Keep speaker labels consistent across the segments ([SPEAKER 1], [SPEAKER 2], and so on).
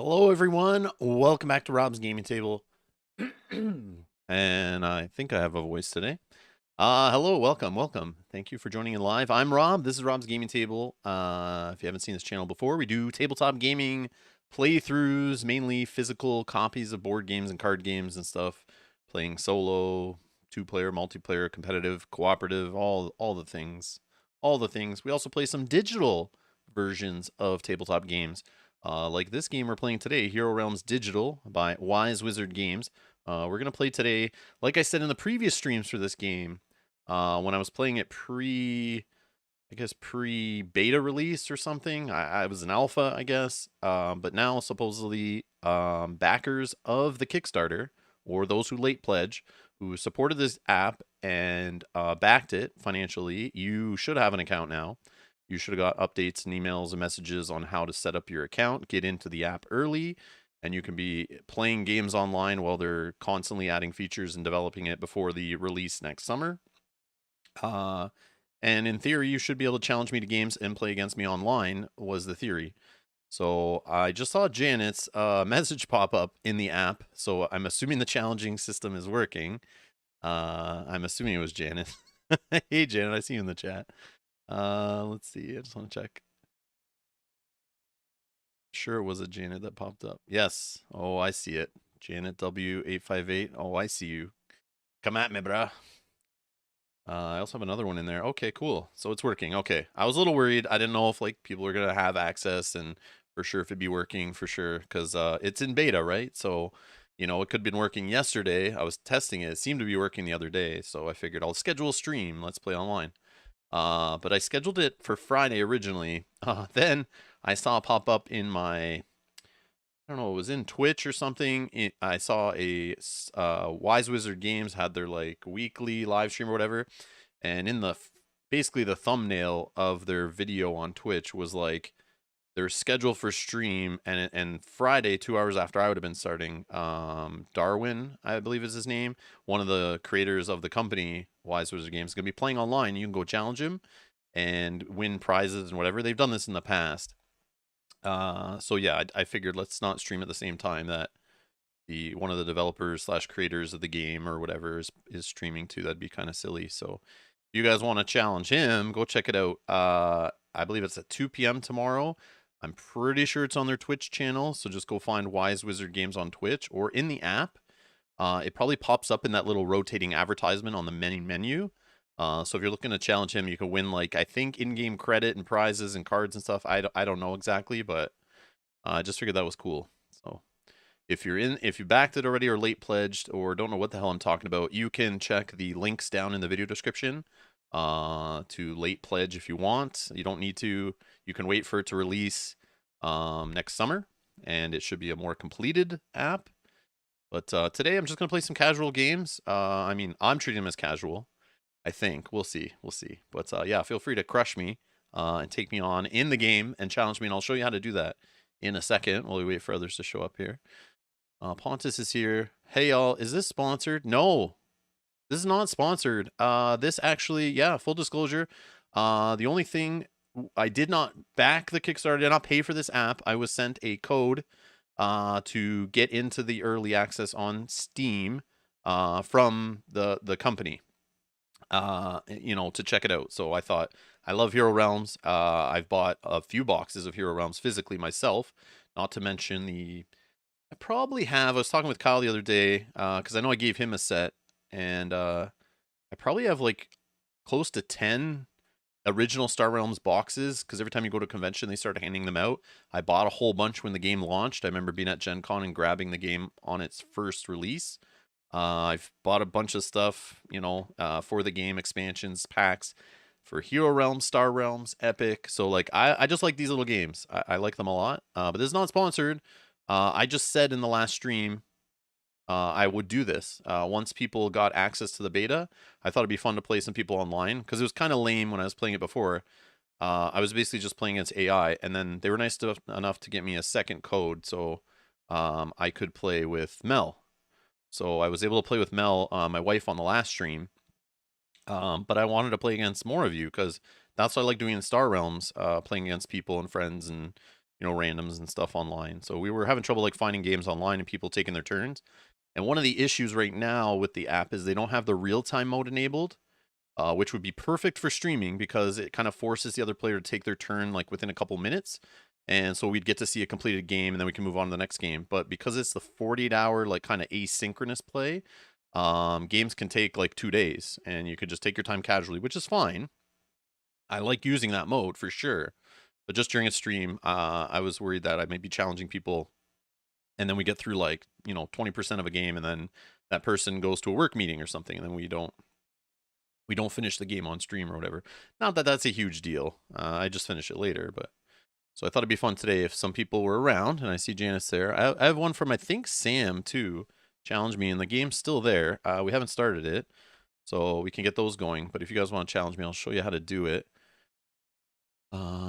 [SPEAKER 1] Hello, everyone. Welcome back to Rob's Gaming Table. And I think I have a voice today. Hello, welcome. Thank you for joining in live. I'm Rob. This is Rob's Gaming Table. If you haven't seen this channel before, we do tabletop gaming playthroughs, mainly physical copies of board games and card games and stuff. Playing solo, two-player, multiplayer, competitive, cooperative, all the things. All the things. We also play some digital versions of tabletop games. Like this game we're playing today, Hero Realms Digital by Wise Wizard Games. We're going to play today, like I said in the previous streams for this game, when I was playing it pre-beta release or something. I was an alpha, I guess. But now supposedly backers of the Kickstarter, or those who late pledge, who supported this app and backed it financially, you should have an account now. You should have got updates and emails and messages on how to set up your account, get into the app early, and you can be playing games online while they're constantly adding features and developing it before the release next summer. And in theory, you should be able to challenge me to games and play against me online, was the theory. So I just saw Janet's message pop up in the app, so I'm assuming the challenging system is working. I'm assuming it was Janet. Hey, Janet, I see you in the chat. Let's see. I just want to check. Sure, it was a Janet that popped up. Yes. Oh, I see it. Janet W858. Oh, I see you. Come at me, bruh. I also have another one in there. Okay, cool. So it's working. Okay. I was a little worried. I didn't know if like people are gonna have access and for sure if it'd be working for sure because it's in beta, right? So it could have been working yesterday. I was testing it. It seemed to be working the other day, so I figured I'll schedule a stream. Let's play online. But I scheduled it for Friday originally. Then I saw it pop up in my, I don't know, it was in Twitch or something. I saw a Wise Wizard Games had their like weekly live stream or whatever, and in the basically the thumbnail of their video on Twitch was like their schedule for stream, and Friday, 2 hours after I would have been starting, Darwin, I believe is his name, one of the creators of the company Wise Wizard Games, is gonna be playing online. You can go challenge him and win prizes and whatever. They've done this in the past. So yeah, I figured let's not stream at the same time that the one of the developers slash creators of the game or whatever is streaming too. That'd be kind of silly. So if you guys want to challenge him, go check it out. I believe it's at 2 p.m. tomorrow. I'm pretty sure it's on their Twitch channel, so just go find Wise Wizard Games on Twitch or in the app. It probably pops up in that little rotating advertisement on the main menu. So if you're looking to challenge him, you can win like I think in-game credit and prizes and cards and stuff. I don't know exactly, but I just figured that was cool. So if you backed it already or late pledged or don't know what the hell I'm talking about, you can check the links down in the video description to late pledge if you want. You don't need to. You can wait for it to release next summer, and it should be a more completed app. But today I'm just going to play some casual games. I mean, I'm treating them as casual, I think. We'll see. But yeah, feel free to crush me and take me on in the game and challenge me, and I'll show you how to do that in a second while we wait for others to show up here. Pontus is here. Hey, y'all. Is this sponsored? No. This is not sponsored. This actually, yeah, full disclosure. The only thing, I did not back the Kickstarter, did not pay for this app. I was sent a code to get into the early access on Steam from the company, to check it out. So I thought, I love Hero Realms. I've bought a few boxes of Hero Realms physically myself, not to mention I probably have, I was talking with Kyle the other day, because I know I gave him a set, and I probably have like close to 10 original Star Realms boxes, because every time you go to a convention, they start handing them out. I bought a whole bunch when the game launched. I remember being at Gen Con and grabbing the game on its first release. I've bought a bunch of stuff, for the game, expansions, packs, for Hero Realms, Star Realms, Epic. So like, I just like these little games. I like them a lot, but this is not sponsored. I just said in the last stream, I would do this once people got access to the beta. I thought it'd be fun to play some people online because it was kind of lame when I was playing it before. I was basically just playing against AI, and then they were nice enough to get me a second code so I could play with Mel. So I was able to play with Mel, my wife, on the last stream. But I wanted to play against more of you because that's what I like doing in Star Realms, playing against people and friends and randoms and stuff online. So we were having trouble like finding games online and people taking their turns. And one of the issues right now with the app is they don't have the real-time mode enabled, which would be perfect for streaming because it kind of forces the other player to take their turn like within a couple minutes. And so we'd get to see a completed game and then we can move on to the next game. But because it's the 48-hour like kind of asynchronous play, games can take like 2 days and you could just take your time casually, which is fine. I like using that mode for sure. But just during a stream, I was worried that I might be challenging people and then we get through like, 20% of a game and then that person goes to a work meeting or something and then we don't finish the game on stream or whatever. Not that that's a huge deal. I just finish it later, but so I thought it'd be fun today if some people were around, and I see Janice there. I have one from I think Sam too. Challenge me, and the game's still there. We haven't started it, so we can get those going. But if you guys want to challenge me, I'll show you how to do it.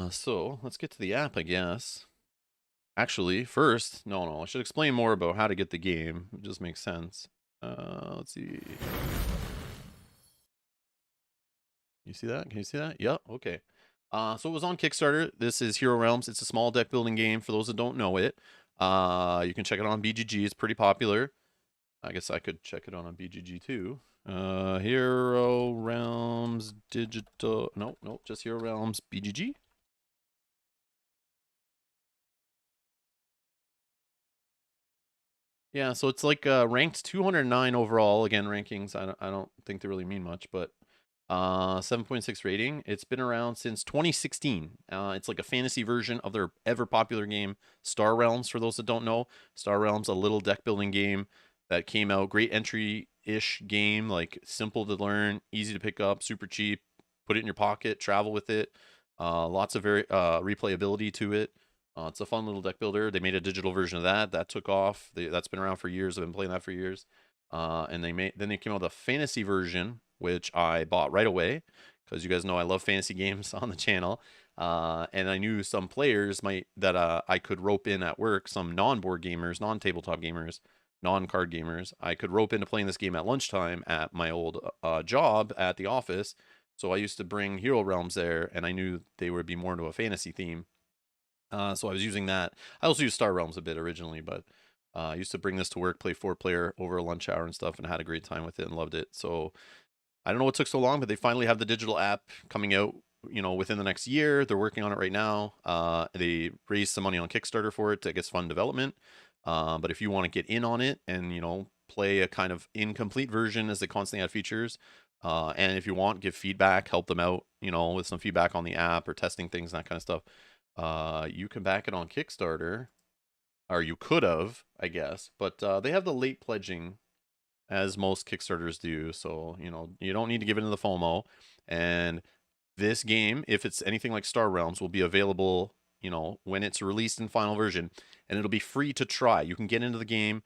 [SPEAKER 1] So let's get to the app, I guess. Actually, first, no, I should explain more about how to get the game. It just makes sense. Let's see. You see that? Can you see that? Yep. Okay. So it was on Kickstarter. This is Hero Realms. It's a small deck building game for those that don't know it. You can check it on BGG. It's pretty popular. I guess I could check it on BGG too. Hero Realms Digital. Nope, just Hero Realms BGG. Yeah, so it's like ranked 209 overall. Again, rankings, I don't think they really mean much, but 7.6 rating. It's been around since 2016. It's like a fantasy version of their ever popular game, Star Realms, for those that don't know. Star Realms, a little deck building game that came out. Great entry-ish game, like simple to learn, easy to pick up, super cheap. Put it in your pocket, travel with it. Lots of very replayability to it. It's a fun little deck builder. They made a digital version of that. That took off. That's been around for years. I've been playing that for years. And then they came out with a fantasy version, which I bought right away because you guys know I love fantasy games on the channel. And I knew some players that I could rope in at work, some non-board gamers, non-tabletop gamers, non-card gamers. I could rope into playing this game at lunchtime at my old job at the office. So I used to bring Hero Realms there, and I knew they would be more into a fantasy theme. So I was using that. I also used Star Realms a bit originally, but I used to bring this to work, play 4-player over a lunch hour and stuff, and had a great time with it and loved it. So I don't know what took so long, but they finally have the digital app coming out, within the next year. They're working on it right now. They raised some money on Kickstarter for it. I guess fund development. But if you want to get in on it and, play a kind of incomplete version as they constantly add features, and if you want, give feedback, help them out, with some feedback on the app or testing things, that kind of stuff. You can back it on Kickstarter, or you could have, I guess, but they have the late pledging as most Kickstarters do. So, you don't need to give into the FOMO. And this game, if it's anything like Star Realms, will be available, when it's released in final version, and it'll be free to try. You can get into the game,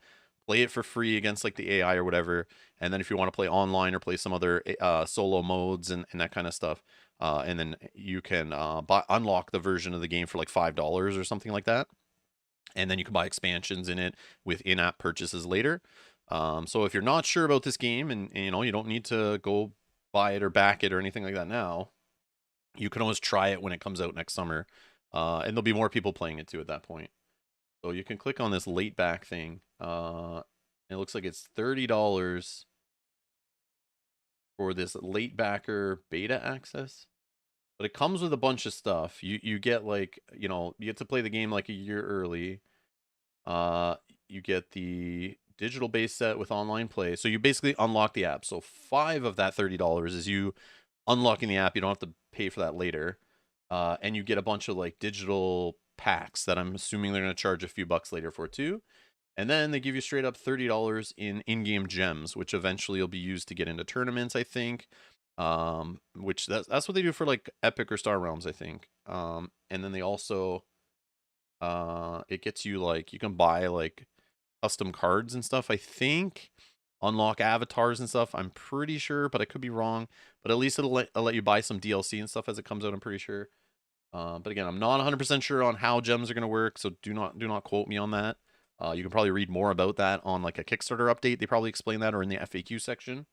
[SPEAKER 1] play it for free against like the AI or whatever. And then if you want to play online or play some other solo modes and that kind of stuff, and then you can unlock the version of the game for like $5 or something like that. And then you can buy expansions in it with in-app purchases later. So if you're not sure about this game and you don't need to go buy it or back it or anything like that now, you can always try it when it comes out next summer. And there'll be more people playing it too at that point. So you can click on this late back thing. It looks like it's $30 for this late backer beta access. But it comes with a bunch of stuff. You get like, you get to play the game like a year early. You get the digital base set with online play. So you basically unlock the app. So 5 of that $30 is you unlocking the app. You don't have to pay for that later. And you get a bunch of like digital packs that I'm assuming they're going to charge a few bucks later for too. And then they give you straight up $30 in in-game gems, which eventually will be used to get into tournaments, I think. Which that's what they do for like Epic or Star Realms, I think. And then they also it gets you like you can buy like custom cards and stuff, I think. Unlock avatars and stuff, I'm pretty sure, but I could be wrong. But at least it'll let you buy some DLC and stuff as it comes out, I'm pretty sure. But again, I'm not 100% sure on how gems are going to work, so do not quote me on that. You can probably read more about that on like a Kickstarter update. They probably explain that, or in the FAQ section.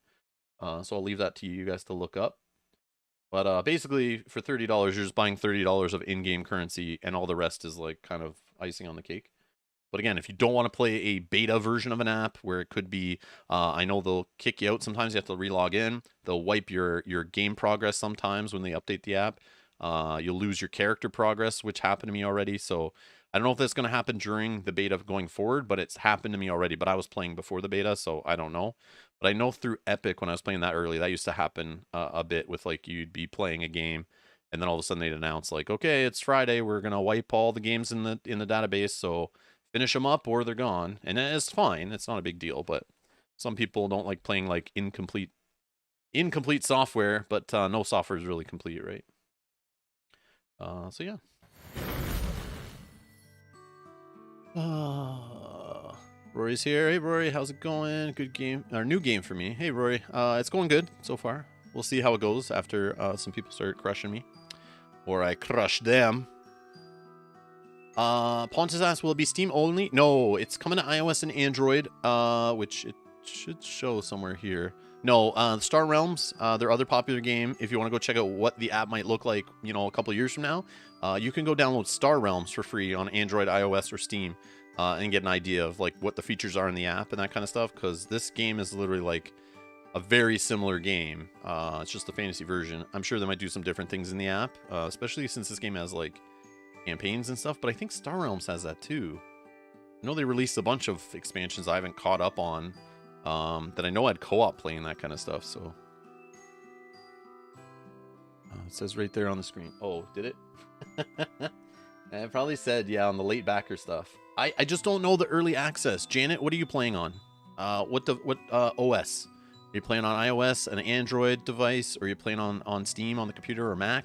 [SPEAKER 1] So I'll leave that to you guys to look up. But basically, for $30, you're just buying $30 of in-game currency, and all the rest is like kind of icing on the cake. But again, if you don't want to play a beta version of an app where it could be, I know they'll kick you out. Sometimes you have to relog in. They'll wipe your game progress sometimes when they update the app. You'll lose your character progress, which happened to me already. So I don't know if that's going to happen during the beta going forward, but it's happened to me already. But I was playing before the beta, so I don't know. But I know through Epic, when I was playing that early, that used to happen a bit with, like, you'd be playing a game, and then all of a sudden they'd announce, like, okay, it's Friday, we're going to wipe all the games in the database, so finish them up or they're gone. And it's fine. It's not a big deal, but some people don't like playing like incomplete software, but no software is really complete, right? So yeah. Rory's here. Hey Rory, how's it going? Good game, or new game for me. Hey Rory, it's going good so far. We'll see how it goes after some people start crushing me, or I crush them. Pontus asks, will it be Steam only? No, it's coming to iOS and Android, which it should show somewhere here. No, Star Realms, their other popular game. If you want to go check out what the app might look like, you know, a couple years from now, you can go download Star Realms for free on Android, iOS, or Steam, and get an idea of like what the features are in the app and that kind of stuff. Because this game is literally like a very similar game. It's just a fantasy version. I'm sure they might do some different things in the app, especially since this game has like campaigns and stuff, but I think Star Realms has that too. I know they released a bunch of expansions I haven't caught up on, that I know had co-op playing that kind of stuff, so. It says right there on the screen. Oh, did it? It probably said, yeah, on the late backer stuff. I just don't know the early access. Janet, what are you playing on? What OS? Are you playing on iOS, an Android device, or are you playing on Steam on the computer or Mac?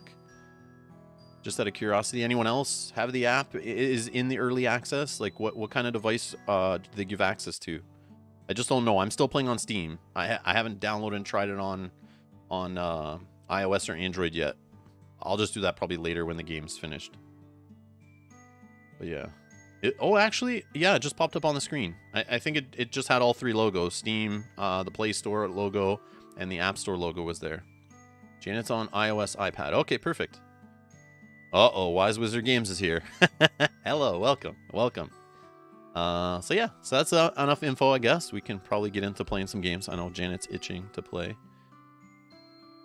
[SPEAKER 1] Just out of curiosity, anyone else have the app is in the early access? Like what kind of device do they give access to? I just don't know. I'm still playing on Steam. I haven't downloaded and tried it on iOS or Android yet. I'll just do that probably later when the game's finished. But yeah. Actually, yeah, it just popped up on the screen. I think it just had all three logos. Steam, the Play Store logo, and the App Store logo was there. Janet's on iOS, iPad. Okay, perfect. Uh-oh, Wise Wizard Games is here. Hello, welcome. So yeah, so that's enough info, I guess. We can probably get into playing some games. I know Janet's itching to play.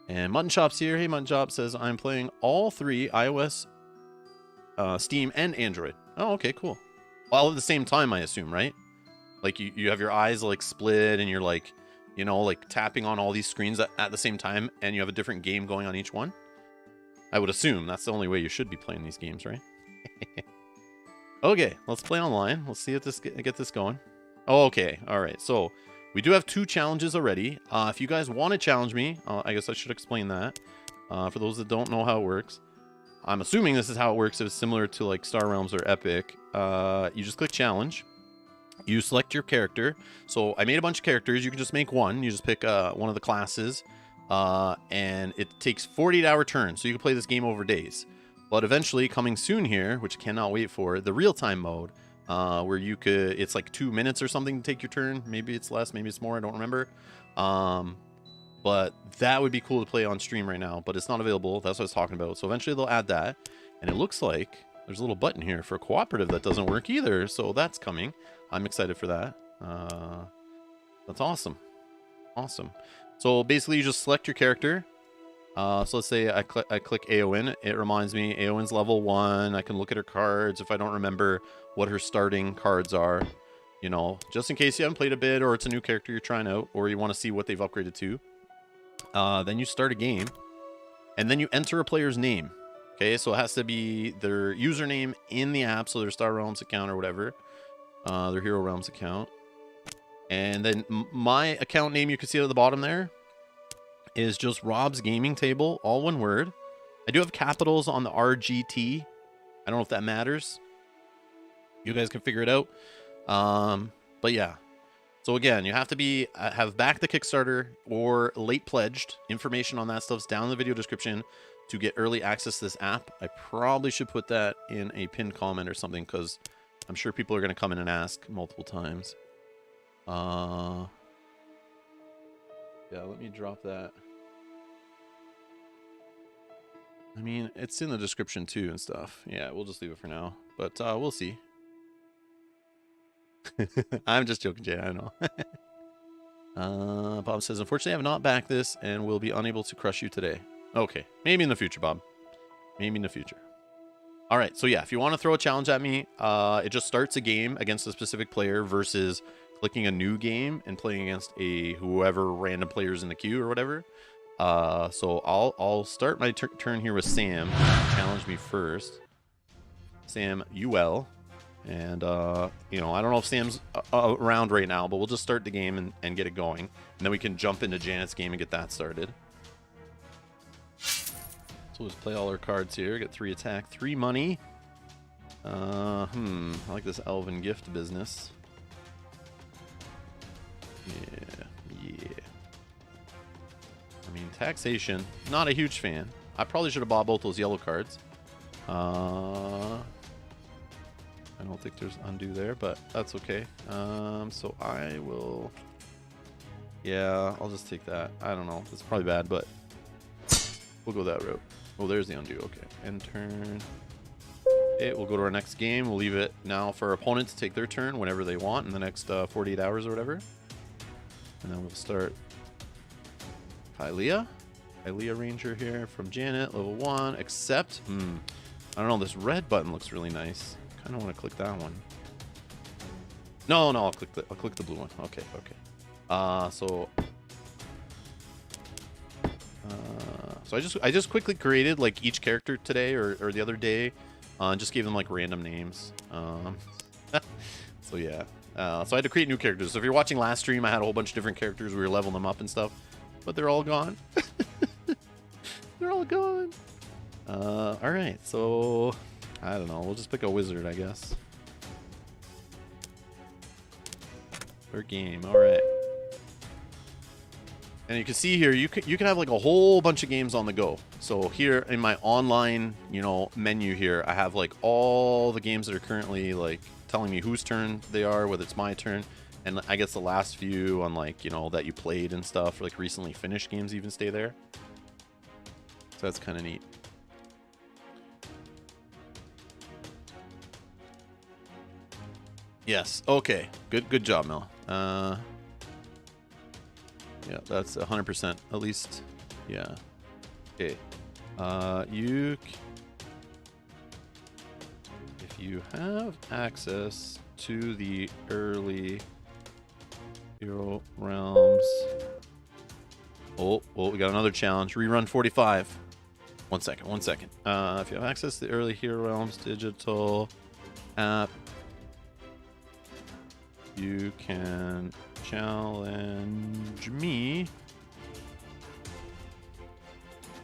[SPEAKER 1] And Mutton Chop's here. Hey, Mutton Chop says, I'm playing all three, iOS, Steam, and Android. Oh, okay, cool. All at the same time, I assume, right? Like, you have your eyes, like, split, and you're, like, you know, like, tapping on all these screens at the same time, and you have a different game going on each one? I would assume that's the only way you should be playing these games, right? Okay, let's play online. Let's see if get this going. Oh, okay, all right. So we do have 2 challenges already. If you guys want to challenge me, I guess I should explain that. For those that don't know how it works, I'm assuming this is how it works. If it's similar to like Star Realms or Epic, you just click challenge. You select your character. So I made a bunch of characters. You can just make one. You just pick one of the classes. And it takes 48-hour turns, so you can play this game over days. But eventually, coming soon here, which I cannot wait for, the real-time mode, where you could, it's like 2 minutes or something to take your turn. Maybe it's less, maybe it's more, I don't remember. But that would be cool to play on stream right now, but it's not available. That's what I was talking about. So eventually they'll add that, and it looks like there's a little button here for cooperative that doesn't work either, so that's coming. I'm excited for that. That's awesome. Awesome. So basically, you just select your character. So let's say I click Aowen. It reminds me Aowen's level 1. I can look at her cards if I don't remember what her starting cards are. You know, just in case you haven't played a bit, or it's a new character you're trying out, or you want to see what they've upgraded to. Then you start a game, and then you enter a player's name. Okay, so it has to be their username in the app, so their Star Realms account or whatever, their Hero Realms account. And then my account name, you can see it at the bottom there, is just Rob's Gaming Table, all one word. I do have capitals on the RGT. I don't know if that matters. You guys can figure it out. But yeah. So again, you have to be have backed the Kickstarter or late pledged. Information on that stuff's down in the video description to get early access to this app. I probably should put that in a pinned comment or something, because I'm sure people are going to come in and ask multiple times. Yeah, let me drop that. I mean, it's in the description too and stuff. Yeah, we'll just leave it for now. But we'll see. I'm just joking, Jay. I know. Bob says, unfortunately, I have not backed this and will be unable to crush you today. Okay. Maybe in the future, Bob. Maybe in the future. All right. So, yeah, if you want to throw a challenge at me, it just starts a game against a specific player versus clicking a new game and playing against whoever random players in the queue or whatever. So I'll start my turn here with Sam. Challenge me first. Sam UL. And, you know, I don't know if Sam's around right now, but we'll just start the game and get it going. And then we can jump into Janet's game and get that started. So let's play all our cards here. Get 3 attack, 3 money. I like this elven gift business. Yeah. I mean, taxation, not a huge fan. I probably should have bought both those yellow cards. I don't think there's undo there, but that's okay. So I will... Yeah, I'll just take that. I don't know. It's probably bad, but we'll go that route. Oh, there's the undo. Okay. End turn. Okay, we'll go to our next game. We'll leave it now for our opponent to take their turn whenever they want in the next 48 hours or whatever. And then we'll start Hylia Ranger here from Janet, level 1. Accept. I don't know. This red button looks really nice. I don't want to click that one. No, I'll click the blue one. Okay. So I just quickly created like each character today or the other day, and just gave them like random names. So yeah. So I had to create new characters. So if you're watching last stream, I had a whole bunch of different characters. We were leveling them up and stuff, but they're all gone. They're all gone. All right. So I don't know. We'll just pick a wizard, I guess. Per game. All right. And you can see here, you can have like a whole bunch of games on the go. So here in my online, you know, menu here, I have like all the games that are currently like telling me whose turn they are, whether it's my turn, and I guess the last few on like, you know, that you played and stuff, or like recently finished games even stay there. So that's kind of neat. Yes. Okay. Good job, Mel. Yeah, that's 100%. At least, yeah. Okay. If you have access to the early Hero Realms. Oh, we got another challenge. Rerun 45. One second. If you have access to the early Hero Realms digital app, you can challenge me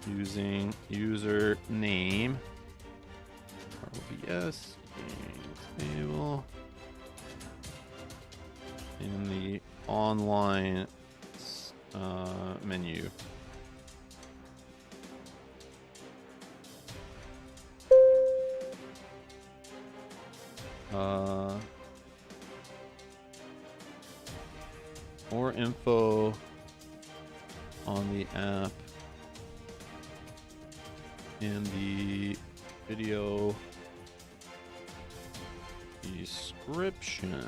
[SPEAKER 1] using username RBS table in the online menu. More info on the app in the video description.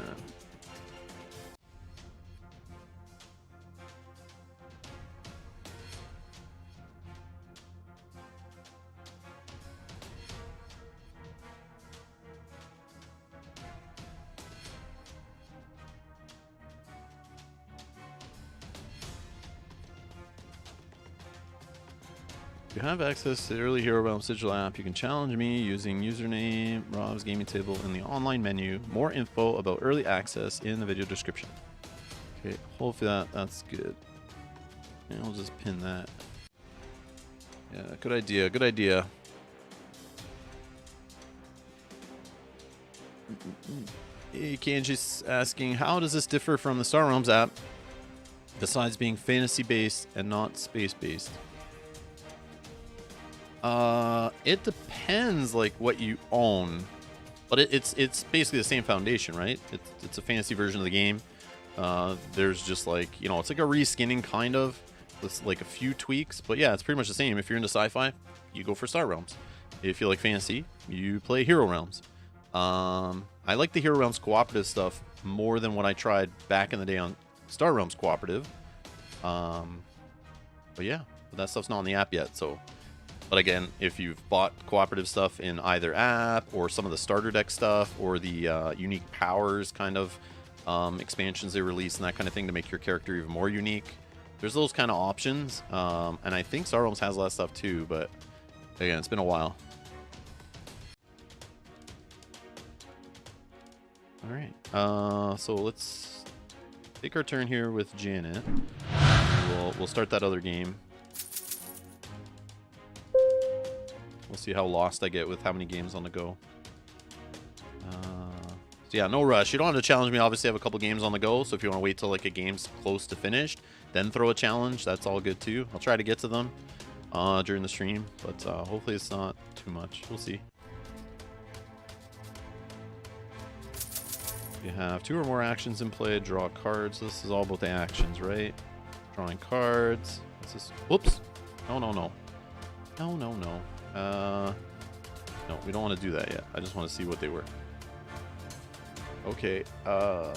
[SPEAKER 1] If you have access to the early Hero Realms digital app, you can challenge me using username Rob's Gaming Table in the online menu. More info about early access in the video description. Okay, hopefully that's good. And we'll just pin that. Yeah, good idea. Hey, Kanji's asking, how does this differ from the Star Realms app besides being fantasy-based and not space-based? It depends like what you own, but it's basically the same foundation, right? It's a fantasy version of the game. There's just like, you know, it's like a reskinning kind of, with like a few tweaks, but yeah, it's pretty much the same. If you're into sci-fi, you go for Star Realms. If you like fantasy, you play Hero Realms. I like the Hero Realms cooperative stuff more than what I tried back in the day on Star Realms cooperative. But yeah, that stuff's not on the app yet. So, but again, if you've bought cooperative stuff in either app or some of the starter deck stuff or the unique powers kind of expansions they release and that kind of thing to make your character even more unique, there's those kind of options. And I think Star Realms has a lot of stuff too, but again, it's been a while. All right, so let's take our turn here with Janet. We'll start that other game. We'll see how lost I get with how many games on the go. So yeah, no rush. You don't have to challenge me. Obviously, I have a couple games on the go, so if you want to wait till like a game's close to finished, then throw a challenge, that's all good too. I'll try to get to them during the stream, but hopefully it's not too much. We'll see. You have 2 or more actions in play, draw cards. This is all about the actions, right? Drawing cards. What's this? Whoops. No. No, we don't want to do that yet. I just want to see what they were. Okay. I'm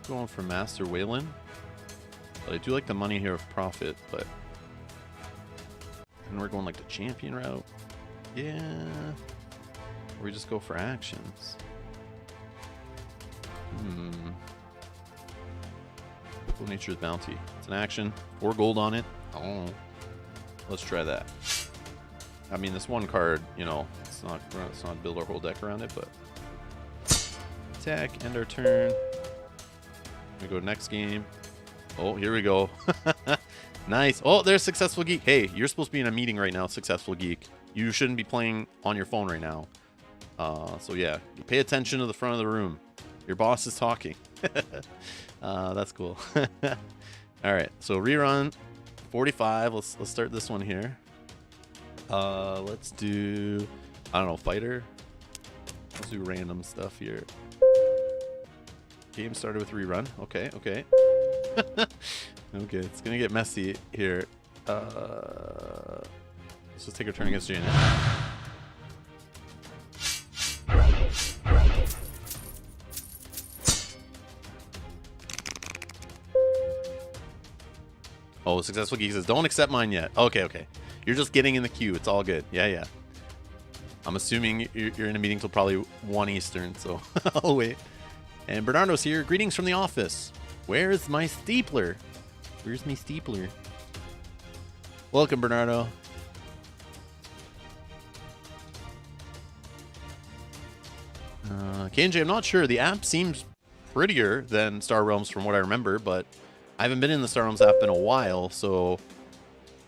[SPEAKER 1] going for Master Wayland. But I do like the money here of profit, but and we're going like the champion route. Yeah. Or we just go for actions. Cool Nature's Bounty. It's an action. 4 gold on it. Oh. Let's try that. I mean, this one card, you know, it's not build our whole deck around it, but attack, end our turn. We go next game. Oh, here we go. Nice. Oh, there's Successful Geek. Hey, you're supposed to be in a meeting right now, Successful Geek. You shouldn't be playing on your phone right now. So yeah, pay attention to the front of the room. Your boss is talking. That's cool. All right, so rerun 45. Let's start this one here. Let's do, I don't know, fighter. Let's do random stuff here. Game started with rerun. Okay. Okay, it's gonna get messy here. Let's just take a turn against Janet. Oh, Successful Geek says, don't accept mine yet. Okay. You're just getting in the queue. It's all good. Yeah. I'm assuming you're in a meeting till probably 1 Eastern, so I'll wait. And Bernardo's here. Greetings from the office. Where is my stapler? Where's my stapler? Welcome, Bernardo. KNJ, I'm not sure. The app seems prettier than Star Realms from what I remember, but I haven't been in the Star Realms app in a while, so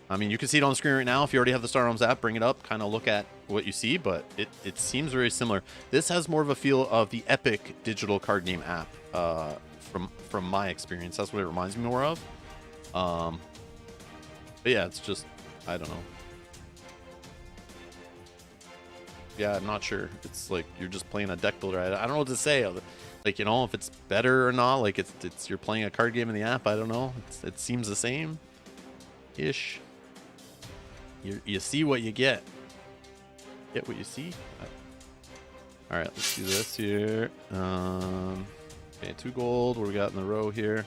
[SPEAKER 1] I mean, you can see it on the screen right now. If you already have the Star Realms app, bring it up, kind of look at what you see, but it seems very similar. This has more of a feel of the Epic digital card game app from my experience. That's what it reminds me more of. But yeah, it's just, I don't know. Yeah, I'm not sure. It's like you're just playing a deck builder. I don't know what to say. Like, you know, if it's better or not. Like, it's you're playing a card game in the app. I don't know. It seems the same ish. You see what you get. Get what you see. All right, let's do this here. Okay, 2 gold. What do we got in the row here?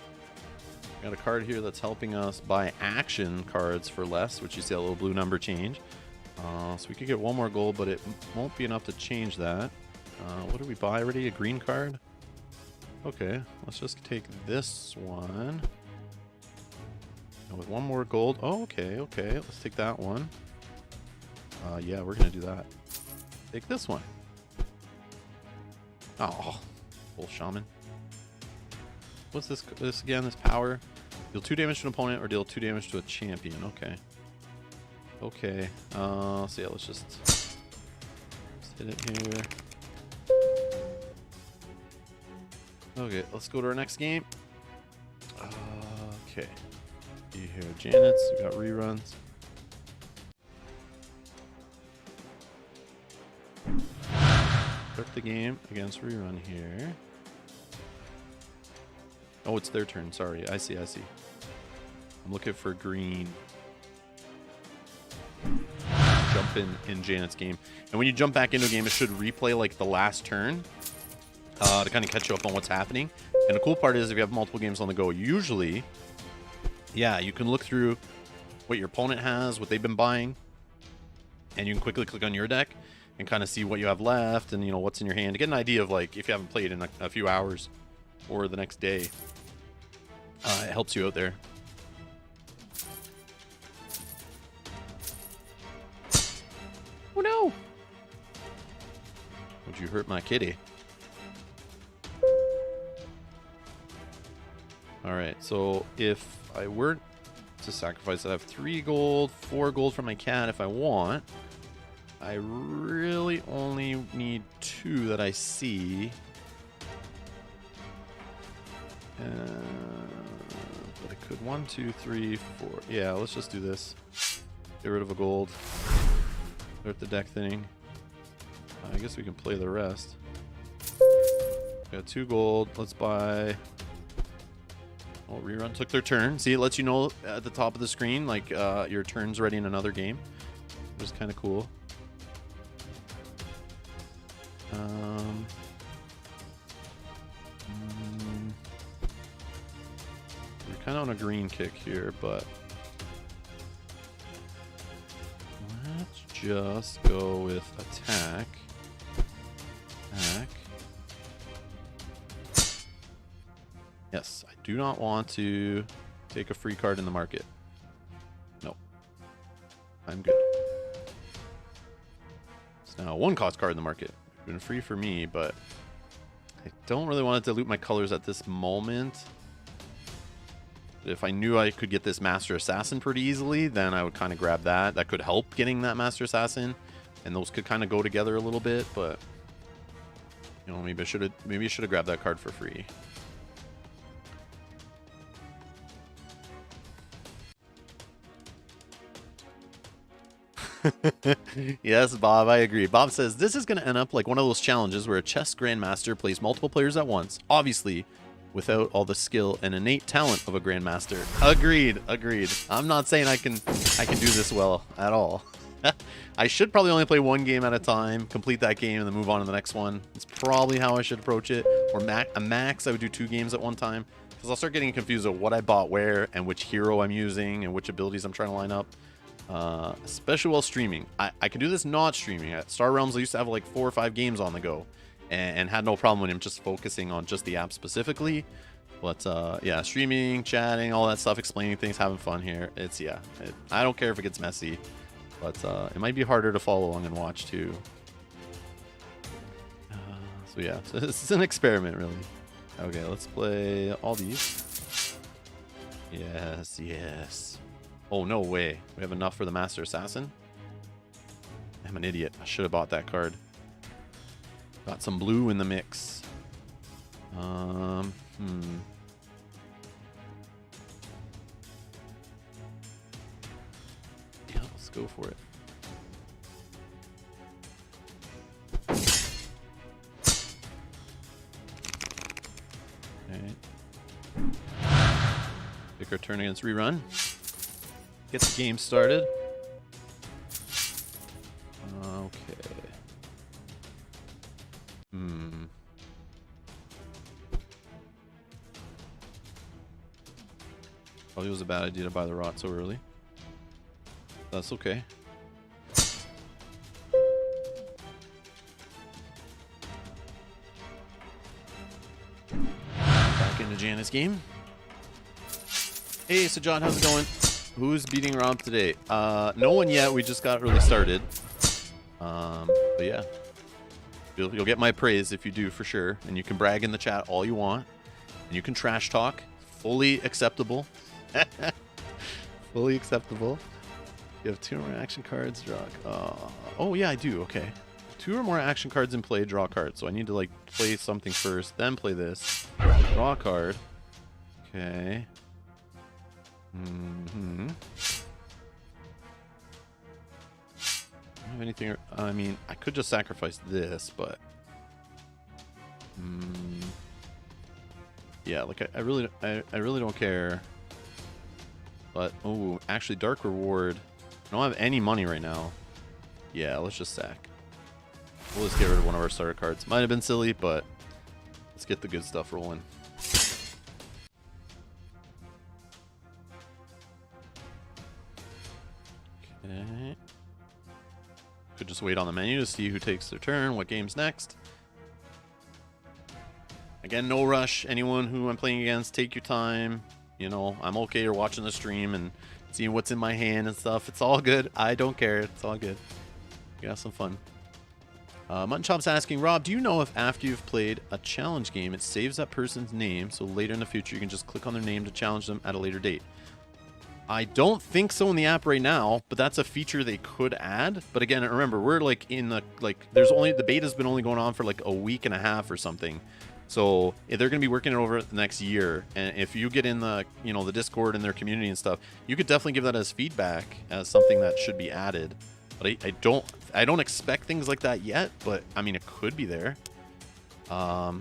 [SPEAKER 1] We got a card here that's helping us buy action cards for less, which you see a little blue number change. So we could get 1 more gold, but it won't be enough to change that. What did we buy already? A green card? Okay, let's just take this one. And with 1 more gold. Oh, okay. Let's take that one. Yeah, we're going to do that. Take this one. Oh, full shaman. What's this again? This power. Deal 2 damage to an opponent or deal 2 damage to a champion. Okay. So yeah, let's just hit it here. Okay, let's go to our next game. Okay. You hear Janet's. We got reruns. Start the game against rerun here. Oh, it's their turn. Sorry. I see. I'm looking for green. Jump in Janet's game. And when you jump back into a game, it should replay like the last turn to kind of catch you up on what's happening. And the cool part is if you have multiple games on the go, usually, yeah, you can look through what your opponent has, what they've been buying, and you can quickly click on your deck and kind of see what you have left and, you know, what's in your hand to get an idea of, like, if you haven't played in a few hours or the next day. It helps you out there. Oh no! Would you hurt my kitty? Alright, so if I were to sacrifice, I have 3 gold, 4 gold for my cat if I want. I really only need 2 that I see. But I could 1, 2, 3, 4. Yeah, let's just do this. Get rid of a gold. Start the deck thinning. I guess we can play the rest. Got 2 gold. Let's buy. Oh, rerun took their turn. See, it lets you know at the top of the screen, like, your turn's ready in another game. Which is kind of cool. We're kind of on a green kick here, but let's just go with attack. Attack. Yes, I do not want to take a free card in the market. No. I'm good. It's now a 1-cost card in the market. It's been free for me, but I don't really want to dilute my colors at this moment. If I knew I could get this Master Assassin pretty easily, then I would kind of grab that. That could help getting that Master Assassin, and those could kind of go together a little bit, but you know, maybe I should have grabbed that card for free. Yes, Bob, I agree. Bob says this is going to end up like one of those challenges where a chess grandmaster plays multiple players at once, obviously without all the skill and innate talent of a grandmaster. Agreed. I'm not saying I can do this well at all. I should probably only play 1 game at a time, complete that game, and then move on to the next one. It's probably how I should approach it. Or max, I would do 2 games at one time, because I'll start getting confused of what I bought where and which hero I'm using and which abilities I'm trying to line up. Especially while streaming. I can do this not streaming. At Star Realms, I used to have like 4 or 5 games on the go, and had no problem with him just focusing on just the app specifically. But yeah, streaming, chatting, all that stuff, explaining things, having fun here. It's I don't care if it gets messy, but it might be harder to follow along and watch too. So yeah, so this is an experiment really. Okay, let's play all these. Yes. Oh, no way. We have enough for the Master Assassin? I'm an idiot. I should have bought that card. Got some blue in the mix. Yeah, let's go for it. Alright. Take our turn against rerun. Get the game started. Okay. Probably was a bad idea to buy the rot so early. That's okay. Back into Janet's game. Hey, so John, how's it going? Who's beating Rob today? No one yet. We just got really started. But yeah, you'll get my praise if you do for sure, and you can brag in the chat all you want, and you can trash talk. Fully acceptable. Fully acceptable. You have 2 more action cards. Draw. Oh yeah, I do. Okay, 2 or more action cards in play. Draw cards. So I need to like play something first, then play this. Draw a card. Okay. I don't have anything. I mean, I could just sacrifice this, but Yeah, like I really don't care. But oh, actually, dark reward. I don't have any money right now. Yeah, let's just sack. We'll just get rid of one of our starter cards. Might have been silly, but let's get the good stuff rolling. Okay. Could just wait on the menu to see who takes their turn, what game's next. Again, no rush. Anyone who I'm playing against, take your time. You know, I'm okay. You're watching the stream and seeing what's in my hand and stuff. It's all good. I don't care. It's all good. You have some fun. Mutton Chop's asking, Rob, do you know if after you've played a challenge game, it saves that person's name, so later in the future you can just click on their name to challenge them at a later date? I don't think so in the app right now, but that's a feature they could add. But again, remember, we're like in the, the beta's been only going on for like a week and a half or something. So they're going to be working it over the next year. And if you get in the, the Discord and their community and stuff, you could definitely give that as feedback as something that should be added. But I don't expect things like that yet, but I mean, it could be there. I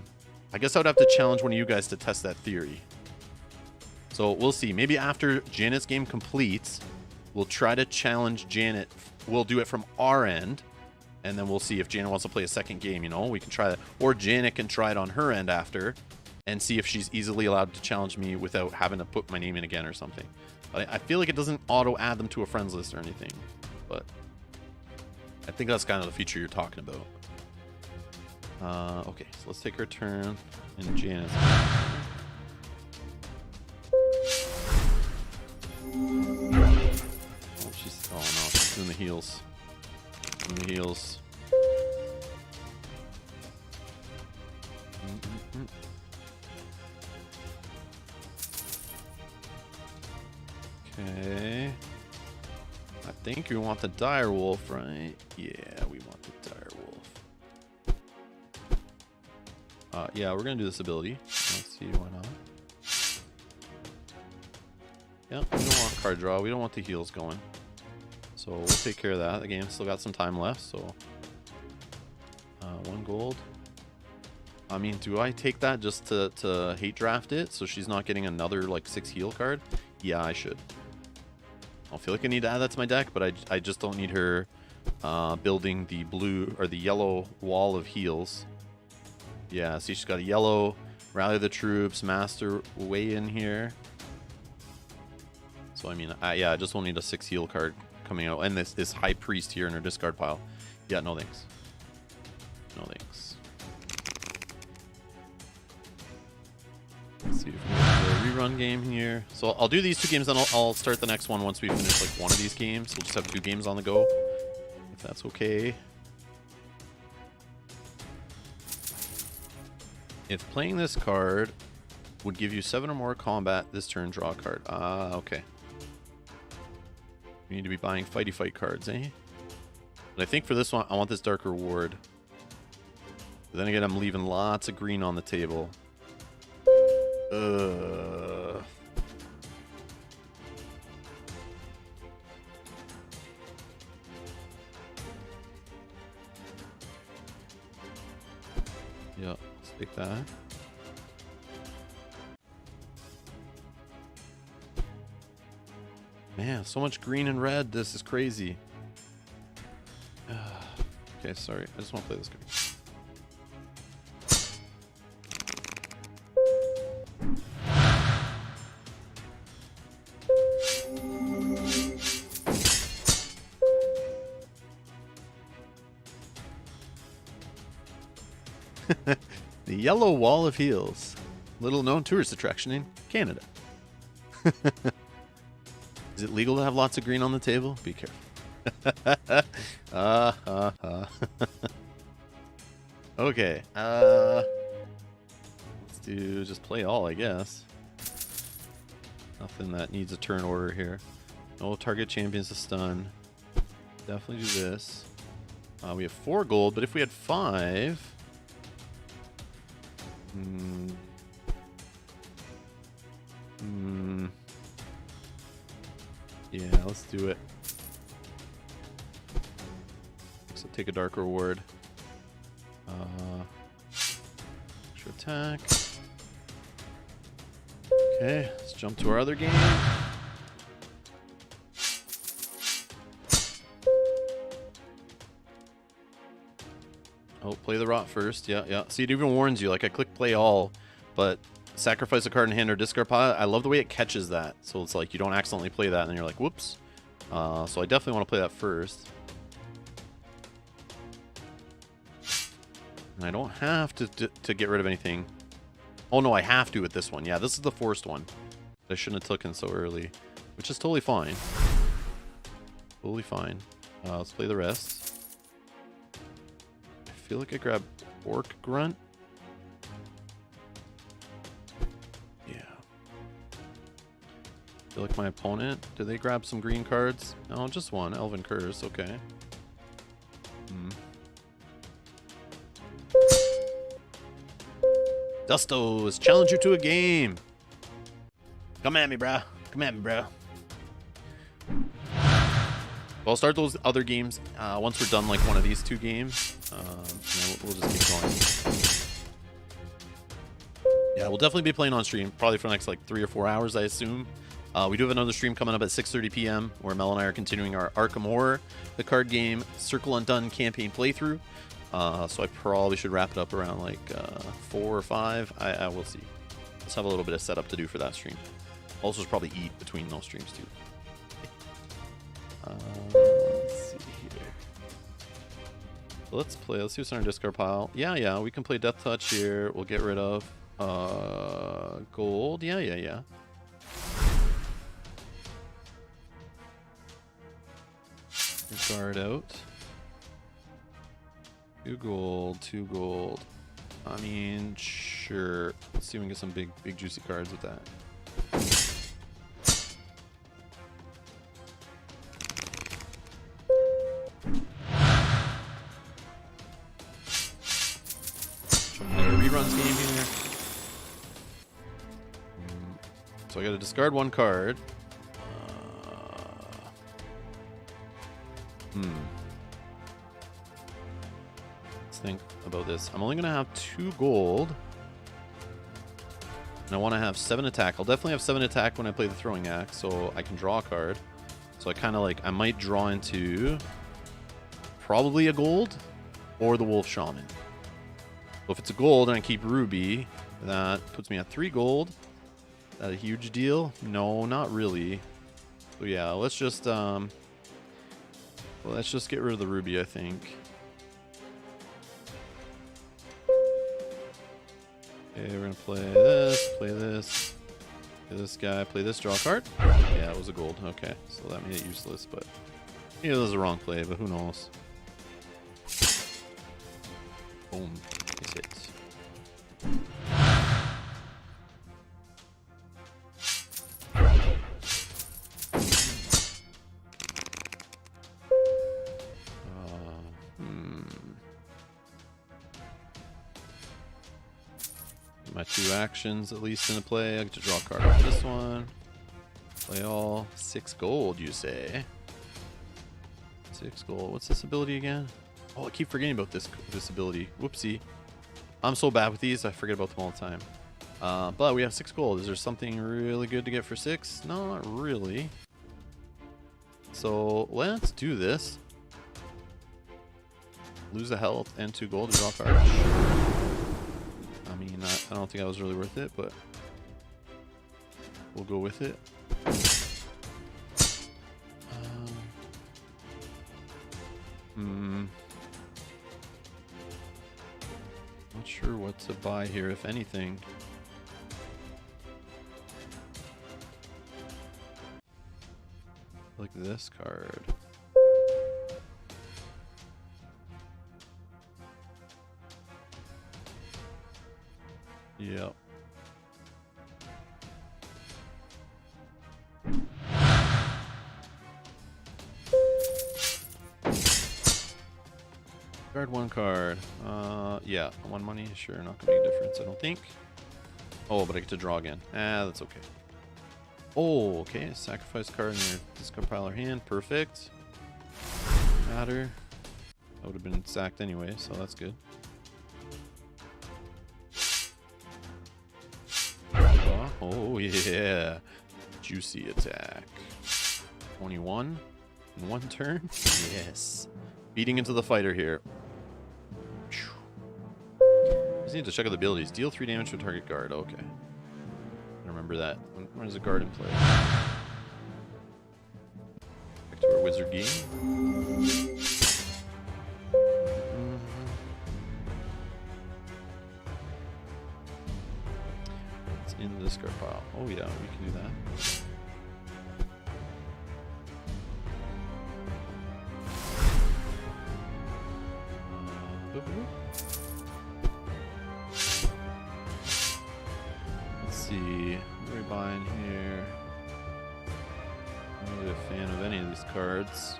[SPEAKER 1] guess I would have to challenge one of you guys to test that theory. So we'll see. Maybe after Janet's game completes, we'll try to challenge Janet. We'll do it from our end, and then we'll see if Janet wants to play a second game, we can try that. Or Janet can try it on her end after and see if she's easily allowed to challenge me without having to put my name in again or something. But I feel like it doesn't auto-add them to a friends list or anything. But I think that's kind of the feature you're talking about. Okay, so let's take our turn in Janet's. Oh no, she's doing the heals. Doing the heals. Okay. I think we want the dire wolf, right? Yeah, we want the dire wolf. Yeah, we're gonna do this ability. Let's see, why not? Yep, we don't want card draw. We don't want the heals going. So we'll take care of that. The game's still got some time left, so 1 gold. I mean, do I take that just to hate draft it so she's not getting another like 6 heal card? Yeah, I should. I don't feel like I need to add that to my deck, but I just don't need her building the blue or the yellow wall of heals. Yeah, see, she's got a yellow, rally the troops, master way in here. So I mean, yeah, I just don't need a 6 heal card coming out, and this high priest here in her discard pile. Yeah, no thanks. No thanks. Let's see if we can do a rerun game here. So I'll do these 2 games, then I'll start the next one once we finish like one of these games. We'll just have 2 games on the go, if that's okay. If playing this card would give you 7 or more combat this turn, draw a card. Okay. We need to be buying fighty fight cards, eh? But I think for this one, I want this dark reward. But then again, I'm leaving lots of green on the table. Yeah, let's take that. Man, so much green and red. This is crazy. Okay, sorry. I just want to play this game. The Yellow Wall of Heals. Little known tourist attraction in Canada. Is it legal to have lots of green on the table? Be careful. Okay. Let's do just play all, I guess. Nothing that needs a turn order here. No target champions to stun. Definitely do this. We have 4 gold, but if we had 5... Yeah, let's do it. So take a dark reward. Extra attack. Okay, let's jump to our other game. Oh, play the rot first. Yeah, yeah. See, it even warns you. Like, I click play all, but sacrifice a card in hand or discard pile. I love the way it catches that. So it's like you don't accidentally play that, and then you're like, whoops. So I definitely want to play that first. And I don't have to get rid of anything. Oh, no, I have to with this one. Yeah, this is the forced one. I shouldn't have taken so early, which is totally fine. Totally fine. Let's play the rest. I feel like I grabbed Orc Grunt. Yeah. I feel like my opponent, did they grab some green cards? No, just one. Elven Curse, okay. Dustos, challenge you to a game. Come at me, bro. Come at me, bro. I'll start those other games once we're done, like one of these two games. We'll just keep going. Yeah, we'll definitely be playing on stream, probably for the next like 3 or 4 hours, I assume. We do have another stream coming up at 6:30 p.m. where Mel and I are continuing our Arkham Horror, the card game Circle Undone campaign playthrough. So I probably should wrap it up around like 4 or 5. I will see. Let's have a little bit of setup to do for that stream. Also, should probably eat between those streams too. Let's see here. Let's play. Let's see what's in our discard pile. Yeah, we can play Death Touch here. We'll get rid of gold. Yeah. Guard out. 2 gold, 2 gold. I mean, sure. Let's see if we can get some big juicy cards with that. Another reruns game here. So I got to discard 1 card. Let's think about this. I'm only going to have 2 gold. And I want to have 7 attack. I'll definitely have 7 attack when I play the throwing axe, so I can draw a card. So I kind of like, I might draw into probably a gold or the Wolf Shaman. So if it's a gold and I keep Ruby, that puts me at 3 gold. Is that a huge deal? No, not really. So yeah, let's just get rid of the Ruby, I think. Okay, we're gonna play this, play this guy, play this, draw a card. Yeah, it was a gold. Okay, so that made it useless, but yeah, that was the wrong play, but who knows? Boom, nice hit. My 2 actions at least into play. I get to draw a card off this one. Play all. 6 gold, you say? 6 gold. What's this ability again? Oh, I keep forgetting about this ability. Whoopsie. I'm so bad with these, I forget about them all the time. But we have 6 gold. Is there something really good to get for 6? No, not really. So let's do this. Lose a health and 2 gold to draw a card. I mean, I don't think that was really worth it, but we'll go with it. Not sure what to buy here, if anything. Like this card. Yep. Guard 1 card. Yeah, 1 money, sure, not gonna make a difference, I don't think. Oh, but I get to draw again. That's okay. Oh, okay, sacrifice card in your discard pile or hand, perfect. Matter. That would have been sacked anyway, so that's good. Oh yeah. Juicy attack. 21 in one turn. Yes. Beating into the fighter here. Just need to check out the abilities. Deal 3 damage to a target guard. Okay. I remember that. When is a guard in play? Back to our wizard game. It's in the discard pile. Oh yeah, we can do that. Let's see. What are we buying here? I'm not really a fan of any of these cards.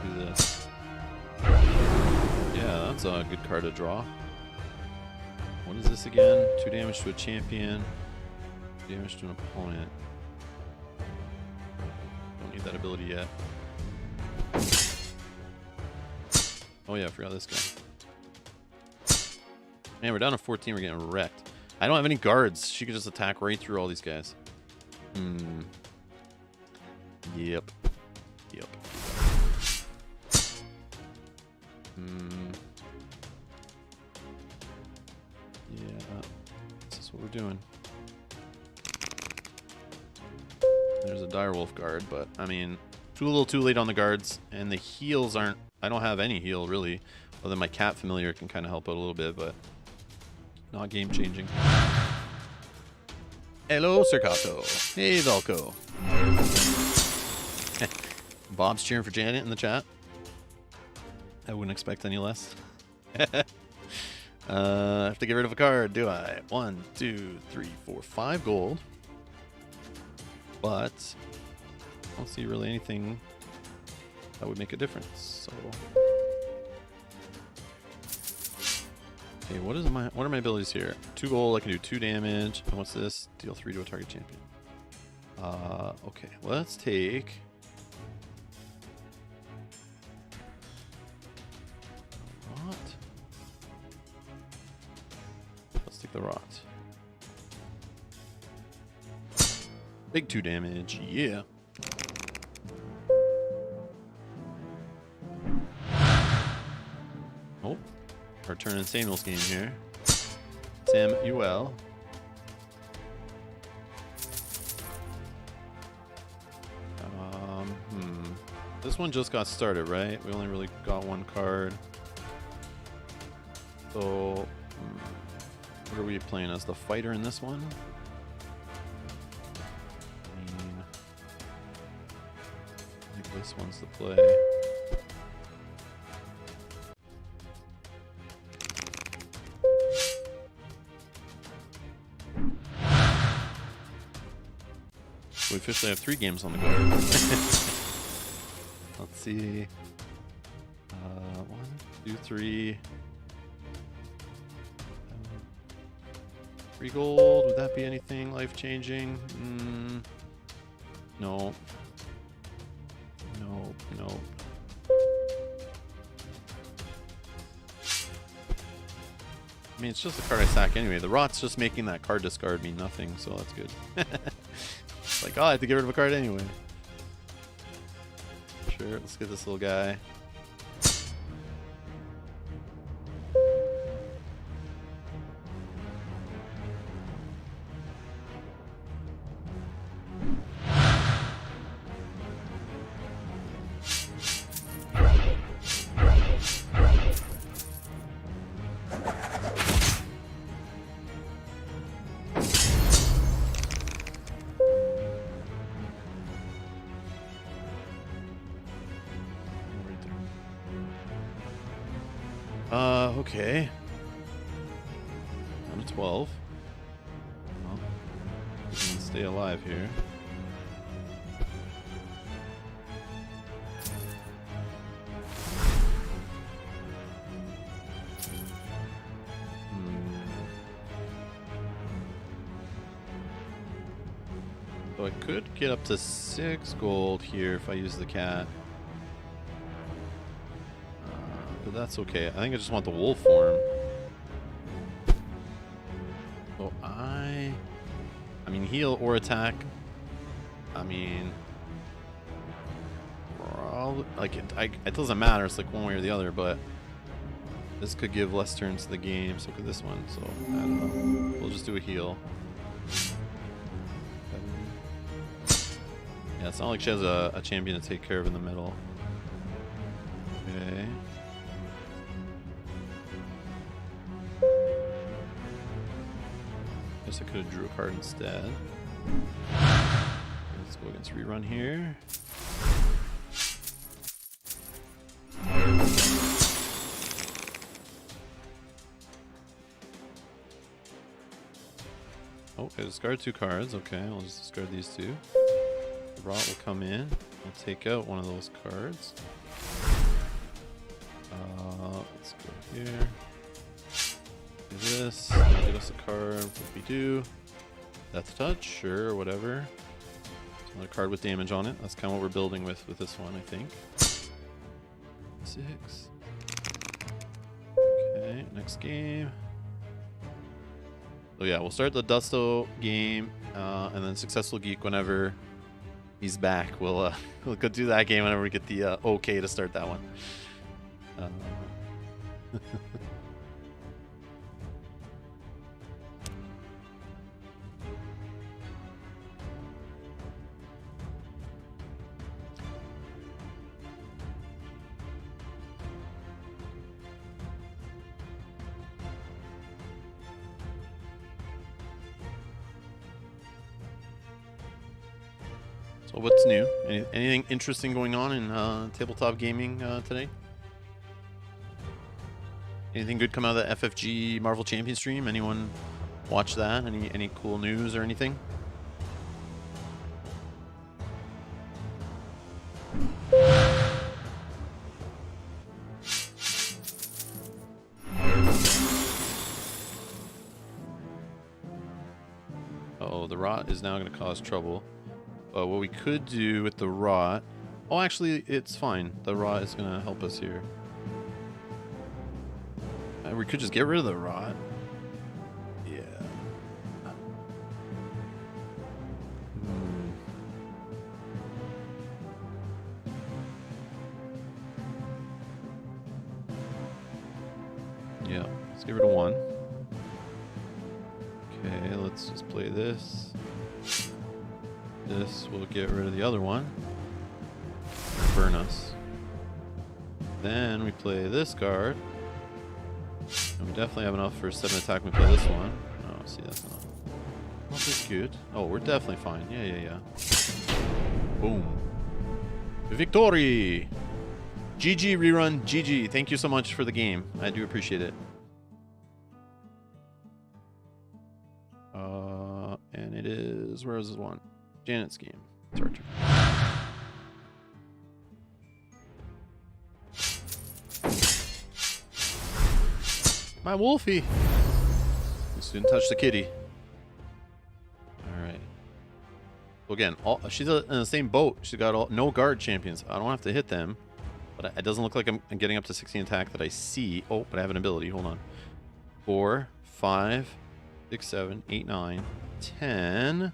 [SPEAKER 1] Do this. Yeah, that's a good card to draw. What is this again? 2 damage to a champion. 2 damage to an opponent. Don't need that ability yet. Oh yeah, I forgot this guy. Man, we're down to 14. We're getting wrecked. I don't have any guards. She could just attack right through all these guys. Yep. Yep. Yeah. This is what we're doing. There's a direwolf guard, but I mean, a little too late on the guards, and the heals aren't. I don't have any heal really, other than my cat familiar can kind of help out a little bit, but not game changing. Hello, Circato. Hey, Velco. Bob's cheering for Janet in the chat. I wouldn't expect any less. I have to get rid of a card, do I? 1, 2, 3, 4, 5 gold. But I don't see really anything that would make a difference. So, okay, what are my abilities here? 2 gold, I can do 2 damage. And what's this? Deal 3 to a target champion. Okay, let's take rot. Let's take the rot. Big 2 damage, yeah. Oh, our turn in Samuel's game here. Samuel. This one just got started, right? We only really got 1 card. So, what are we playing as? The fighter in this one? I think this one's the play. We officially have 3 games on the go. Let's see. 1, 2, 3. 3 gold. Would that be anything life-changing? No. No. No. I mean, it's just a card I sack anyway. The rot's just making that card discard mean nothing, so that's good. It's like, oh, I have to get rid of a card anyway. Sure, let's get this little guy. Okay. I'm 12. Well, we can stay alive here. So I could get up to 6 gold here if I use the cat. But that's okay. I think I just want the wolf form. So I mean, heal or attack. I mean, probably, like it doesn't matter. It's like one way or the other, but this could give less turns to the game. So could this one. So I don't know. We'll just do a heal. Yeah, it's not like she has a champion to take care of in the middle. Okay. Guess I could have drew a card instead. Let's go against rerun here. Oh, I discard 2 cards. Okay, I'll just discard these 2. The rot will come in. I'll take out one of those cards. Let's go here. Do this. Get us a card. What we do? Death Touch, sure, whatever. There's another card with damage on it. That's kind of what we're building with this one, I think. 6. Okay, next game. So yeah, we'll start the Dusto game, and then Successful Geek whenever he's back. We'll go do that game whenever we get the okay to start that one. So what's new? Anything interesting going on in tabletop gaming today? Anything good come out of the FFG Marvel Champion stream? Anyone watch that? Any cool news or anything? Oh, the rot is now going to cause trouble. What we could do with the rot... Oh, actually, it's fine. The rot is going to help us here. We could just get rid of the rot. Yeah. Yeah, let's get rid of 1. Okay, let's just play this. This will get rid of the other one. Burn us. Then we play this card. And we definitely have enough for 7 attack when we play this one. Oh, see, that's not this good. Oh, we're definitely fine. Yeah. Boom. Victory! GG rerun, GG. Thank you so much for the game. I do appreciate it. And it is... Where is this one? Janet's game. It's our turn. My Wolfie. Just didn't touch the kitty. Alright. So again, she's in the same boat. She's got no guard champions. I don't have to hit them. But it doesn't look like I'm getting up to 16 attack that I see. Oh, but I have an ability. Hold on. 4, 5, 6, 7, 8, 9, 10.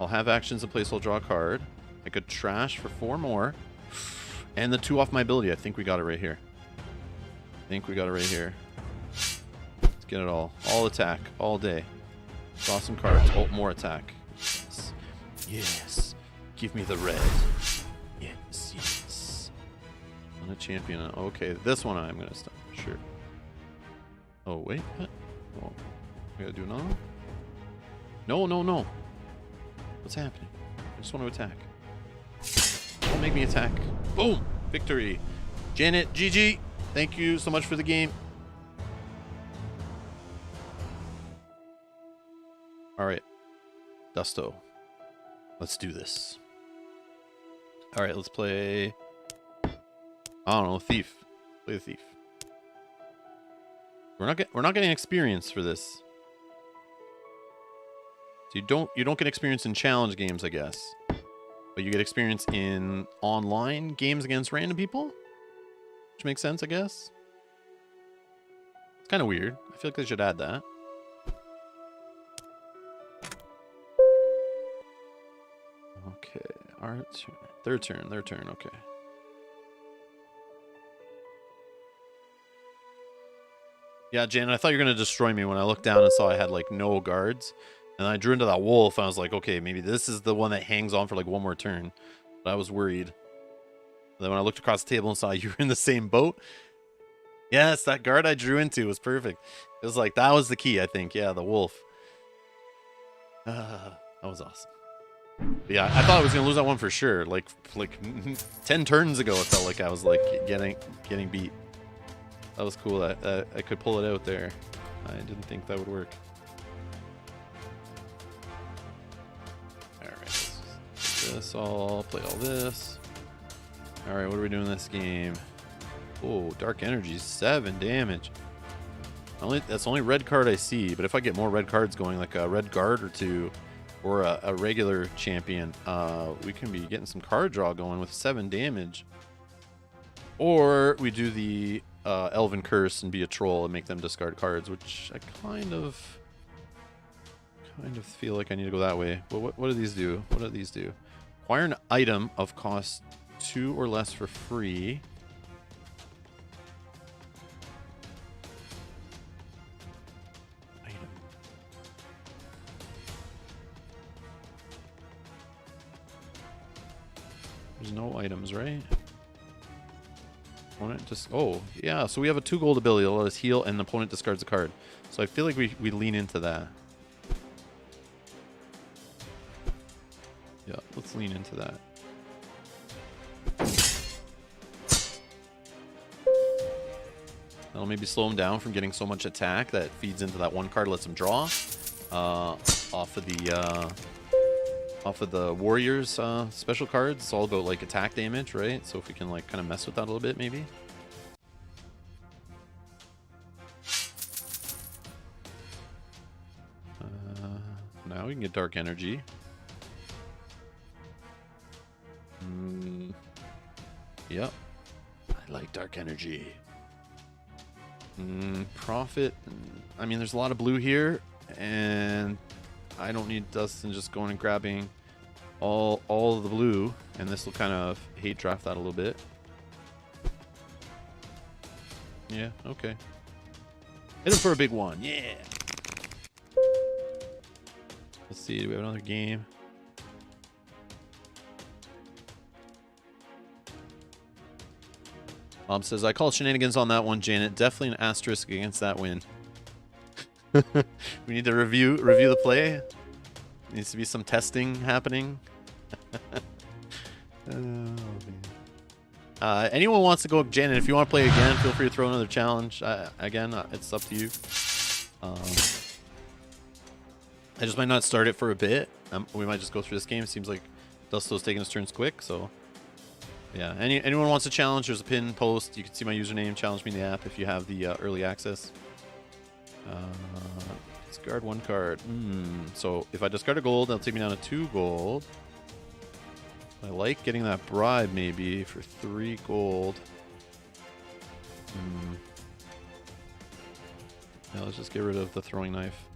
[SPEAKER 1] I'll have actions in place. I'll draw a card. I could trash for 4 more. And the 2 off my ability. I think we got it right here. Let's get it all. All attack. All day. Draw some cards. Oh, more attack. Yes. Yes. Give me the red. Yes. On a champion. Okay, this one I'm going to stop. Sure. Oh, wait. What? Oh, we got to do another one? No. What's happening? I just want to attack. Don't make me attack. Boom! Victory. Janet, GG. Thank you so much for the game. Alright. Dusto. Let's do this. Alright, let's play... I don't know, Thief. Play the Thief. We're not getting experience for this. So you don't get experience in challenge games, I guess. But you get experience in online games against random people? Which makes sense, I guess. It's kind of weird. I feel like they should add that. Okay, our turn. Their turn, okay. Yeah, Janet, I thought you were going to destroy me when I looked down and saw I had, like, no guards. And I drew into that wolf, and I was like, okay, maybe this is the one that hangs on for, like, one more turn. But I was worried. And then when I looked across the table and saw you were in the same boat, yes, that guard I drew into was perfect. It was like, that was the key, I think. Yeah, the wolf. That was awesome. But yeah, I thought I was going to lose that one for sure. Like 10 turns ago, it felt like I was, like, getting beat. That was cool. I could pull it out there. I didn't think that would work. Alright, let's do this all, play all this. Alright, what are we doing in this game? Oh, Dark Energy, 7 damage. That's the only red card I see, but if I get more red cards going, like a red guard or two, or a regular champion, we can be getting some card draw going with 7 damage. Or we do the Elven Curse and be a troll and make them discard cards, which I kind of feel like I need to go that way. But what do these do? What do these do? Acquire an item of cost 2 or less for free. Item. There's no items, right? Opponent just yeah, so we have a 2 gold ability that let us heal and the opponent discards a card. So I feel like we lean into that. Yeah, let's lean into that. That'll maybe slow him down from getting so much attack that feeds into that one card, lets him draw off of the warriors special cards. It's all about like attack damage, right? So if we can like kind of mess with that a little bit, maybe. Now we can get Dark Energy. Yep, I like Dark Energy. Profit. I mean, there's a lot of blue here, and I don't need Dustin just going and grabbing all of the blue, and this will kind of hate draft that a little bit. Yeah, okay. Hit him for a big one. Yeah. Let's see, do we have another game? Mom says, I call shenanigans on that one, Janet. Definitely an asterisk against that win. We need to review the play. Needs to be some testing happening. Oh, man. Anyone wants to go, Janet, if you want to play again, feel free to throw another challenge. Again, it's up to you. I just might not start it for a bit. We might just go through this game. It seems like Dusto's taking his turns quick, so yeah. Anyone wants a challenge, there's a pin post. You can see my username, challenge me in the app if you have the early access. Discard 1 card. So if I discard a gold, that'll take me down to 2 gold. I like getting that bribe maybe for 3 gold. Yeah, let's just get rid of the throwing knife.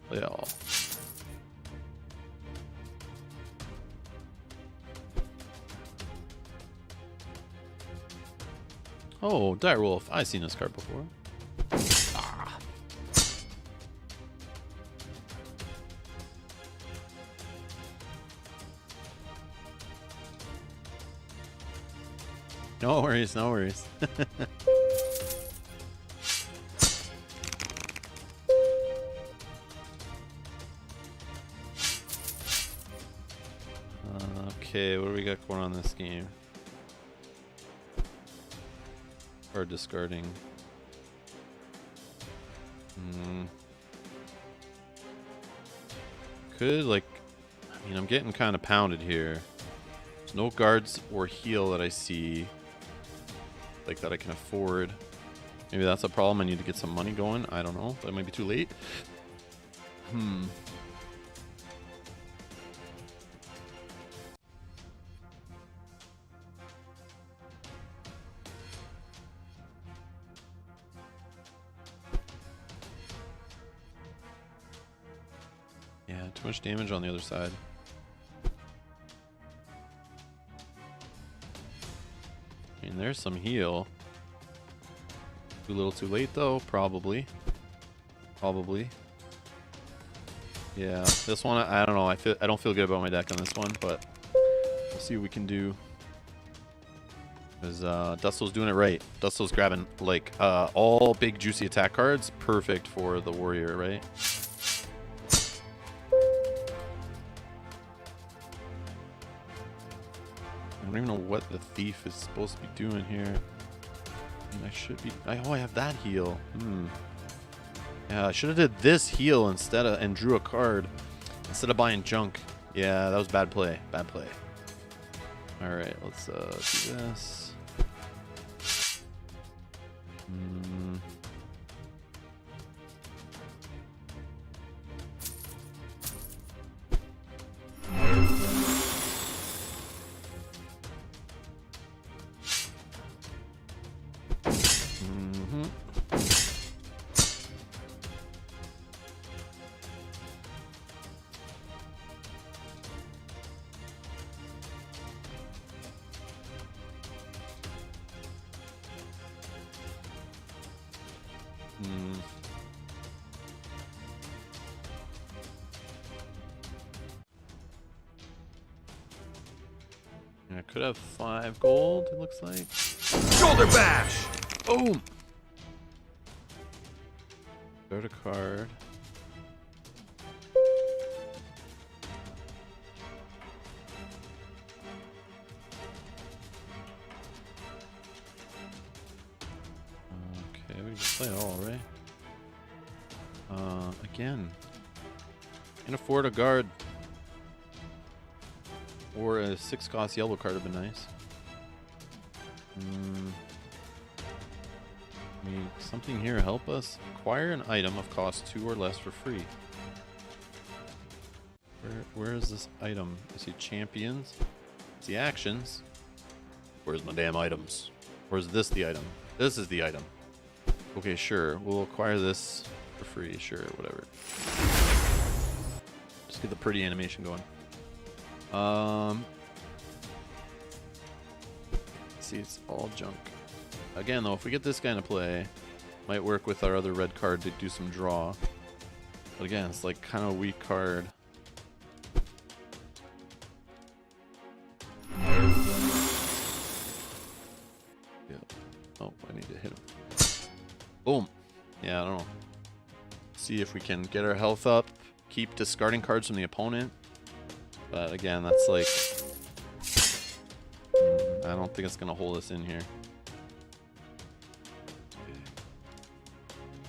[SPEAKER 1] Play it all. Oh, Direwolf. I've seen this card before. Ah. No worries, no worries. Okay, what do we got going on this game? Or discarding. Could, like, I mean, I'm getting kind of pounded here. There's no guards or heal that I see, like, that I can afford. Maybe that's a problem. I need to get some money going. I don't know, but it might be too late. Yeah, too much damage on the other side. I mean, there's some heal. Too little too late, though, probably. Probably. Yeah, this one, I don't know. I don't feel good about my deck on this one, but we'll see what we can do. Because Dusto's doing it right. Dusto's grabbing, like, all big, juicy attack cards. Perfect for the warrior, right? I don't even know what the thief is supposed to be doing here. I mean, I should be... Oh, I have that heal. Yeah, I should have did this heal instead of... And drew a card. Instead of buying junk. Yeah, that was bad play. Bad play. Alright, let's do this. I could have 5 gold, it looks like.
[SPEAKER 2] Shoulder bash!
[SPEAKER 1] Boom! Start a card. Okay, we can just play it all, right? Again. Can't afford a guard. Or a 6-cost yellow card would be nice. I mean, something here help us. Acquire an item of cost 2 or less for free. Where is this item? I see champions. I see actions. Where's my damn items? Or is this the item? This is the item. Okay, sure. We'll acquire this for free. Sure, whatever. Just get the pretty animation going. See, it's all junk. Again, though, if we get this guy into play, might work with our other red card to do some draw. But again, it's like kind of a weak card. Yeah. Oh, I need to hit him. Boom. Yeah, I don't know. See if we can get our health up. Keep discarding cards from the opponent. But again, that's like... I don't think it's going to hold us in here.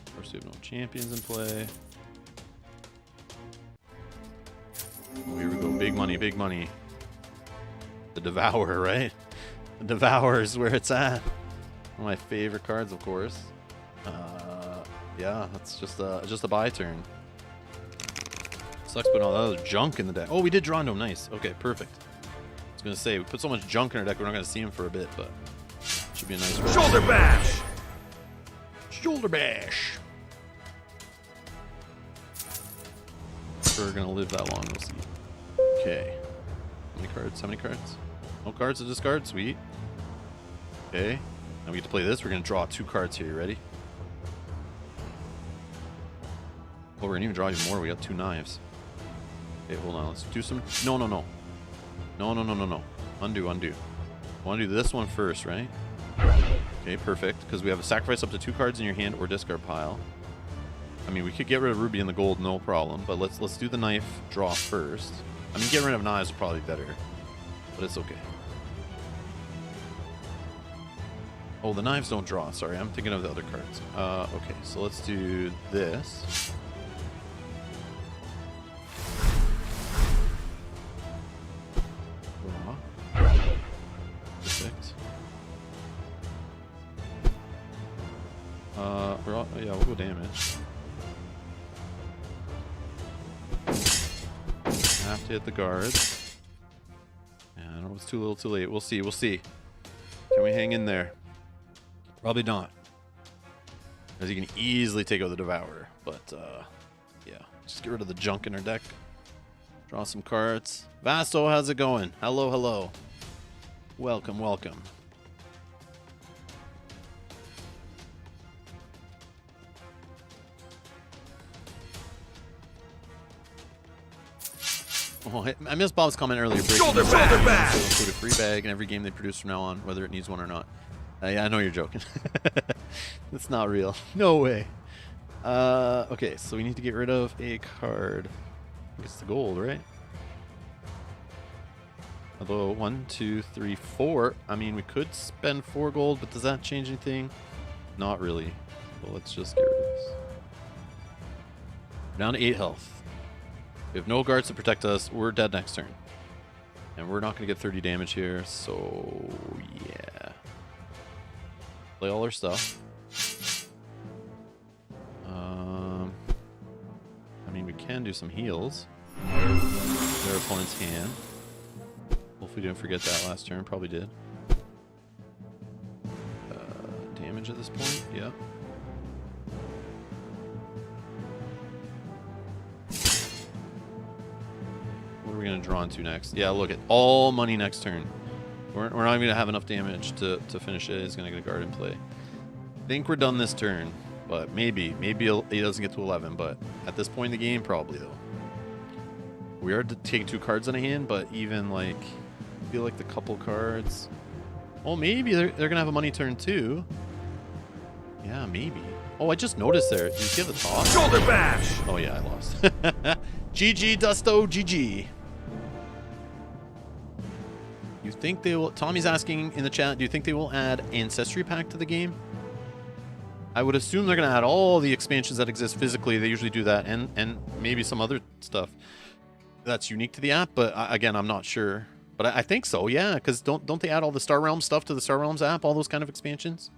[SPEAKER 1] Of course, we have no champions in play. Oh, here we go. Big money, big money. The Devourer, right? The Devourer is where it's at. One of my favorite cards, of course. Yeah, that's just a buy turn. Sucks, but no, that was junk in the deck. Oh, we did draw into him. Nice. Okay, perfect. I was going to say, we put so much junk in our deck, we're not going to see him for a bit, but should be a nice...
[SPEAKER 2] Shoulder bash!
[SPEAKER 1] Shoulder bash! We're going to live that long, we'll see. Okay. How many cards? How many cards? No cards to discard? Sweet. Okay. Now we get to play this. We're going to draw 2 cards here. You ready? Oh, we're going to even draw even more. We got 2 knives. Okay, hold on. Let's do some... No, no, no. No, no, no, no, no. Undo, undo. I want to do this one first, right? Okay, perfect. Because we have a sacrifice up to 2 cards in your hand or discard pile. I mean, we could get rid of Ruby and the gold, no problem. But let's do the knife draw first. I mean, getting rid of knives is probably better. But it's okay. Oh, the knives don't draw. Sorry, I'm thinking of the other cards. Okay, so let's do this. Perfect. Yeah, we'll go damage. Have to hit the guards. Yeah, I don't know, it's too little too late. We'll see, we'll see. Can we hang in there? Probably not. Because you can easily take out the Devourer. But, yeah. Just get rid of the junk in our deck. Draw some cards. Vasto, how's it going? Hello, hello. Welcome, welcome. Oh, I missed Bob's comment earlier.
[SPEAKER 2] Shoulder bash!
[SPEAKER 1] Include a free bag in every game they produce from now on, whether it needs one or not. Yeah, I know you're joking. It's not real. No way. Okay, so we need to get rid of a card. I think it's the gold, right? Although 1, 2, 3, 4. I mean, we could spend 4 gold, but does that change anything? Not really. So let's just get rid of this. We're down to 8 health. We have no guards to protect us. We're dead next turn. And we're not going to get 30 damage here, so yeah. Play all our stuff. I mean, we can do some heals. Their opponent's hand. Hopefully didn't forget that last turn. Probably did. Damage at this point? Yeah. What are we going to draw into next? Yeah, look at all money next turn. We're not even going to have enough damage to finish it. He's going to get a guard in play. I think we're done this turn. But maybe he doesn't get to 11. But at this point in the game, probably, though. We are taking 2 cards on a hand, but even, like... I feel like the couple cards. Well, maybe they're gonna have a money turn too. Yeah, maybe. Oh, I just noticed there. Did you see at the top?
[SPEAKER 2] Shoulder bash!
[SPEAKER 1] Oh yeah, I lost. GG Dusto, GG. You think they will? Tommy's asking in the chat. Do you think they will add Ancestry Pack to the game? I would assume they're gonna add all the expansions that exist physically. They usually do that, and maybe some other stuff that's unique to the app. But again, I'm not sure. But I think so, yeah, because don't they add all the Star Realms stuff to the Star Realms app, all those kind of expansions?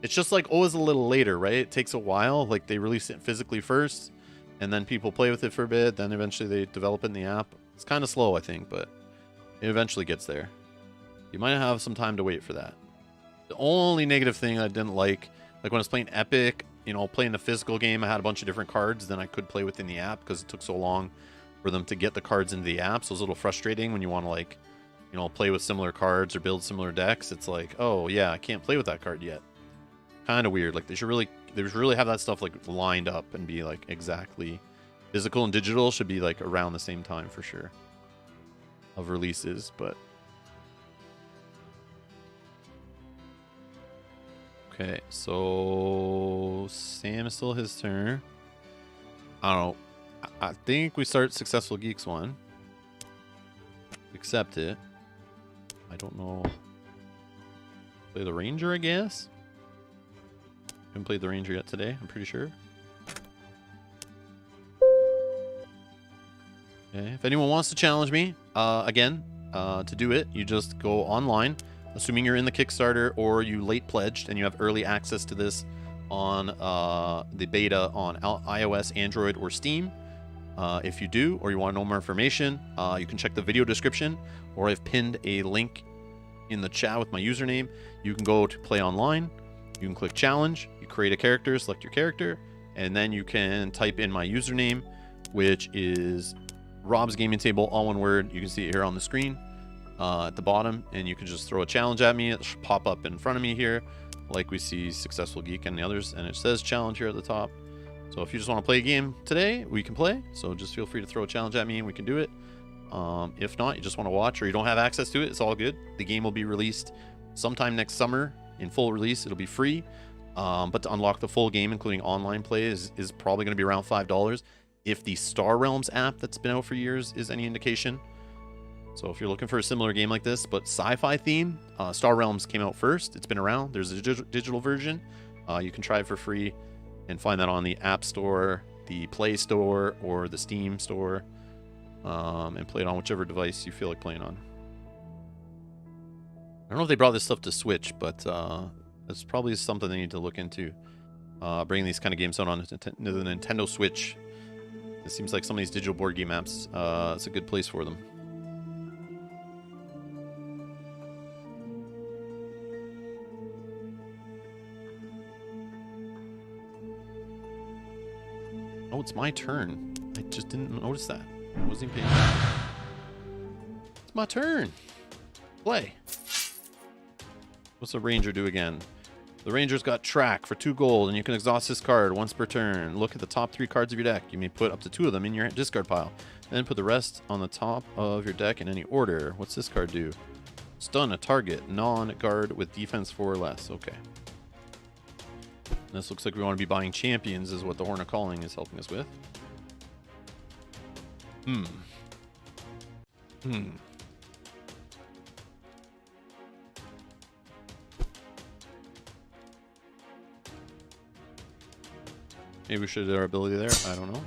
[SPEAKER 1] It's just like always a little later, right? It takes a while. Like they release it physically first, and then people play with it for a bit, then eventually they develop it in the app. It's kind of slow, I think, but it eventually gets there. You might have some time to wait for that. The only negative thing I didn't like when I was playing Epic, you know, playing the physical game, I had a bunch of different cards than I could play within the app because it took so long for them to get the cards into the app. So it's a little frustrating when you want to, like, you know, play with similar cards or build similar decks. It's like, oh yeah, I can't play with that card yet. Kind of weird. Like they should really have that stuff like lined up and be like exactly physical and digital should be like around the same time for sure of releases. But okay, so Sam is still his turn. I don't know. I think we start Successful Geeks 1. Accept it. I don't know. Play the Ranger, I guess? Haven't played the Ranger yet today, I'm pretty sure. Okay, if anyone wants to challenge me, again, to do it, you just go online, assuming you're in the Kickstarter or you late pledged and you have early access to this on the beta on iOS, Android, or Steam. If you do, or you want to know more information, you can check the video description, or I've pinned a link in the chat with my username. You can go to play online, you can click challenge, you create a character, select your character, and then you can type in my username, which is Rob's Gaming Table, all one word. You can see it here on the screen at the bottom, and you can just throw a challenge at me. It should pop up in front of me here, like we see Successful Geek and the others, and it says challenge here at the top. So if you just want to play a game today, we can play. So just feel free to throw a challenge at me and we can do it. If not, you just want to watch or you don't have access to it, it's all good. The game will be released sometime next summer in full release. It'll be free. But to unlock the full game, including online play, is probably going to be around $5 if the Star Realms app that's been out for years is any indication. So if you're looking for a similar game like this, but sci-fi theme, Star Realms came out first. It's been around. There's a digital version. You can try it for free and find that on the App Store, the Play Store, or the Steam Store, and play it on whichever device you feel like playing on. I don't know if they brought this stuff to Switch, but it's probably something they need to look into. Bringing these kind of games out on the Nintendo Switch. It seems like some of these digital board game apps, it's a good place for them. Oh, it's my turn. I just didn't notice that. Wasn't paying. It's my turn. Play. What's the ranger do again? The ranger's got track for 2 gold, and you can exhaust this card once per turn. Look at the top 3 cards of your deck. You may put up to 2 of them in your discard pile. Then put the rest on the top of your deck in any order. What's this card do? Stun a target, non-guard with defense 4 or less. Okay. This looks like we want to be buying champions is what the Horn of Calling is helping us with. Maybe we should do our ability there. I don't know.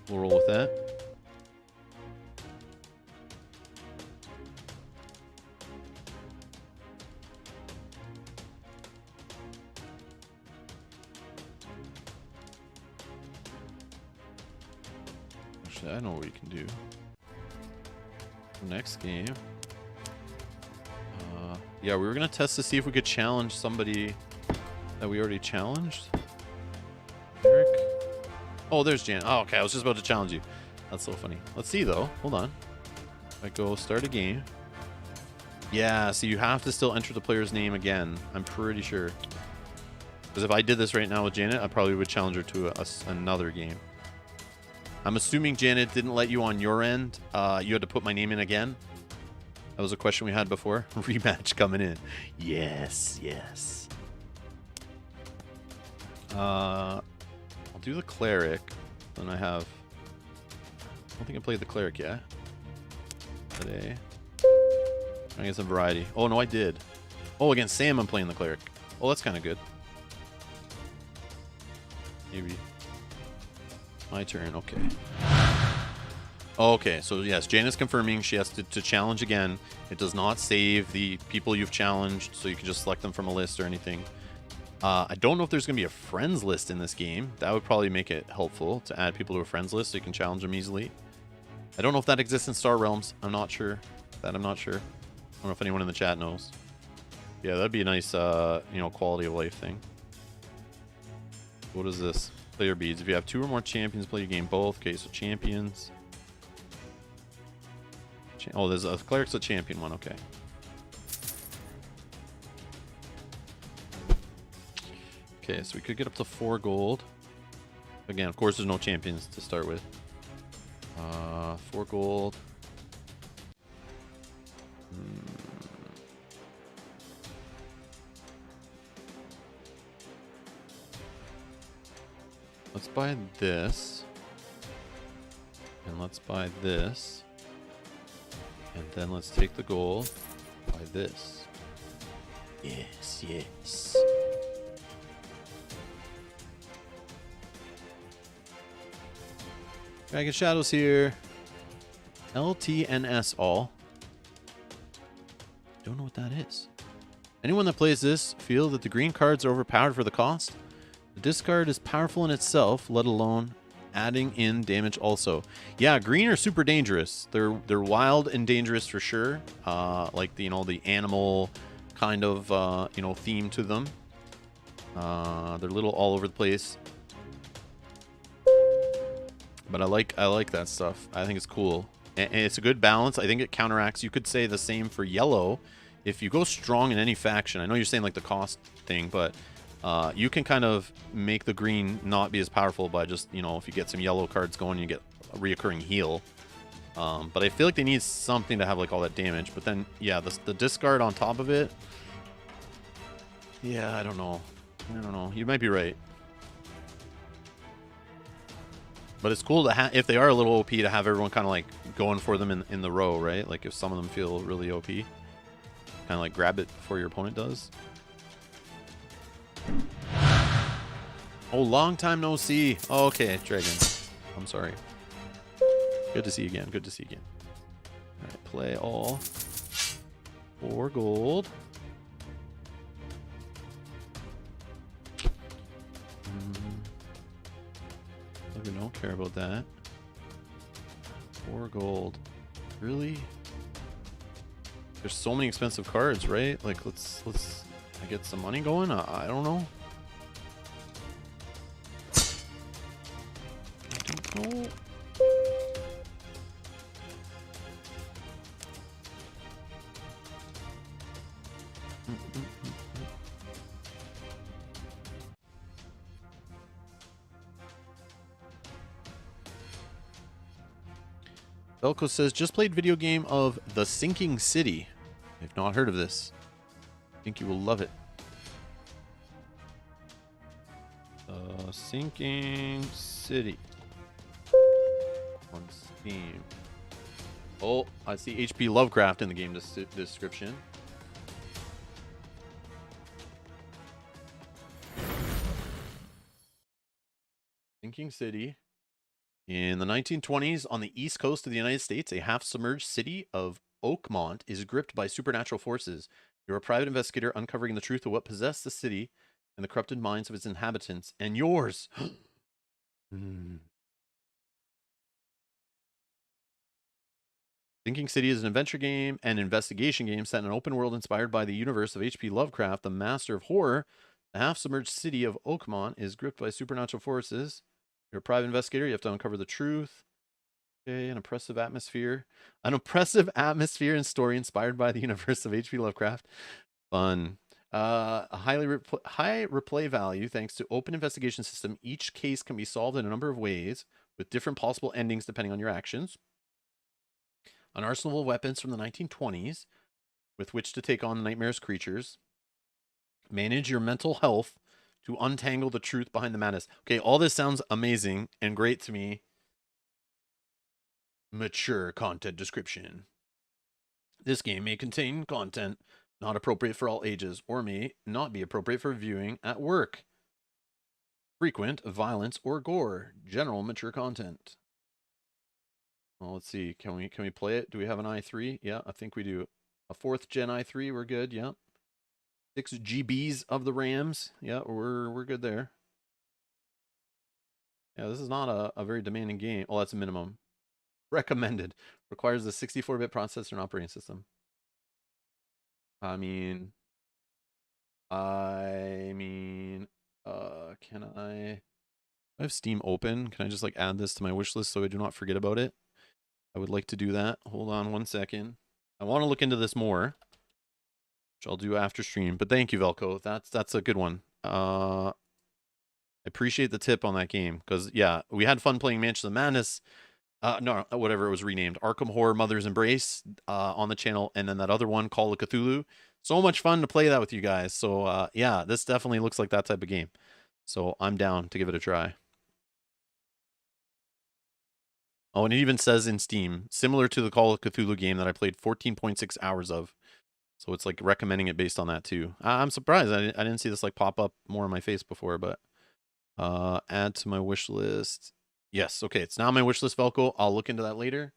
[SPEAKER 1] We'll roll with that. Actually, I know what we can do. Next game. Yeah, we were going to test to see if we could challenge somebody that we already challenged. Eric? Oh, there's Jan. Oh, okay. I was just about to challenge you. That's so funny. Let's see, though. Hold on. I go start a game. Yeah, so you have to still enter the player's name again. I'm pretty sure. Because if I did this right now with Janet, I probably would challenge her to another game. I'm assuming Janet didn't let you on your end. You had to put my name in again. That was a question we had before. Rematch coming in. Yes, yes. I'll do the cleric. Then I have... I don't think I played the cleric yet. Today. I get some variety. Oh, no, I did. Oh, against Sam, I'm playing the cleric. Oh, that's kind of good. Maybe. My turn. Okay. Okay, so yes, Jan is confirming she has to challenge again. It does not save the people you've challenged, so you can just select them from a list or anything. I don't know if there's going to be a friends list in this game. That would probably make it helpful to add people to a friends list so you can challenge them easily. I don't know if that exists in Star Realms. I'm not sure. I'm not sure. I don't know if anyone in the chat knows. Yeah, that'd be a nice, quality of life thing. What is this? Player beads. If you have 2 or more champions, play your game both. Okay, so champions. Oh, there's a cleric's a champion one. Okay. Okay, so we could get up to 4 gold. Again, of course, there's no champions to start with. 4 gold. Let's buy this. And let's buy this. And then let's take the gold. Buy this. Yes, yes. Dragon Shadows here. LTNS all. Don't know what that is. Anyone that plays this feel that the green cards are overpowered for the cost? The discard is powerful in itself, let alone adding in damage also. Yeah, green are super dangerous. They're wild and dangerous for sure. Like the animal kind of theme to them. They're a little all over the place. But I like that stuff. I think it's cool. And it's a good balance. I think it counteracts. You could say the same for yellow. If you go strong in any faction, I know you're saying like the cost thing, but you can kind of make the green not be as powerful by just, if you get some yellow cards going, you get a reoccurring heal. But I feel like they need something to have like all that damage. But then, yeah, the discard on top of it. Yeah, I don't know. You might be right. But it's cool to if they are a little OP, to have everyone kind of like going for them in the row, right? Like if some of them feel really OP, kind of like grab it before your opponent does. Oh, long time no see. Oh, okay, Dragon. I'm sorry. Good to see you again. Good to see you again. All right, play all. 4 gold. We don't care about that. 4 gold. Really? There's so many expensive cards, right? Like, let's I get some money going. I don't know. I don't know. Velko says, just played video game of The Sinking City. I've not heard of this. I think you will love it. Sinking City. On Steam. Oh, I see H.P. Lovecraft in the game description. Sinking City. In the 1920s, on the east coast of the United States, a half-submerged city of Oakmont is gripped by supernatural forces. You're a private investigator uncovering the truth of what possessed the city and the corrupted minds of its inhabitants, and yours. Sinking City is an adventure game and investigation game set in an open world inspired by the universe of H.P. Lovecraft, the master of horror. The half-submerged city of Oakmont is gripped by supernatural forces. You're a private investigator. You have to uncover the truth. Okay, an oppressive atmosphere. An oppressive atmosphere and story inspired by the universe of H.P. Lovecraft. Fun. A high replay value thanks to open investigation system. Each case can be solved in a number of ways with different possible endings depending on your actions. An arsenal of weapons from the 1920s with which to take on nightmares creatures. Manage your mental health to untangle the truth behind the madness. Okay, all this sounds amazing and great to me. Mature content description. This game may contain content not appropriate for all ages or may not be appropriate for viewing at work. Frequent violence or gore. General mature content. Well, let's see. Can we play it? Do we have an i3? Yeah, I think we do. A 4th gen i3. We're good. Yeah. 6 GBs of the RAMs. Yeah, we're good there. Yeah, this is not a very demanding game. Oh, that's a minimum. Recommended. Requires a 64-bit processor and operating system. I mean, can I have Steam open? Can I just like add this to my wish list so I do not forget about it? I would like to do that. Hold on one second. I want to look into this more, which I'll do after stream. But thank you, Velko. That's a good one. I appreciate the tip on that game because yeah, we had fun playing Mansion of Madness. No, whatever it was renamed, Arkham Horror Mother's Embrace on the channel, and then that other one, Call of Cthulhu. So much fun to play that with you guys. So yeah, this definitely looks like that type of game. So I'm down to give it a try. Oh, and it even says in Steam, similar to the Call of Cthulhu game that I played 14.6 hours of. So it's like recommending it based on that too. I'm surprised. I didn't see this like pop up more on my face before, but add to my wish list. Yes, okay, it's now on my wish list, Velko. I'll look into that later.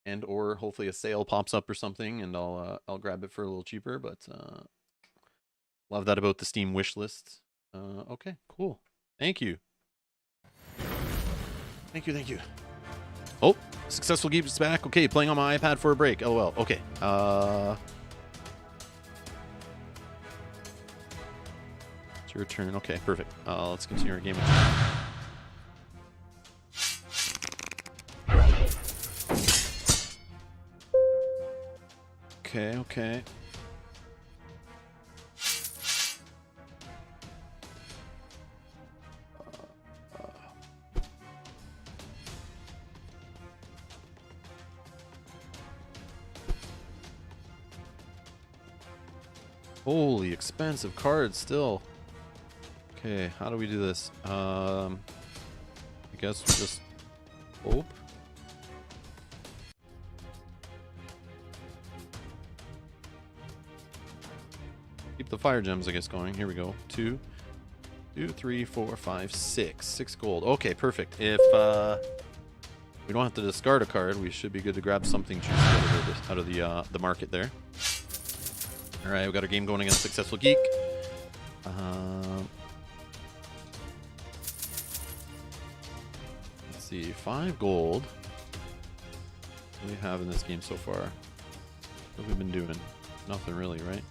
[SPEAKER 1] And or hopefully a sale pops up or something and I'll grab it for a little cheaper, but love that about the Steam wish list. Okay, cool. Thank you. Thank you. Oh, successful keeps back. Okay, playing on my iPad for a break. LOL. Okay. It's your turn. Okay, perfect. Let's continue our game. Okay. Holy expensive cards still. Okay, how do we do this? I guess we just hope. Keep the fire gems, I guess, going. Here we go. 2, 3, 4, 5, 6. 6 gold. Okay, perfect. If we don't have to discard a card, we should be good to grab something juicy out of the market there. All right, we got our game going against Successful Geek. Let's see, 5 gold. What do we have in this game so far? What have we been doing? Nothing really, right?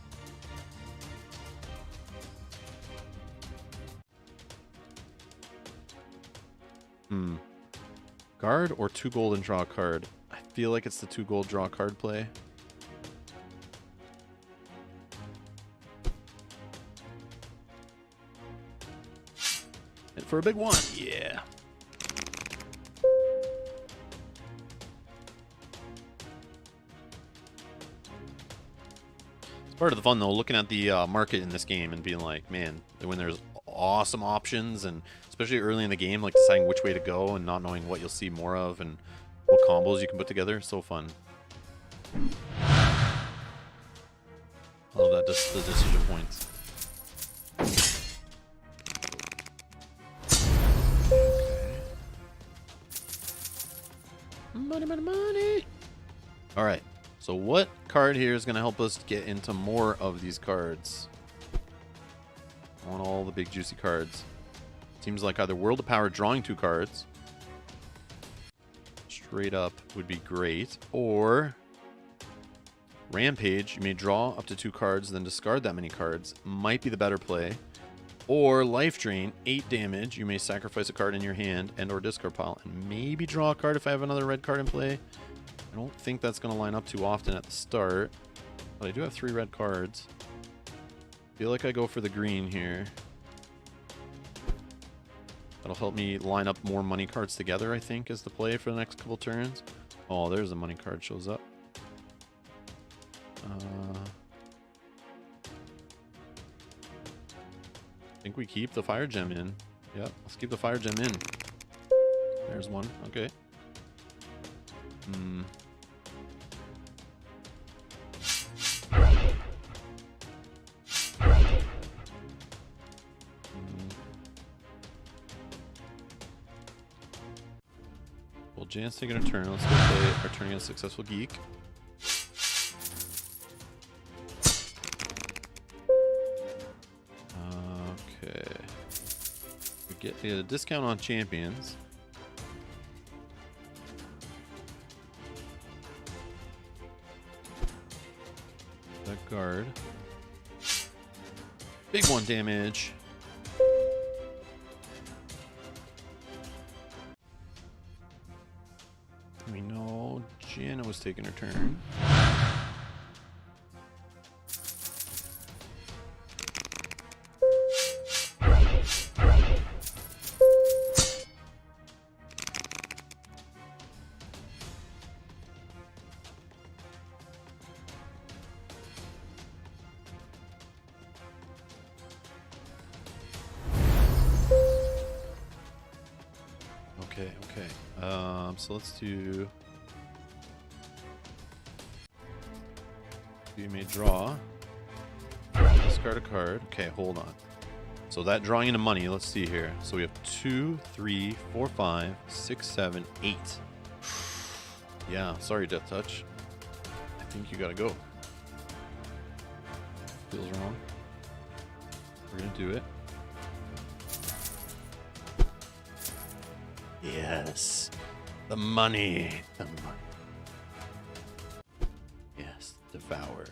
[SPEAKER 1] Guard or 2 gold and draw a card? I feel like it's the 2 gold draw card play. And for a big one, yeah. Part of the fun, though, looking at the market in this game and being like, man, when there's awesome options, and especially early in the game, like deciding which way to go and not knowing what you'll see more of and what combos you can put together. So fun. I love that, just the decision points. Okay. Money, money, money. All right. So what card here is going to help us get into more of these cards? I want all the big juicy cards. Seems like either World of Power drawing 2 cards, straight up would be great, or Rampage, you may draw up to 2 cards, then discard that many cards, might be the better play. Or Life Drain, 8 damage, you may sacrifice a card in your hand and or discard pile, and maybe draw a card if I have another red card in play. I don't think that's going to line up too often at the start, but I do have 3 red cards. Feel like I go for the green here. That'll help me line up more money cards together, I think, is the play for the next couple turns. Oh, there's a money card shows up. I think we keep the fire gem in. Yep, let's keep the fire gem in. There's one. Okay. Well, Jan's taking a turn. Let's go play our turn against Successful Geek. Okay. We get a discount on champions. That guard. Big 1 damage. We know Jana was taking her turn. Okay. So let's do. You may draw. Discard a card. Okay, hold on. So that drawing into money, let's see here. So we have 2, 3, 4, 5, 6, 7, 8. Yeah, sorry, Death Touch. I think you gotta go. Feels wrong. We're gonna do it. Yes. The money. The money. Yes, devour.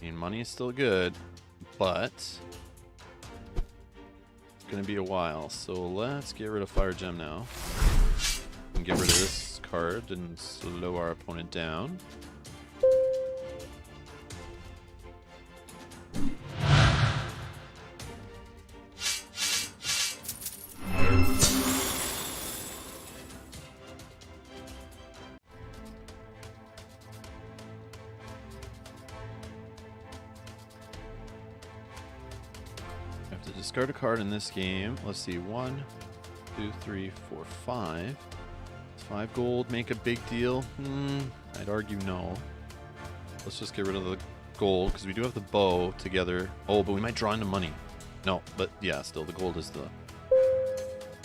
[SPEAKER 1] I mean, money is still good, but it's gonna be a while. So let's get rid of Fire Gem now. And get rid of this card and slow our opponent down. Discard a card in this game. Let's see. 1, 2, 3, 4, 5. 5 gold make a big deal? I'd argue no. Let's just get rid of the gold because we do have the bow together. Oh, but we might draw into money. No, but yeah, still the gold is the.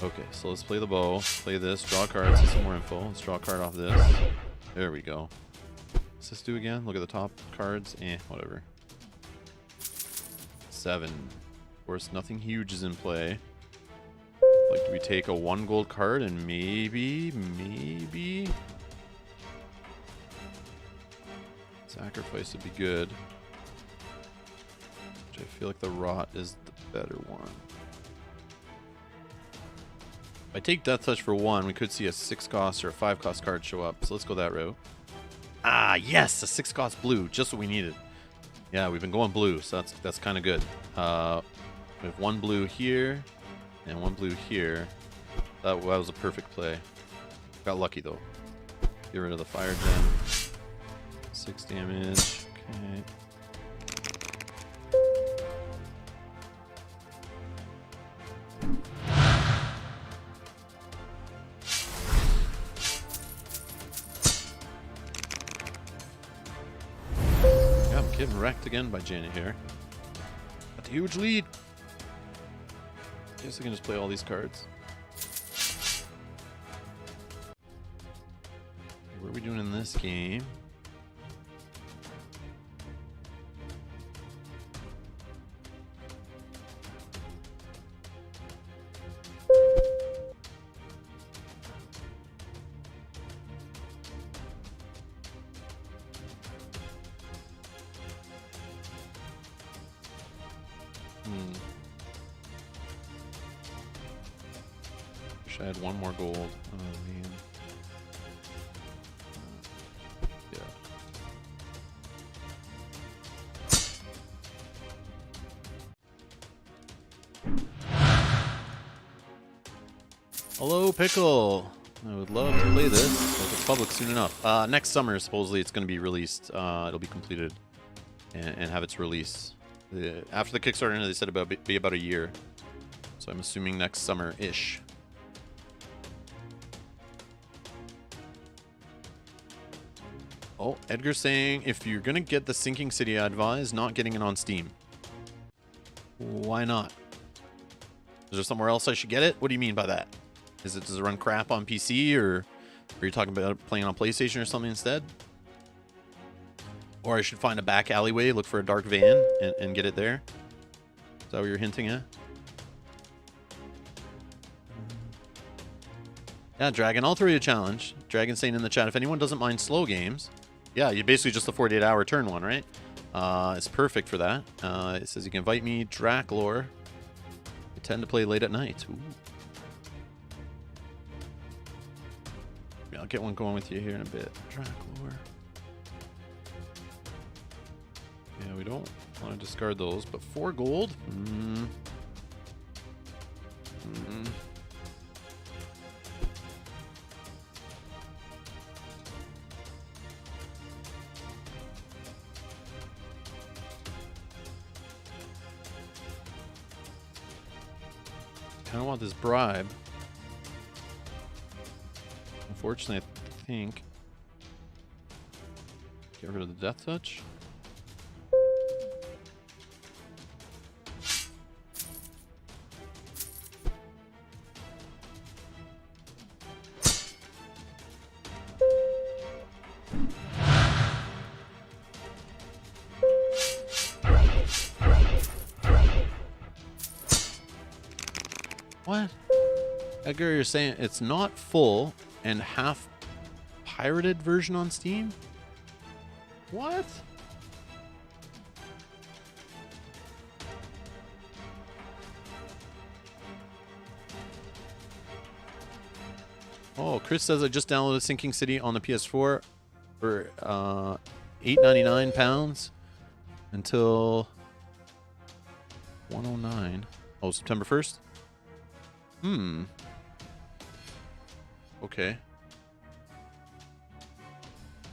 [SPEAKER 1] Okay, so let's play the bow. Play this. Draw a card. See some more info. Let's draw a card off this. There we go. What's this do again? Look at the top cards. Whatever. 7. Of course, nothing huge is in play. Like, do we take a 1 gold card and maybe sacrifice would be good. Which I feel like the rot is the better one. If I take Death Touch for 1, we could see a 6 cost or a 5 cost card show up. So let's go that route. Ah, yes, a 6 cost blue, just what we needed. Yeah, we've been going blue, so that's kind of good. We have 1 blue here and 1 blue here. That was a perfect play. Got lucky though. Get rid of the fire gem. 6 damage. Okay. Yeah, I'm getting wrecked again by Janet here. Got the huge lead. Guess I can just play all these cards. What are we doing in this game? Wish I had one more gold. Oh man. Yeah. Hello, Pickle. I would love to play this if it's public soon enough. Next summer, supposedly, it's going to be released. It'll be completed and have its release. After the Kickstarter, they said it'll be about a year. So I'm assuming next summer-ish. Oh, Edgar's saying if you're going to get the Sinking City, I advise not getting it on Steam. Why not? Is there somewhere else I should get it? What do you mean by that? Does it run crap on PC, or are you talking about playing on PlayStation or something instead? Or I should find a back alleyway, look for a dark van, and get it there? Is that what you're hinting at? Yeah, Dragon, I'll throw you a challenge. Dragon saying in the chat, if anyone doesn't mind slow games, yeah, you basically just a 48-hour turn one, right? It's perfect for that. It says you can invite me, Draklore. I tend to play late at night. Ooh. Yeah, I'll get one going with you here in a bit. Draklore. Yeah, we don't want to discard those, but 4 gold? I don't want this bribe. Unfortunately, I think... Get rid of the death touch. What? Edgar, you're saying it's not full and half pirated version on Steam? What? Oh, Chris says I just downloaded Sinking City on the PS4 for £8.99 until 109. Oh, September 1st? Okay.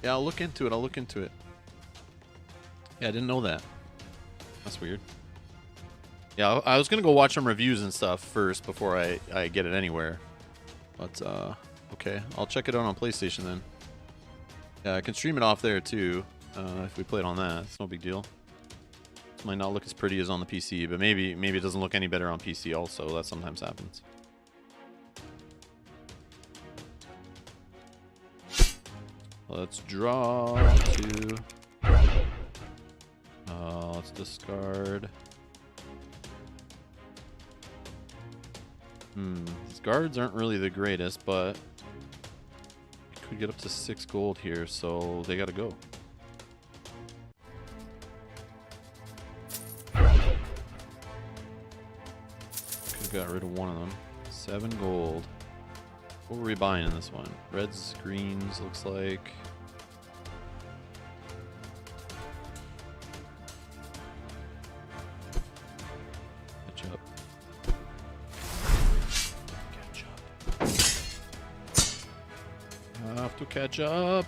[SPEAKER 1] Yeah, I'll look into it. Yeah, I didn't know that. That's weird. Yeah, I was gonna go watch some reviews and stuff first before I get it anywhere. But, okay. I'll check it out on PlayStation then. Yeah, I can stream it off there too, if we play it on that. It's no big deal. It might not look as pretty as on the PC, but maybe it doesn't look any better on PC also. That sometimes happens. Let's draw 2. Let's discard. These guards aren't really the greatest, but I could get up to 6 gold here, so they gotta go. Could've got rid of one of them. 7 gold. What were we buying in this one? Reds, greens, looks like. Catch up. I have to catch up.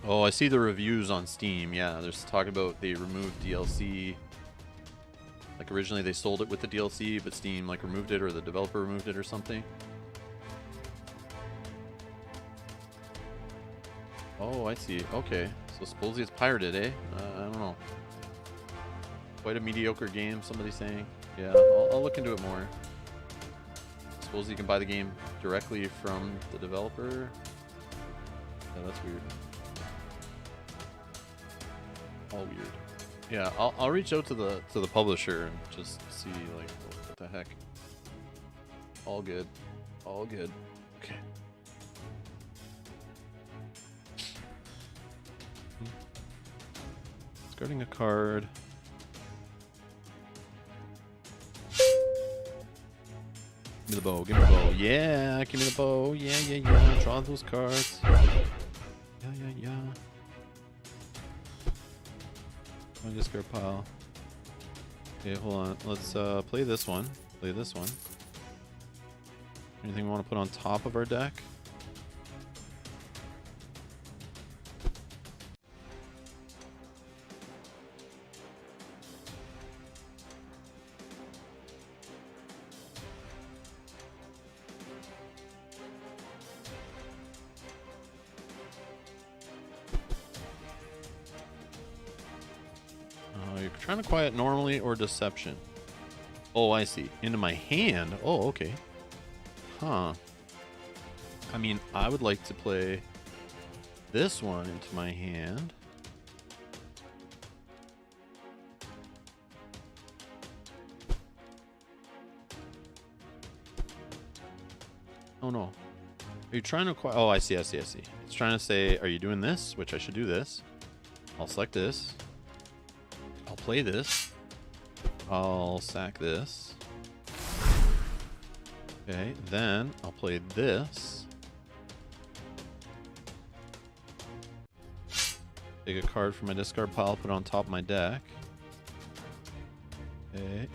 [SPEAKER 1] Oh, I see the reviews on Steam. Yeah, there's talk about they removed DLC. Like originally they sold it with the DLC, but Steam like removed it, or the developer removed it or something. Oh, I see. Okay, so supposedly it's pirated, eh? I don't know. Quite a mediocre game, somebody's saying. Yeah, I'll look into it more. Suppose you can buy the game directly from the developer. Yeah, that's weird. All weird. Yeah, I'll reach out to the publisher and just see like what the heck. All good. All good. Okay. Discarding a card. Give me the bow. Give me the bow. Yeah, give me the bow. Yeah, yeah, yeah. Draw those cards. Yeah, yeah, yeah. My discard pile. Okay, hold on. Let's play this one. Play this one. Anything we want to put on top of our deck? You're trying to quiet normally or deception? Oh, I see. Into my hand? Oh, okay. Huh. I mean, I would like to play this one into my hand. Oh, no. Are you trying to quiet? Oh, I see, I see, I see. It's trying to say, are you doing this? Which I should do this. I'll select this. I'll play this. I'll sack this. Okay, then I'll play this. Take a card from my discard pile, put it on top of my deck. Okay.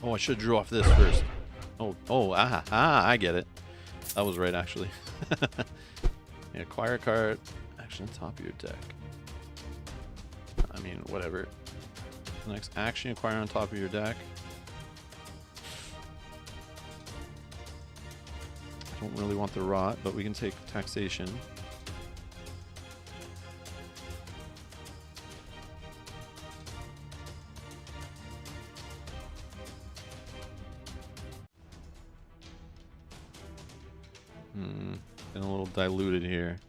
[SPEAKER 1] Oh, I should have drew off this first. I get it. That was right, actually. Yeah, acquire a card. Action on top of your deck. I mean, whatever. Next action, acquire on top of your deck. I don't really want the rot, but we can take taxation. Been a little diluted here.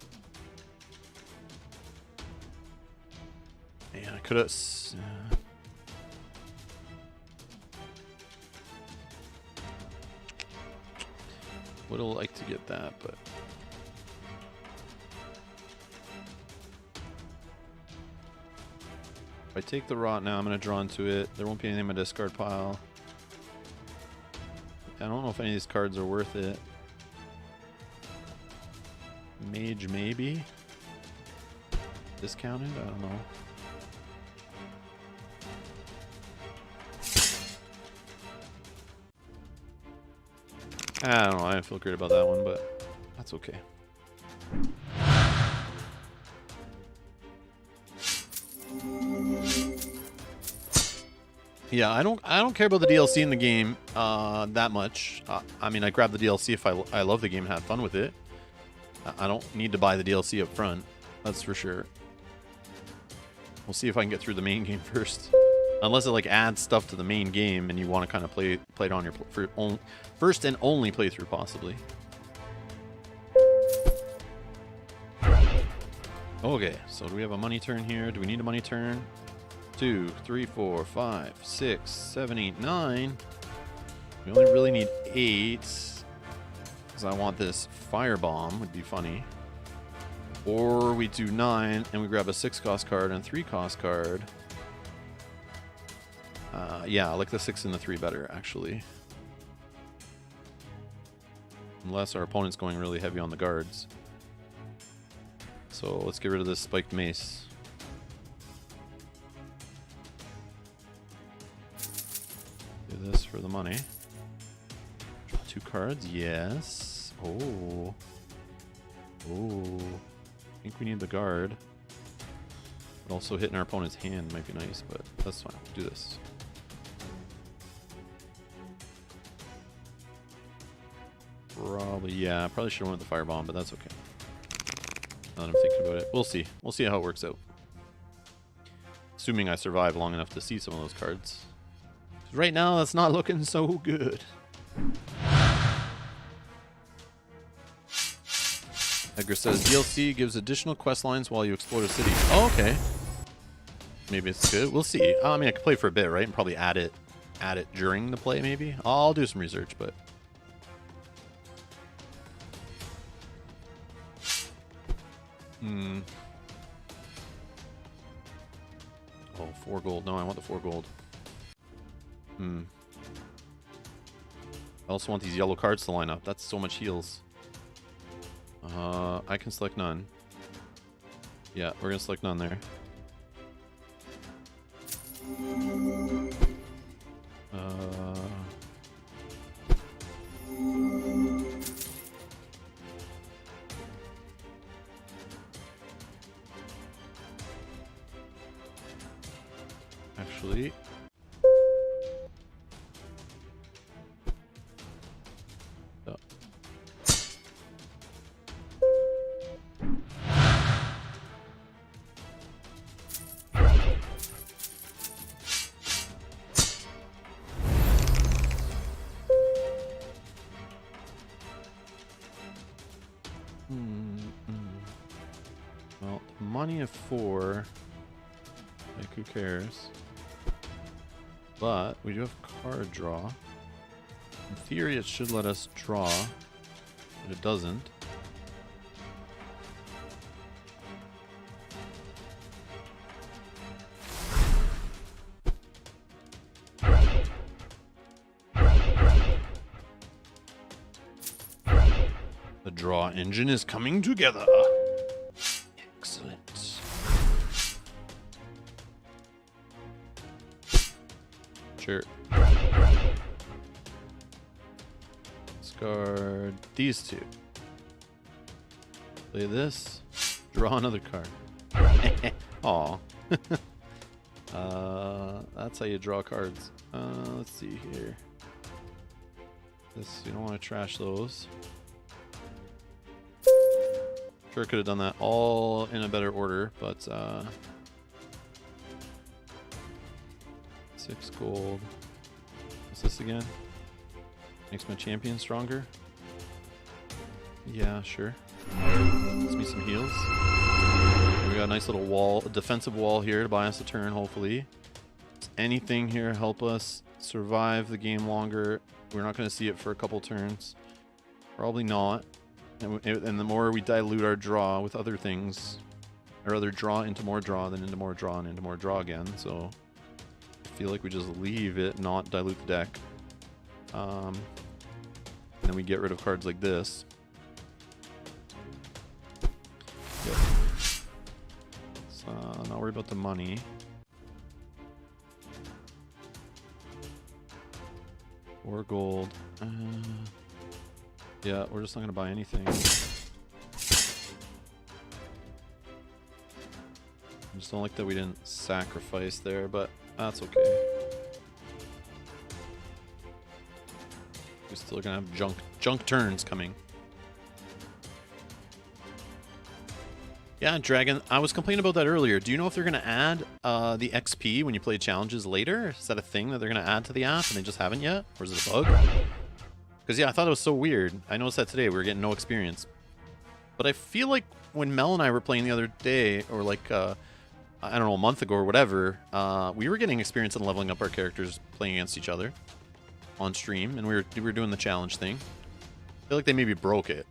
[SPEAKER 1] Man, I could have. Would have liked to get that, but if I take the rot now, I'm going to draw into it. There won't be anything in my discard pile. I don't know if any of these cards are worth it. Mage, maybe? Discounted? I don't know. I don't know. I didn't feel great about that one, but that's okay. Yeah, I don't care about the DLC in the game that much. I mean, I grabbed the DLC if I love the game and had fun with it. I don't need to buy the DLC up front. That's for sure. We'll see if I can get through the main game first. Unless it like adds stuff to the main game and you want to kind of play it on your first and only playthrough, possibly. Okay, so do we have a money turn here? Do we need a money turn? 2, 3, 4, 5, 6, 7, 8, 9. We only really need 8. Because I want this firebomb, would be funny. Or we do 9 and we grab a 6 cost card and a 3 cost card. Yeah, I like the 6 and the 3 better, actually. Unless our opponent's going really heavy on the guards. So let's get rid of this spiked mace. Do this for the money. Draw 2 cards, yes. Oh. Oh. think we need the guard. But also hitting our opponent's hand might be nice, but that's fine. Do this. Probably, yeah. Probably should have went with the firebomb, but that's okay. Now that I'm thinking about it, we'll see. We'll see how it works out. Assuming I survive long enough to see some of those cards. Right now, that's not looking so good. Edgar says DLC gives additional quest lines while you explore the city. Oh, okay. Maybe it's good. We'll see. I mean, I could play for a bit, right? And probably add it during the play, maybe. I'll do some research, but. Oh, 4 gold. No, I want the 4 gold. I also want these yellow cards to line up. That's so much heals. I can select none. Yeah, we're gonna select none there. Actually, oh. Well, money of 4. Like, who cares? But we do have card draw. In theory, it should let us draw, but it doesn't. The draw engine is coming together. Excellent. Sure. Discard these 2. Play this. Draw another card. Aw. That's how you draw cards. Let's see here. This, you don't want to trash those. Sure could have done that all in a better order, but 6 gold. What's this again? Makes my champion stronger? Yeah, sure. Let's me some heals. We got a nice little wall, a defensive wall here to buy us a turn, hopefully. Does anything here help us survive the game longer? We're not going to see it for a couple turns. Probably not. And the more we dilute our draw with other things, or other draw into more draw, then into more draw, and into more draw again, so I feel like we just leave it, not dilute the deck. And then we get rid of cards like this. Yep. So, not worry about the money. Or gold. Yeah, we're just not going to buy anything. I just don't like that we didn't sacrifice there, but that's okay. We're still going to have junk turns coming. Yeah, Dragon, I was complaining about that earlier. Do you know if they're going to add the XP when you play challenges later? Is that a thing that they're going to add to the app and they just haven't yet? Or is it a bug? Because, yeah, I thought it was so weird. I noticed that today. We were getting no experience. But I feel like when Mel and I were playing the other day, or like, I don't know, a month ago or whatever, we were getting experience and leveling up our characters playing against each other on stream, and we were doing the challenge thing. I feel like they maybe broke it.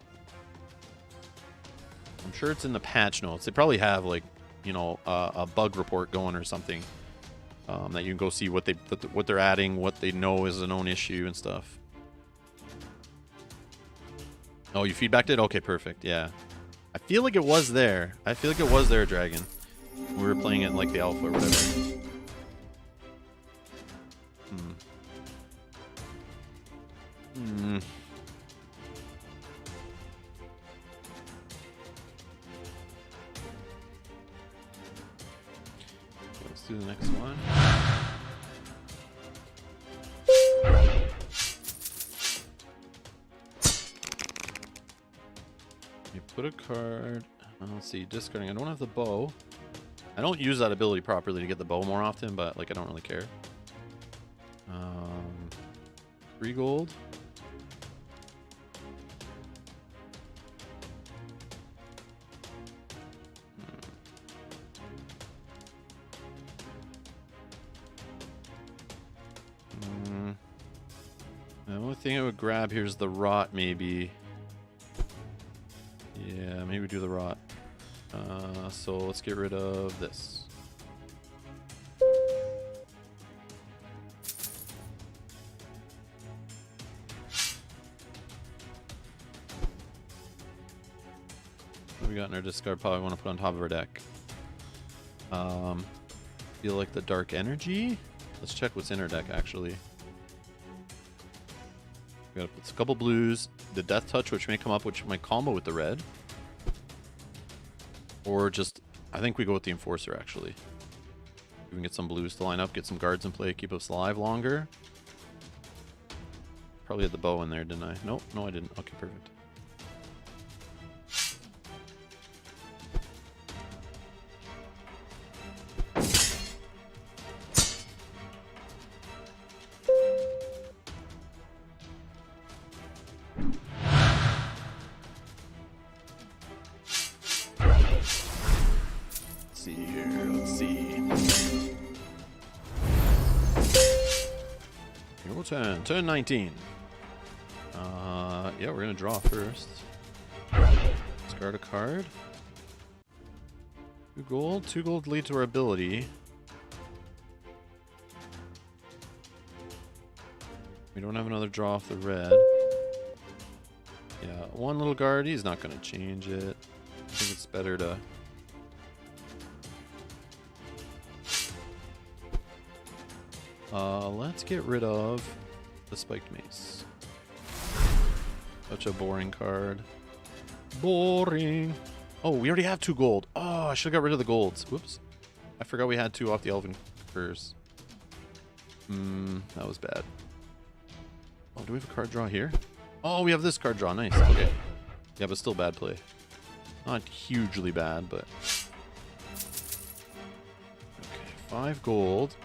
[SPEAKER 1] I'm sure it's in the patch notes. They probably have, like, you know, a bug report going or something that you can go see what they're adding, what they know is a known issue and stuff. Oh, you feedbacked it? Okay, perfect. Yeah. I feel like it was there. I feel like it was there, Dragon. We were playing it in, like, the alpha or whatever. Let's do the next one. You put a card. Let's see, discarding. I don't have the bow. I don't use that ability properly to get the bow more often, but like I don't really care. 3 gold. The only thing I would grab here is the rot, maybe. Yeah, maybe do the rot. So let's get rid of this. What we got in our discard pile we want to put on top of our deck? Feel like the dark energy? Let's check what's in our deck actually. We got a couple blues, the death touch, which may come up, which might combo with the red. Or just, I think we go with the enforcer actually. We can get some blues to line up, get some guards in play, keep us alive longer. Probably had the bow in there, didn't I? Nope, no I didn't. Okay, perfect. Turn 19. Yeah, we're gonna draw first. Discard a card. 2 gold. 2 gold lead to our ability. We don't have another draw off the red. Yeah, 1 little guard. He's not gonna change it. I think it's better to. Let's get rid of the spiked mace. Such a boring card. Boring. Oh, we already have 2 gold. Oh, I should have got rid of the golds. Whoops. I forgot we had 2 off the elven curse. That was bad. Oh, do we have a card draw here? Oh, we have this card draw. Nice. Okay. Yeah, but still bad play. Not hugely bad, but. Okay, 5 gold.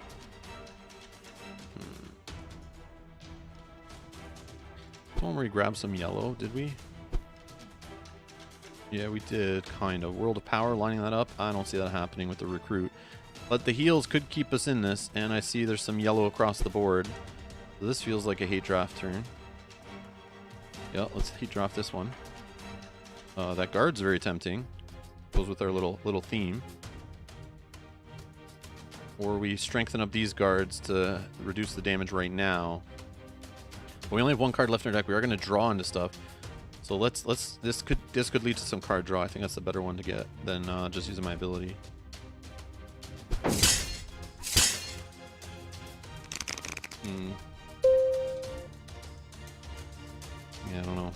[SPEAKER 1] Don't we grab some yellow, did we? Yeah, we did, kind of. World of Power, lining that up. I don't see that happening with the recruit. But the heals could keep us in this, and I see there's some yellow across the board. So this feels like a hate draft turn. Yeah, let's hate draft this one. That guard's very tempting. Goes with our little theme. Or we strengthen up these guards to reduce the damage right now. But we only have 1 card left in our deck. We are going to draw into stuff. So let's this could lead to some card draw. I think that's the better one to get than just using my ability. Yeah, I don't know.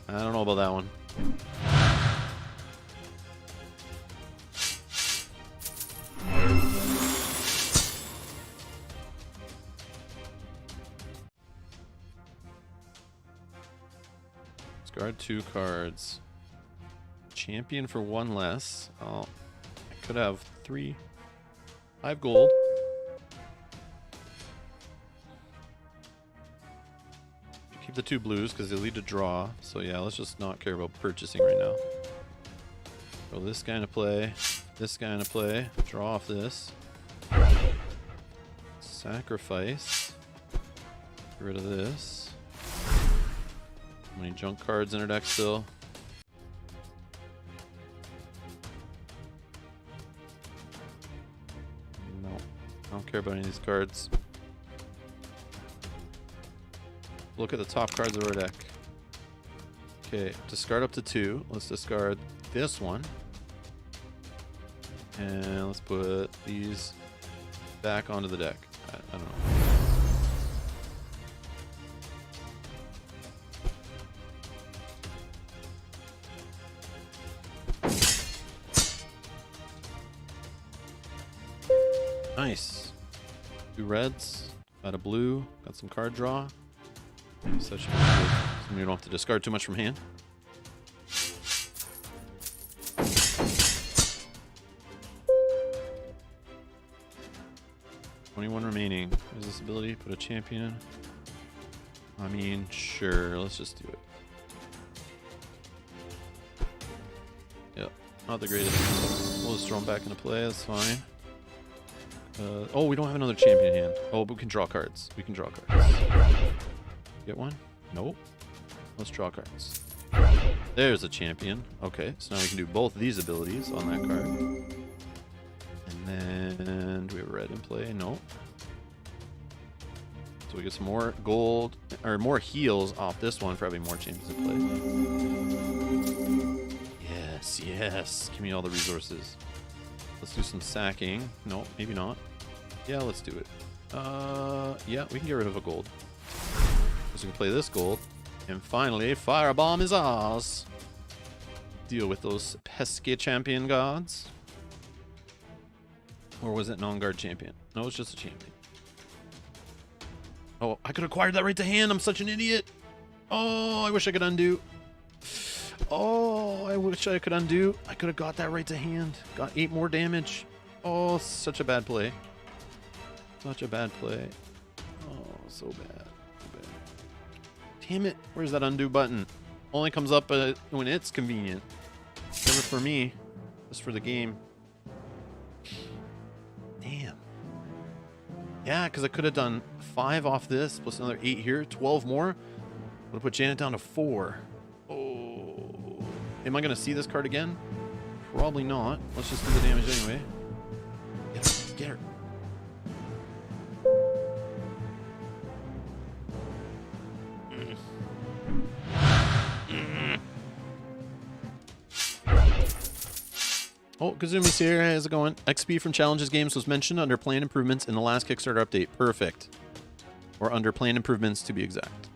[SPEAKER 1] I don't know about that one. Discard 2 cards. Champion for 1 less. Oh, I could have 5 gold. Keep the 2 blues because they lead to draw. So yeah, let's just not care about purchasing right now. Throw this guy into play. This guy into play. Draw off this. Sacrifice. Get rid of this. How many junk cards in our deck still? No. I don't care about any of these cards. Look at the top cards of our deck. Okay, discard up to 2. Let's discard this one. And let's put these back onto the deck. I don't know. Nice. 2 reds. Got a blue. Got some card draw. So that should be good. So you don't have to discard too much from hand. $21 remaining. Is this ability? Put a champion. I mean, sure. Let's just do it. Yep. Not the greatest. We'll just throw them back into play. That's fine. Oh, we don't have another champion in hand. Oh, but we can draw cards. We can draw cards. Get one? Nope. Let's draw cards. There's a champion. Okay, so now we can do both of these abilities on that card. And then do we have red in play? Nope. So we get some more gold, or more heals off this one for having more champions in play. Yes, yes. Give me all the resources. Let's do some sacking. No, maybe not. Yeah, let's do it. Yeah, we can get rid of a gold. So we can play this gold. And finally, Firebomb is ours. Deal with those pesky champion gods. Or was it non-guard champion? No, it's just a champion. Oh, I could have acquired that right to hand. I'm such an idiot. Oh, I wish I could undo. Oh, I wish I could undo. I could have got that right to hand. Got 8 more damage. Oh, such a bad play. Such a bad play. Oh, so bad. So bad. Damn it. Where's that undo button? Only comes up when it's convenient. Never for me. Just for the game. Damn. Yeah, because I could have done 5 off this, plus another 8 here. 12 more. Would have put Janet down to 4. Oh. Am I going to see this card again? Probably not. Let's just do the damage anyway. Get her. Get her. Oh, Kazumi's here. How's it going? XP from Challenges Games was mentioned under planned improvements in the last Kickstarter update. Perfect. Or under planned improvements to be exact.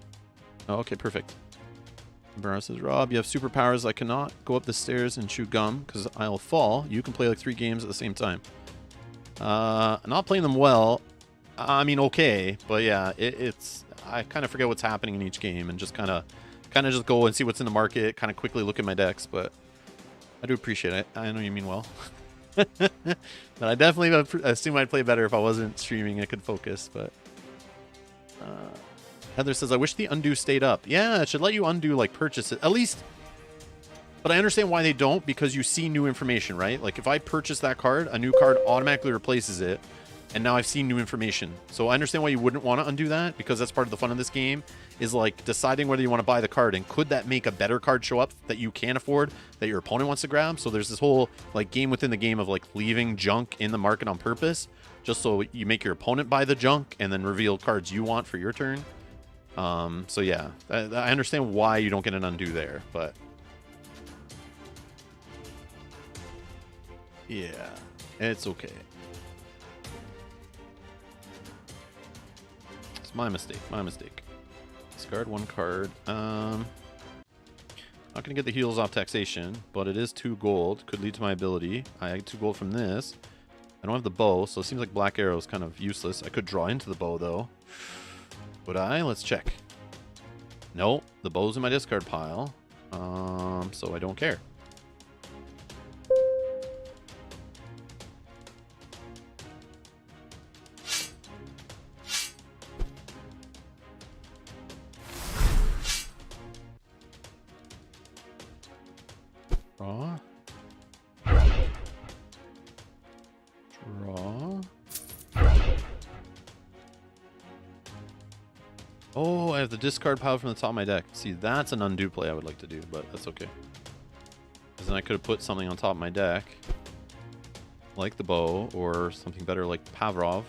[SPEAKER 1] Oh, okay, perfect. Barra says, Rob, you have superpowers. I cannot go up the stairs and chew gum because I'll fall. You can play like 3 games at the same time. Not playing them well. I mean, okay. But yeah, it's... I kind of forget what's happening in each game and just kind of just go and see what's in the market, kind of quickly look at my decks, but I do appreciate it. I know you mean well. But I definitely assume I'd play better if I wasn't streaming. I could focus, but... Heather says, I wish the undo stayed up. Yeah, it should let you undo, like, purchase it. At least... But I understand why they don't, because you see new information, right? Like, if I purchase that card, a new card automatically replaces it, and now I've seen new information. So I understand why you wouldn't want to undo that, because that's part of the fun of this game, is, like, deciding whether you want to buy the card, and could that make a better card show up that you can afford, that your opponent wants to grab? So there's this whole, like, game within the game of, like, leaving junk in the market on purpose, just so you make your opponent buy the junk, and then reveal cards you want for your turn. So yeah, I understand why you don't get an undo there, but yeah, it's okay. It's my mistake, Discard 1 card. Not gonna get the heals off taxation, but it is 2 gold. Could lead to my ability. I get 2 gold from this. I don't have the bow, so it seems like Black Arrow is kind of useless. I could draw into the bow though. Would I? Let's check. No, the bow's in my discard pile. So I don't care. Draw. Draw. Oh, I have the discard pile from the top of my deck. See, that's an undo play I would like to do, but that's okay. Because then I could have put something on top of my deck, like the bow, or something better like Pavrov.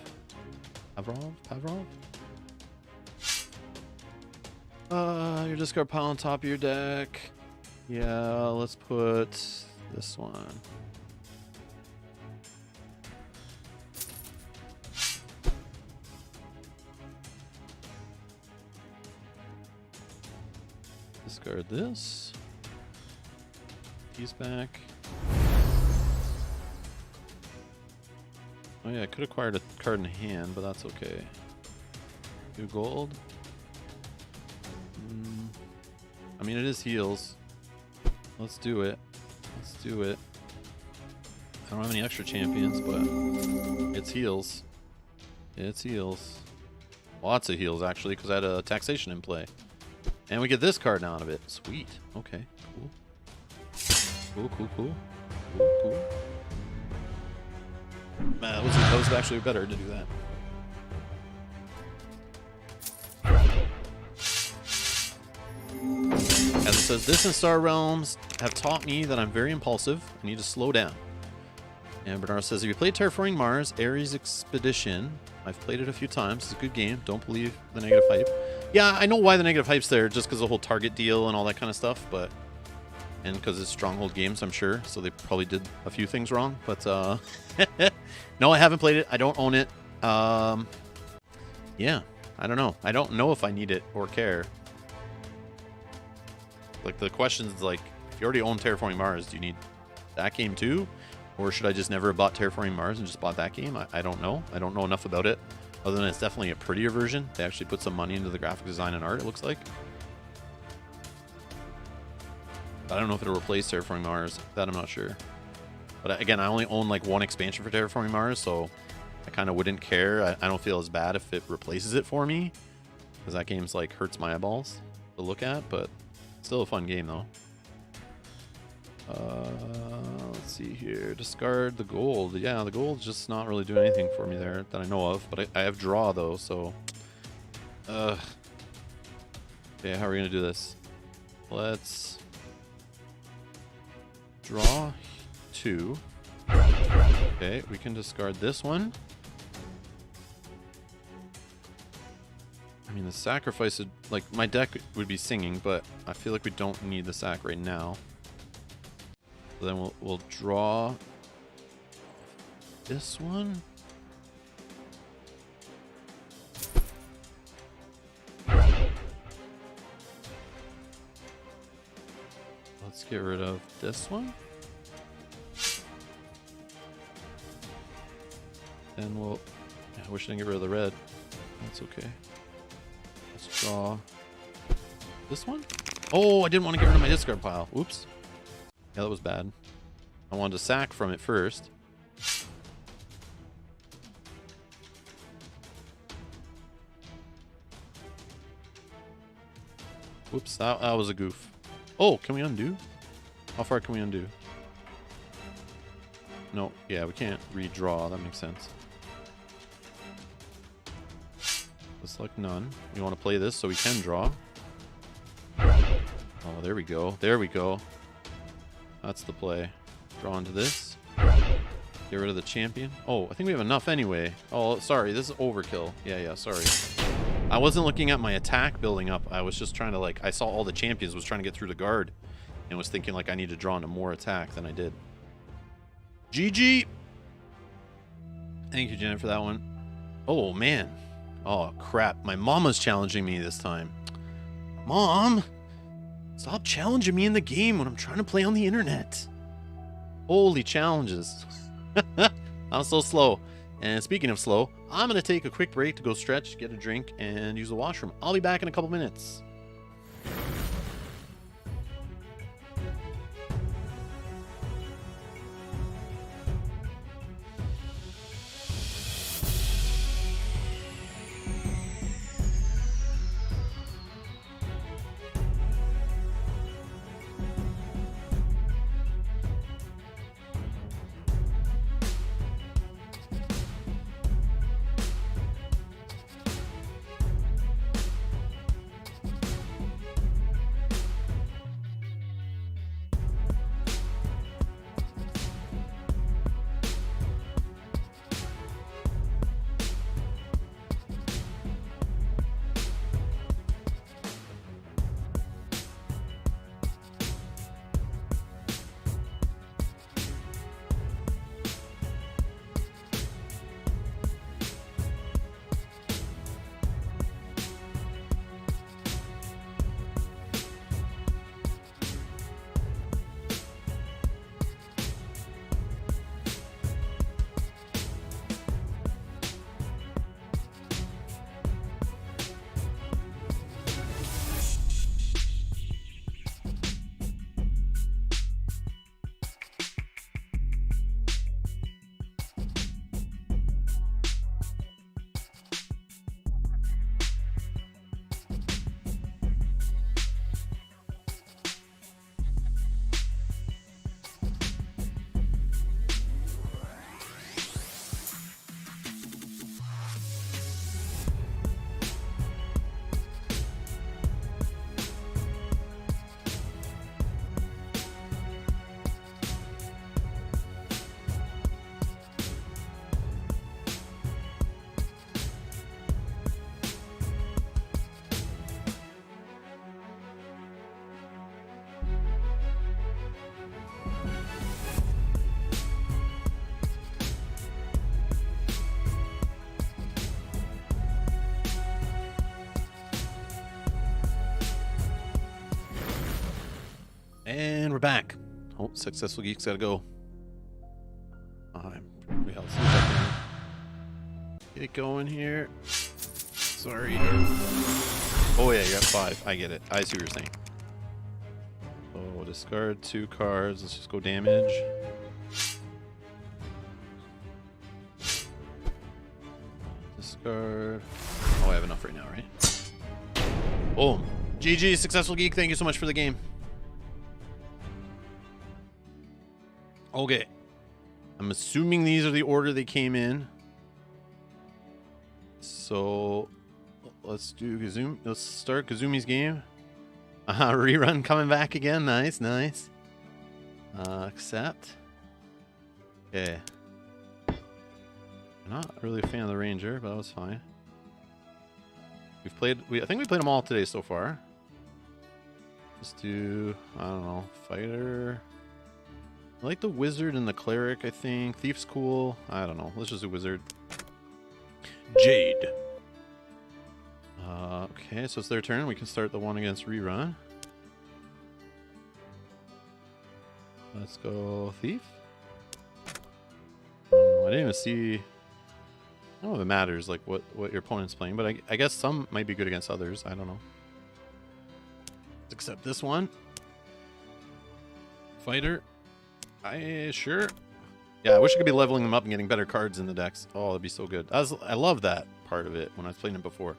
[SPEAKER 1] Pavrov? Your discard pile on top of your deck. Yeah, let's put this one. Discard this. He's back. Oh yeah, I could acquire a card in hand, but that's okay. 2 gold. I mean, it is heals. Let's do it. Let's do it. I don't have any extra champions, but it's heals. It's heals. Lots of heals, actually, because I had a taxation in play. And we get this card out of it. Sweet. Okay, cool. Cool, cool, cool. Cool, cool. Man, that was actually better to do that. As it says, this and Star Realms have taught me that I'm very impulsive. I need to slow down. And Bernard says, have you played Terraforming Mars, Ares Expedition? I've played it a few times. It's a good game. Don't believe the negative hype. Yeah, I know why the negative hype's there, just because the whole target deal and all that kind of stuff, but... And because it's Stronghold Games, I'm sure, so they probably did a few things wrong, but, no, I haven't played it. I don't own it. Yeah, I don't know. I don't know if I need it or care. Like, the question is, like, if you already own Terraforming Mars, do you need that game too? Or should I just never have bought Terraforming Mars and just bought that game? I don't know. I don't know enough about it, other than it's definitely a prettier version. They actually put some money into the graphic design and art, it looks like. I don't know if it'll replace Terraforming Mars. That I'm not sure. But again, I only own like one expansion for Terraforming Mars, so I kind of wouldn't care. I don't feel as bad if it replaces it for me, because that game's like hurts my eyeballs to look at, but still a fun game though. Let's see here. Discard the gold. Yeah, the gold's just not really doing anything for me there that I know of, but I have draw though, so... Okay, how are we gonna do this? Let's... Draw 2. Okay, we can discard this one. I mean, the sacrifice would, like, my deck would be singing, but I feel like we don't need the sack right now. So then we'll draw this one. Let's get rid of this one. Then we'll... I wish I didn't get rid of the red. That's okay. Let's draw this one. Oh, I didn't want to get rid of my discard pile. Oops. Yeah, that was bad. I wanted to sack from it first. Whoops, that was a goof. Oh, can we undo? How far can we undo? No, yeah, we can't redraw. That makes sense. Select none. We want to play this so we can draw. Oh, there we go. There we go. That's the play. Draw into this. Get rid of the champion. Oh, I think we have enough anyway. Oh, sorry. This is overkill. Yeah, sorry. I wasn't looking at my attack building up. I was just trying to, like, I saw all the champions, was trying to get through the guard, and was thinking, like, I need to draw into more attack than I did. GG! Thank you, Janet, for that one. Oh, man. Oh, crap. My mama's challenging me this time. Mom! Stop challenging me in the game when I'm trying to play on the internet. Holy challenges. I'm so slow. And speaking of slow, I'm going to take a quick break to go stretch, get a drink, and use the washroom. I'll be back in a couple minutes. we're back. Oh, Successful Geek's gotta go. I'm pretty healthy. See if I can get it going here. Sorry. Oh yeah, you're at 5. I get it. I see what you're saying. Oh, discard 2 cards. Let's just go damage. Discard. Oh, I have enough right now, right? Boom. GG, Successful Geek. Thank you so much for the game. Okay. I'm assuming these are the order they came in. So let's do Kazumi. Let's start Kazumi's game. Rerun coming back again. Nice, nice. Accept. Okay. I'm not really a fan of the Ranger, but that was fine. We've played. I think we played them all today so far. Let's do. I don't know. Fighter. I like the Wizard and the Cleric. I think Thief's cool. I don't know. Let's just do Wizard. Jade. Okay, so it's their turn. We can start the one against Rerun. Let's go Thief. I didn't even see. I don't know if it matters, like what your opponent's playing, but I guess some might be good against others. I don't know. Let's accept this one. Fighter. Sure. Yeah, I wish I could be leveling them up and getting better cards in the decks. Oh, that'd be so good. I love that part of it when I was playing it before.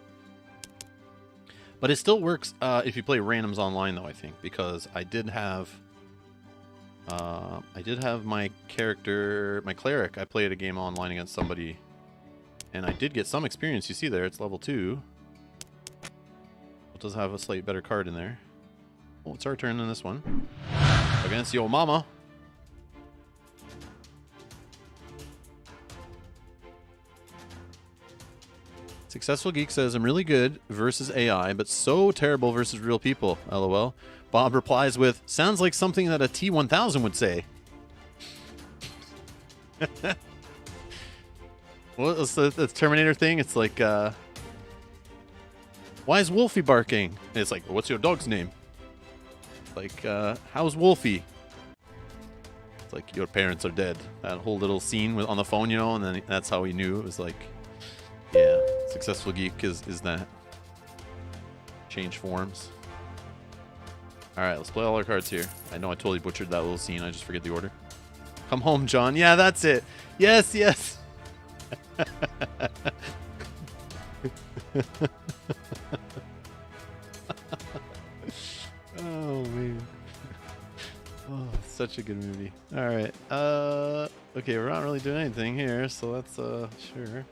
[SPEAKER 1] But it still works if you play randoms online, though, I think, because I did have my character, my cleric. I played a game online against somebody, and I did get some experience. You see there, it's level 2. It does have a slightly better card in there. Oh, it's our turn in this one against Yo Mama. Successful Geek says, I'm really good versus AI, but so terrible versus real people. LOL. Bob replies with, sounds like something that a T-1000 would say. Well, it's the Terminator thing. It's like, why is Wolfie barking? And it's like, what's your dog's name? Like, how's Wolfie? It's like, your parents are dead. That whole little scene on the phone, you know, and then that's how he knew. It was like, yeah, Successful Geek is that. Change forms. Alright, let's play all our cards here. I know I totally butchered that little scene. I just forget the order. Come home, John. Yeah, that's it. Yes, yes. Oh, man. Oh, such a good movie. Alright. Okay, we're not really doing anything here, so let's, sure.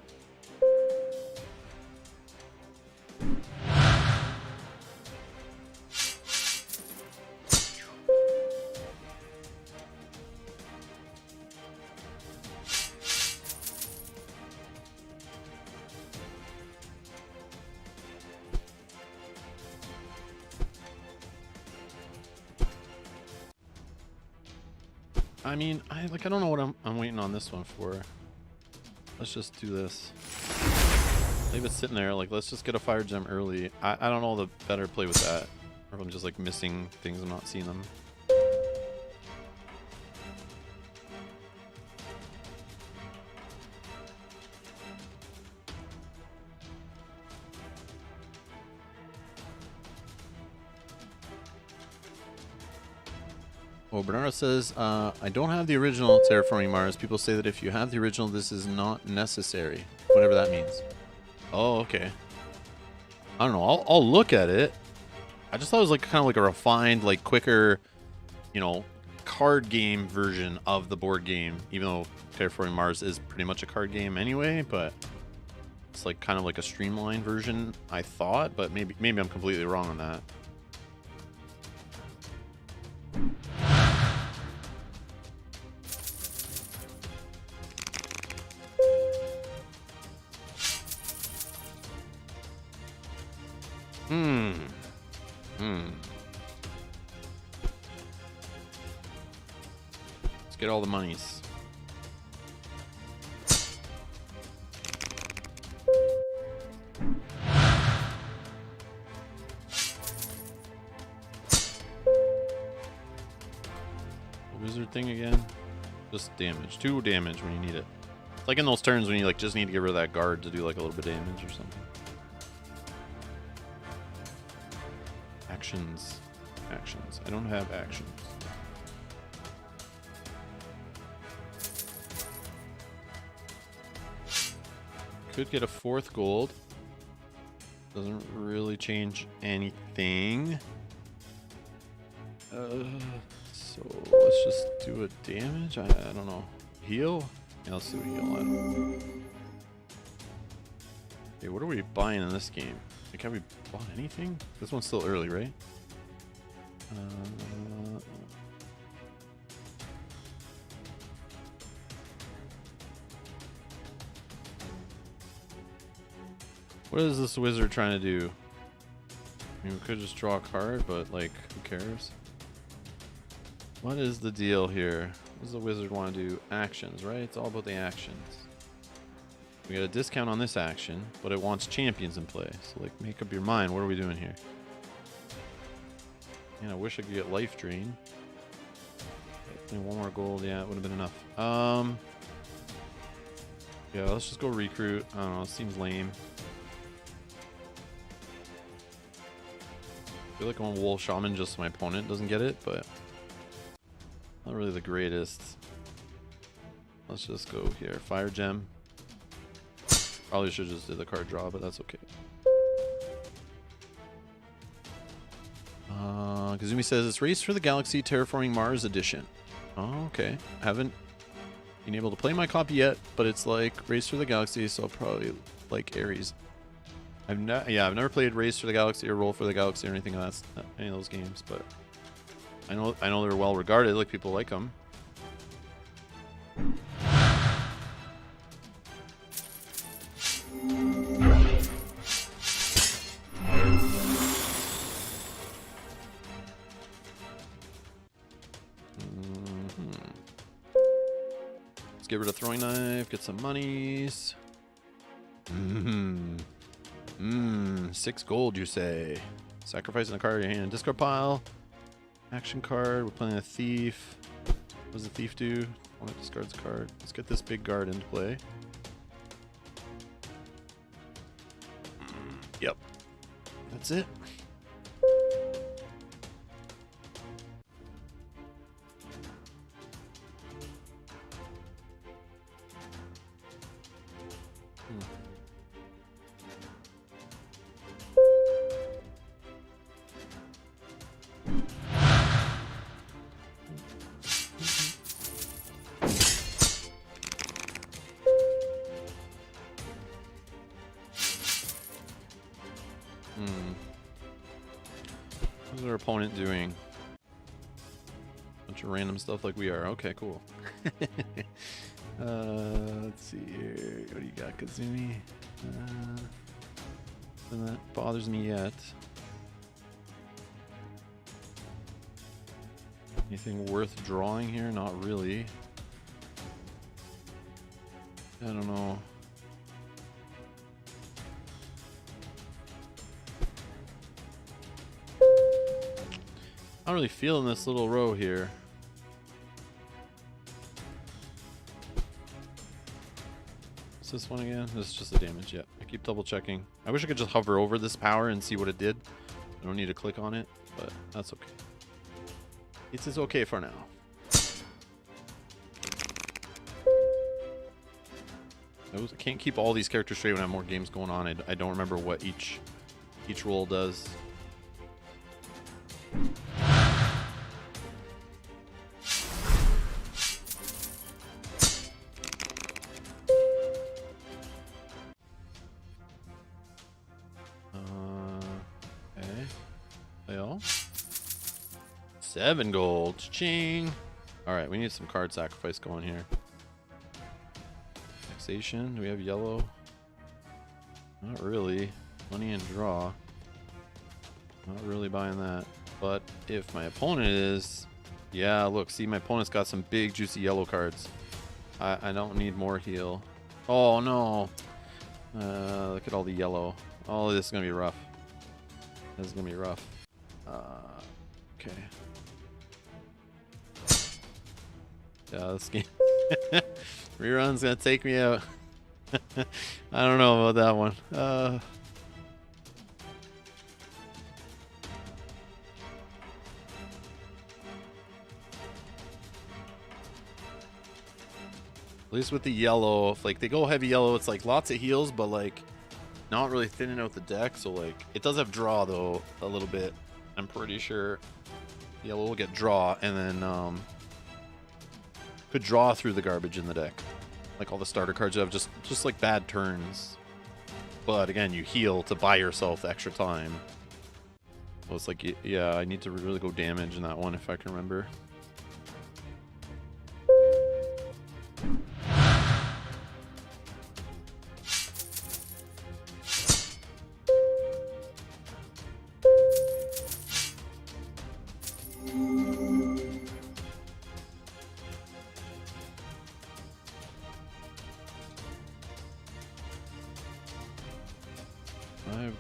[SPEAKER 1] I mean, I don't know what I'm waiting on this one for. Let's just do this. Leave it sitting there. Like, let's just get a fire gem early. I don't know the better play with that. Or if I'm just like missing things and not seeing them. Oh, Bernardo says, I don't have the original Terraforming Mars. People say that if you have the original, this is not necessary. Whatever that means. Oh, okay. I don't know. I'll look at it. I just thought it was like kind of like a refined, like quicker, you know, card game version of the board game. Even though Terraforming Mars is pretty much a card game anyway, but it's like kind of like a streamlined version, I thought. But maybe I'm completely wrong on that. Let's get all the monies. Wizard thing again. Just damage. 2 damage when you need it. It's like in those turns when you like just need to get rid of that guard to do like a little bit of damage or something. Actions. Actions. I don't have actions. Could get a 4th gold. Doesn't really change anything. So let's just do a damage. I don't know. Heal? Yeah, let's do a heal. Okay, what are we buying in this game? Like, have we bought anything? This one's still early, right? What is this wizard trying to do? I mean, we could just draw a card, but like, who cares? What is the deal here? What does the wizard want to do? Actions, right? It's all about the actions. We got a discount on this action, but it wants champions in play. So like, make up your mind. What are we doing here? Man, I wish I could get life drain. Okay, 1 more gold. Yeah, it would have been enough. Yeah, let's just go recruit. I don't know. It seems lame. I feel like I'm a wolf shaman just so my opponent doesn't get it, but not really the greatest. Let's just go here. Fire gem. Probably should just do the card draw, but that's okay. Kazumi says it's Race for the Galaxy Terraforming Mars edition. Oh, okay. I haven't been able to play my copy yet, but it's like Race for the Galaxy, so I'll probably like Ares. I've never played Race for the Galaxy or Roll for the Galaxy or anything like that, any of those games, but I know they're well regarded. Like, people like them. Let's get rid of throwing knife. Get some monies. 6 gold, you say? Sacrificing a card in your hand. Discard pile. Action card. We're playing a thief. What does the thief do? Opponent discards a card. Let's get this big guard into play. Yep. That's it. What's our opponent doing? Bunch of random stuff like we are. Okay, cool. Let's see here. What do you got, Kazumi? Nothing that bothers me yet. Anything worth drawing here? Not really. I don't know. I'm not really feeling this little row here. What's this one again? This is just the damage, yeah. I keep double checking. I wish I could just hover over this power and see what it did. I don't need to click on it, but that's okay. It is okay for now. I can't keep all these characters straight when I have more games going on. I don't remember what each role does. Okay. Fail. 7 gold. Ching. Alright, we need some card sacrifice going here. Taxation. Do we have yellow? Not really. Money and draw. Not really buying that. But if my opponent is... Yeah, look. See, my opponent's got some big, juicy yellow cards. I don't need more heal. Oh, no. Look at all the yellow. Oh, this is going to be rough. This is going to be rough. Okay. Yeah, this game. Rerun's gonna take me out. I don't know about that one. At least with the yellow, if like they go heavy yellow, it's like lots of heals, but like not really thinning out the deck. So like it does have draw though a little bit. I'm pretty sure yellow will get draw and then could draw through the garbage in the deck. Like all the starter cards have just like bad turns. But again, you heal to buy yourself extra time. So it's like, yeah, I need to really go damage in that one if I can remember.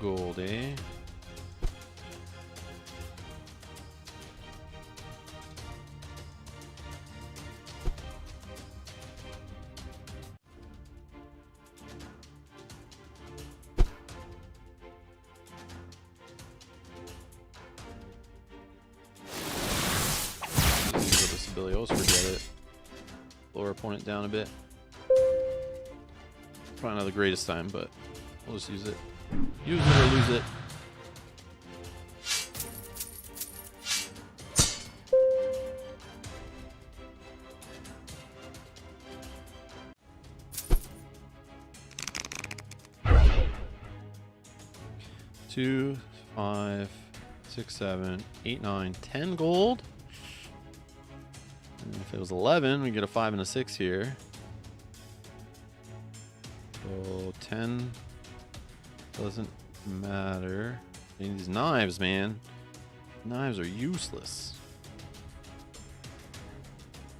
[SPEAKER 1] Gold, eh? Use this ability. I always forget it. Blow our opponent down a bit. Probably not the greatest time, but we'll just use it. Use it or lose it. Two, 5, 6, 7, 8, 9, 10 gold. And if it was 11, we get a 5 and a 6 here. So 10 doesn't matter. I need these knives, man. Knives are useless.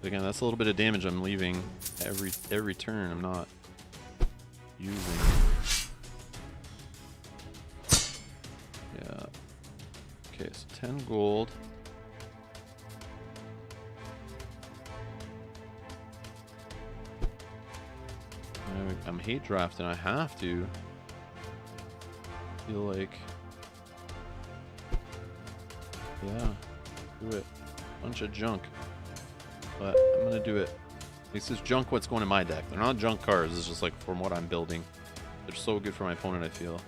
[SPEAKER 1] But again, that's a little bit of damage I'm leaving every turn. I'm not using. Yeah. Okay, so 10 gold. I'm hate drafting. I have to. Feel like, yeah, do it. Bunch of junk, but I'm gonna do it. This is junk. What's going in my deck? They're not junk cards. It's just like from what I'm building. They're so good for my opponent. I feel.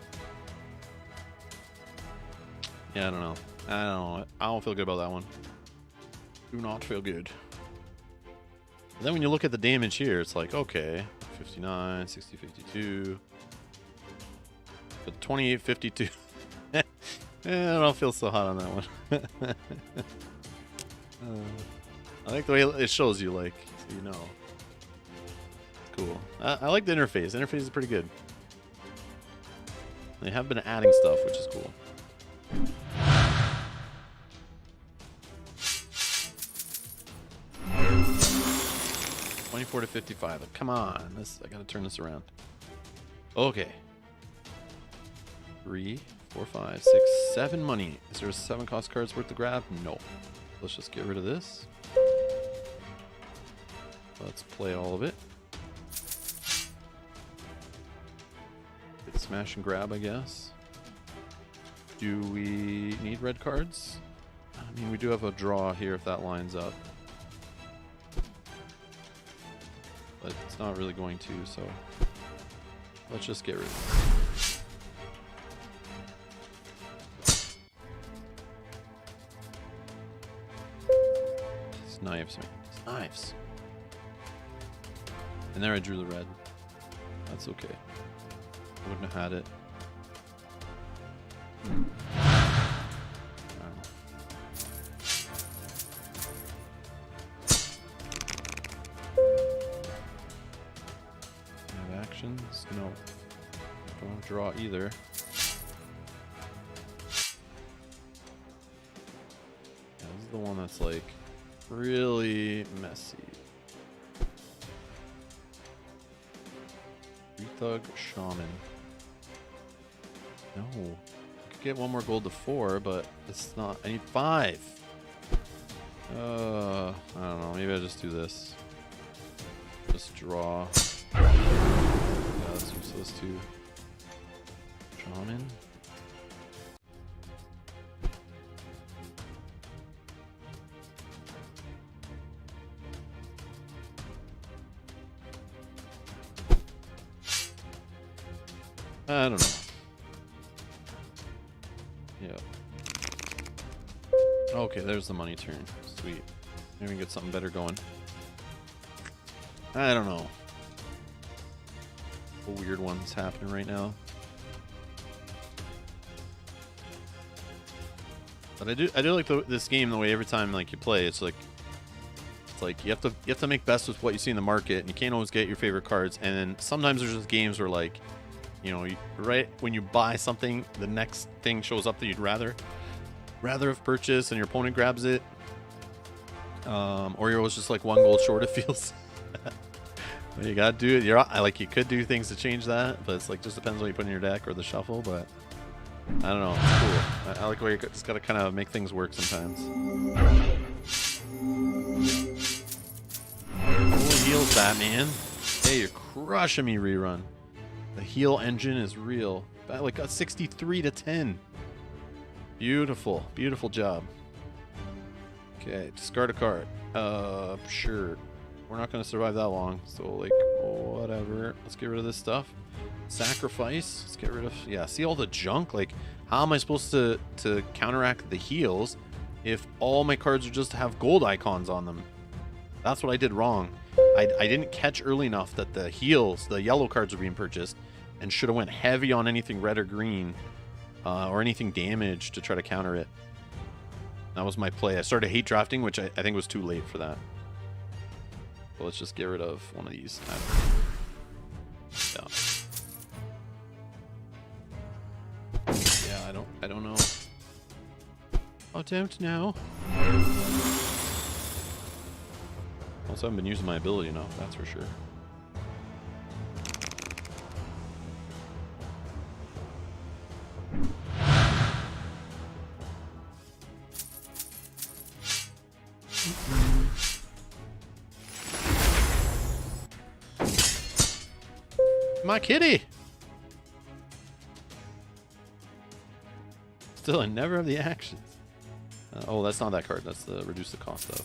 [SPEAKER 1] Yeah, I don't know. I don't feel good about that one. Do not feel good. And then when you look at the damage here, it's like, okay, 59, 60, 52. But 28, 52. I don't feel so hot on that one. I like the way it shows you, like, so you know. Cool. I like the interface. The interface is pretty good. They have been adding stuff, which is cool. $24 to $55. Come on, I gotta turn this around. Okay. 3, 4, 5, 6, 7 money. Is there a 7 cost cards worth to grab? No. Let's just get rid of this. Let's play all of it. Get smash and grab, I guess. Do we need red cards? I mean, we do have a draw here if that lines up. But it's not really going to, so let's just get rid of it. Knives, man. It's knives. And there I drew the red. That's okay. I wouldn't have had it. I have actions? No. Don't draw either. Yeah, this is the one that's like really messy. Thug Shaman. No. I could get one more gold to 4, but it's not. I need 5. I don't know. Maybe I'll just do this. Just draw. Yeah, let's use those two. Shaman. I don't know. Yeah. Okay, there's the money turn. Sweet. Maybe we can get something better going. I don't know. A weird one's happening right now. But I do like this game the way every time like you play, it's like you have to make best with what you see in the market, and you can't always get your favorite cards. And then sometimes there's just games where like, you know, right when you buy something, the next thing shows up that you'd rather have purchased, and your opponent grabs it. Or you're always just like one gold short, it feels. But you gotta do it. You could do things to change that, but it's like just depends on what you put in your deck or the shuffle. But I don't know. It's cool. I like the way you just gotta kind of make things work sometimes. Oh, heals, Batman. Hey, you're crushing me, rerun. The heal engine is real. Like a 63 to 10. Beautiful, beautiful job. Okay, discard a card. Sure. We're not going to survive that long, so like, whatever. Let's get rid of this stuff. Sacrifice. Let's get rid of... Yeah, see all the junk? Like, how am I supposed to counteract the heals if all my cards are just have gold icons on them? That's what I did wrong. I didn't catch early enough that the heals, the yellow cards, were being purchased, and should have went heavy on anything red or green, or anything damage to try to counter it. That was my play. I started hate drafting, which I think was too late for that. So let's just get rid of one of these. Yeah, I don't know. I don't know. Also, I haven't been using my ability enough, that's for sure. My kitty! Still, I never have the actions. Oh, that's not that card. That's the reduce the cost of.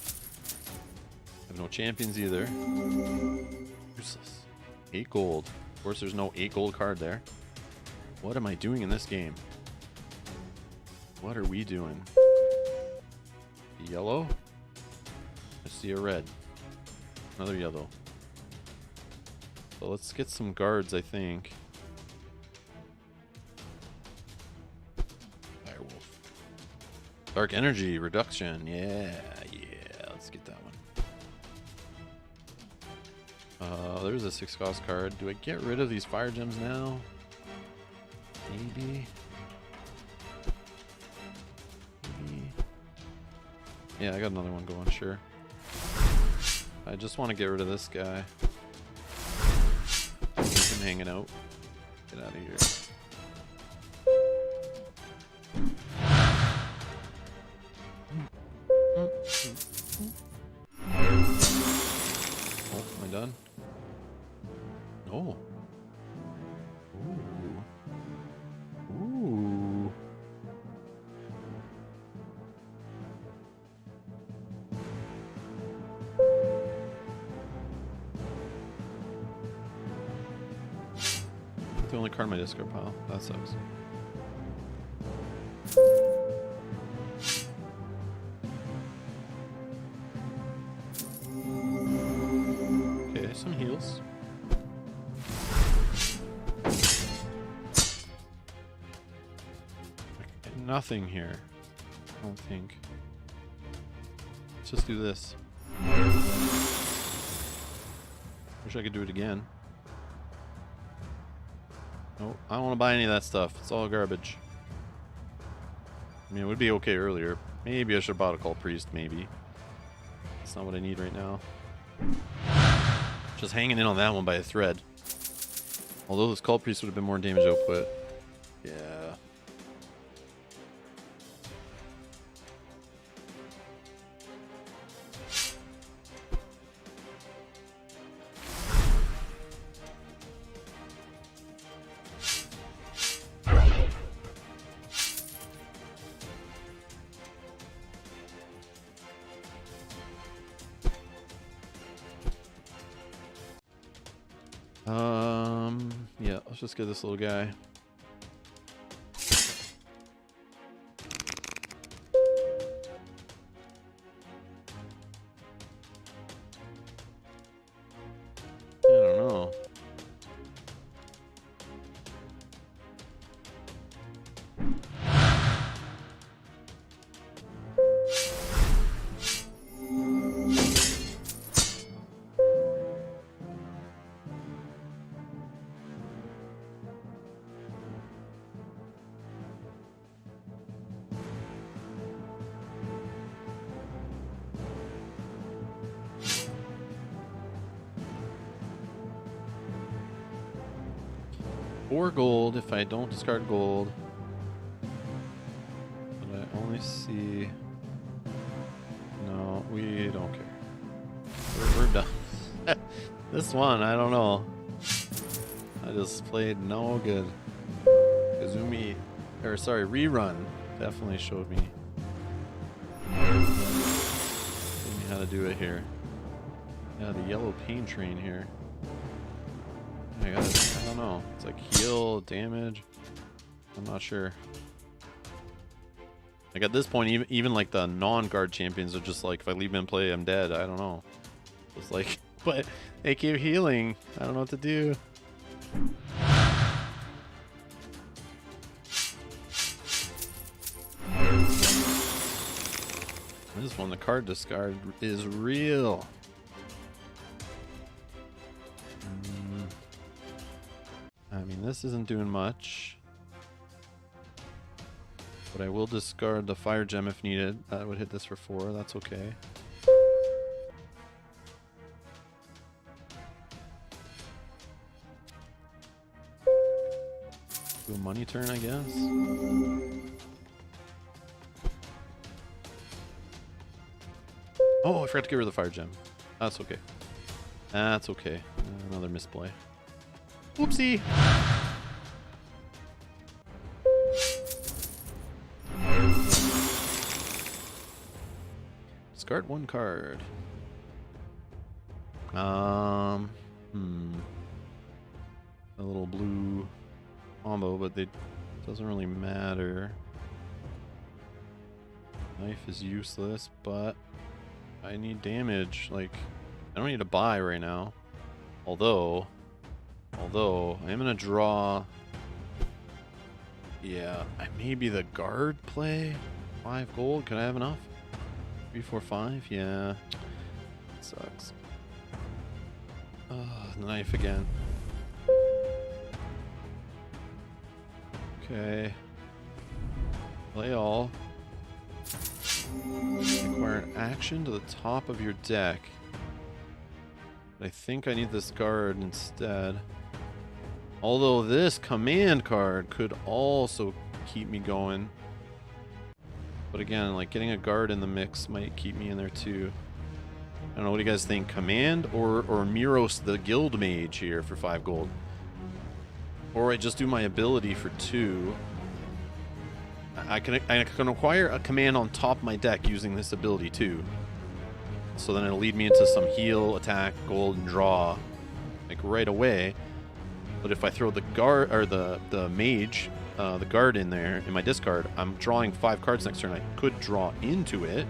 [SPEAKER 1] I have no champions either. Useless. 8 gold. Of course, there's no 8 gold card there. What am I doing in this game? What are we doing? Yellow? I see a red. Another yellow. So let's get some guards, I think. Firewolf. Dark energy reduction. Yeah. Let's get that one. There's a 6 cost card. Do I get rid of these fire gems now? Maybe. Yeah, I got another one going, sure. I just want to get rid of this guy. Leave him hanging out. Get out of here. Oh, am I done? No. Ooh. The only card in my discard pile. That sucks. Okay, some heals. Okay, nothing here. I don't think. Let's just do this. Wish I could do it again. Nope, I don't want to buy any of that stuff. It's all garbage. I mean, it would be okay earlier. Maybe I should have bought a Cult Priest, maybe. That's not what I need right now. Just hanging in on that one by a thread. Although this Cult Priest would have been more damage output. Yeah. Yeah, let's just get this little guy. I don't know. Or gold if I don't discard gold. But I only see... No, we don't care. We're done. This one, I don't know. I just played no good. Kazumi, or sorry, Rerun definitely showed me how to do it here. Yeah, the yellow pain train here. I don't know. It's like heal, damage. I'm not sure. Like at this point, even like the non-guard champions are just like, if I leave them in play, I'm dead. I don't know. It's like, but they keep healing. I don't know what to do. This one, the card discard is real. I mean, this isn't doing much. But I will discard the fire gem if needed. That would hit this for 4. That's okay. Do a money turn, I guess. Oh, I forgot to get rid of the fire gem. That's okay. That's okay. Another misplay. Oopsie! Discard 1 card. A little blue combo, but it doesn't really matter. Knife is useless, but I need damage. Like, I don't need to buy right now. Although I am gonna draw. Yeah, maybe the guard play. 5 gold. Can I have enough? 3, 4, 5. Yeah. Sucks. Knife again. Okay. Play all. Acquire an action to the top of your deck. But I think I need this guard instead. Although this command card could also keep me going. But again, like getting a guard in the mix might keep me in there too. I don't know, what do you guys think? Command or Miros the Guild Mage here for 5 gold? Or I just do my ability for 2. I can acquire a command on top of my deck using this ability too. So then it'll lead me into some heal, attack, gold, and draw like right away. But if I throw the guard or the mage, the guard in there in my discard, I'm drawing 5 cards next turn. I could draw into it.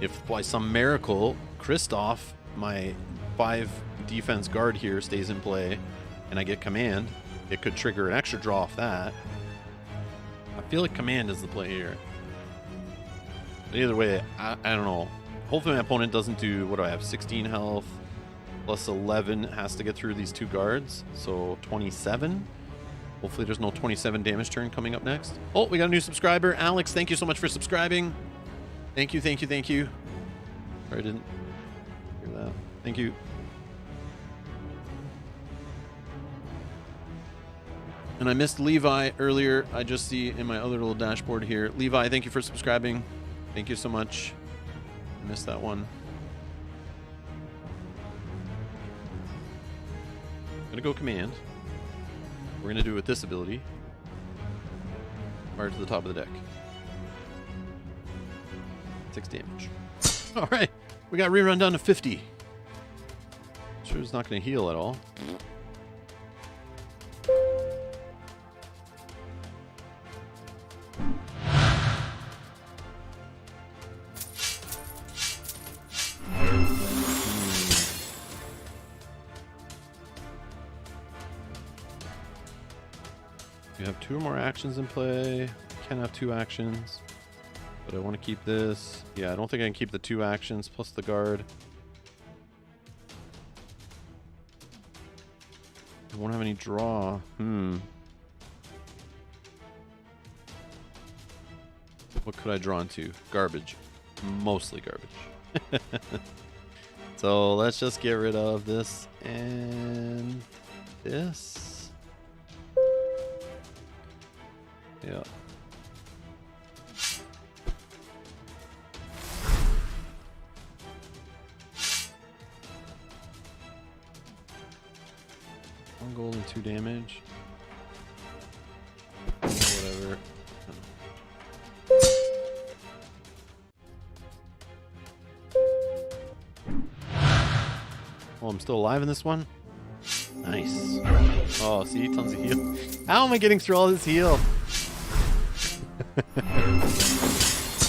[SPEAKER 1] If by some miracle, Kristoff, my 5 defense guard here, stays in play, and I get command, it could trigger an extra draw off that. I feel like command is the play here. But either way, I don't know. Hopefully my opponent doesn't do, what do I have, 16 health, plus 11 has to get through these 2 guards, so 27. Hopefully there's no 27 damage turn coming up next. Oh, we got a new subscriber. Alex, thank you so much for subscribing. Thank you, thank you, thank you. Sorry, I didn't hear that. Thank you. And I missed Levi earlier. I just see in my other little dashboard here. Levi, thank you for subscribing. Thank you so much. I missed that one. I'm gonna go command. We're gonna do it with this ability. Fire to the top of the deck. 6 damage. All right, we got rerun down to 50. Sure it's not going to heal at all. You have 2 more actions in play. Can have 2 actions. But I want to keep this. Yeah, I don't think I can keep the 2 actions plus the guard. I won't have any draw. What could I draw into? Garbage. Mostly garbage. So let's just get rid of this and this. Yeah. One gold and 2 damage. Whatever. Oh, I'm still alive in this one? Nice. Oh, see? Tons of heal. How am I getting through all this heal?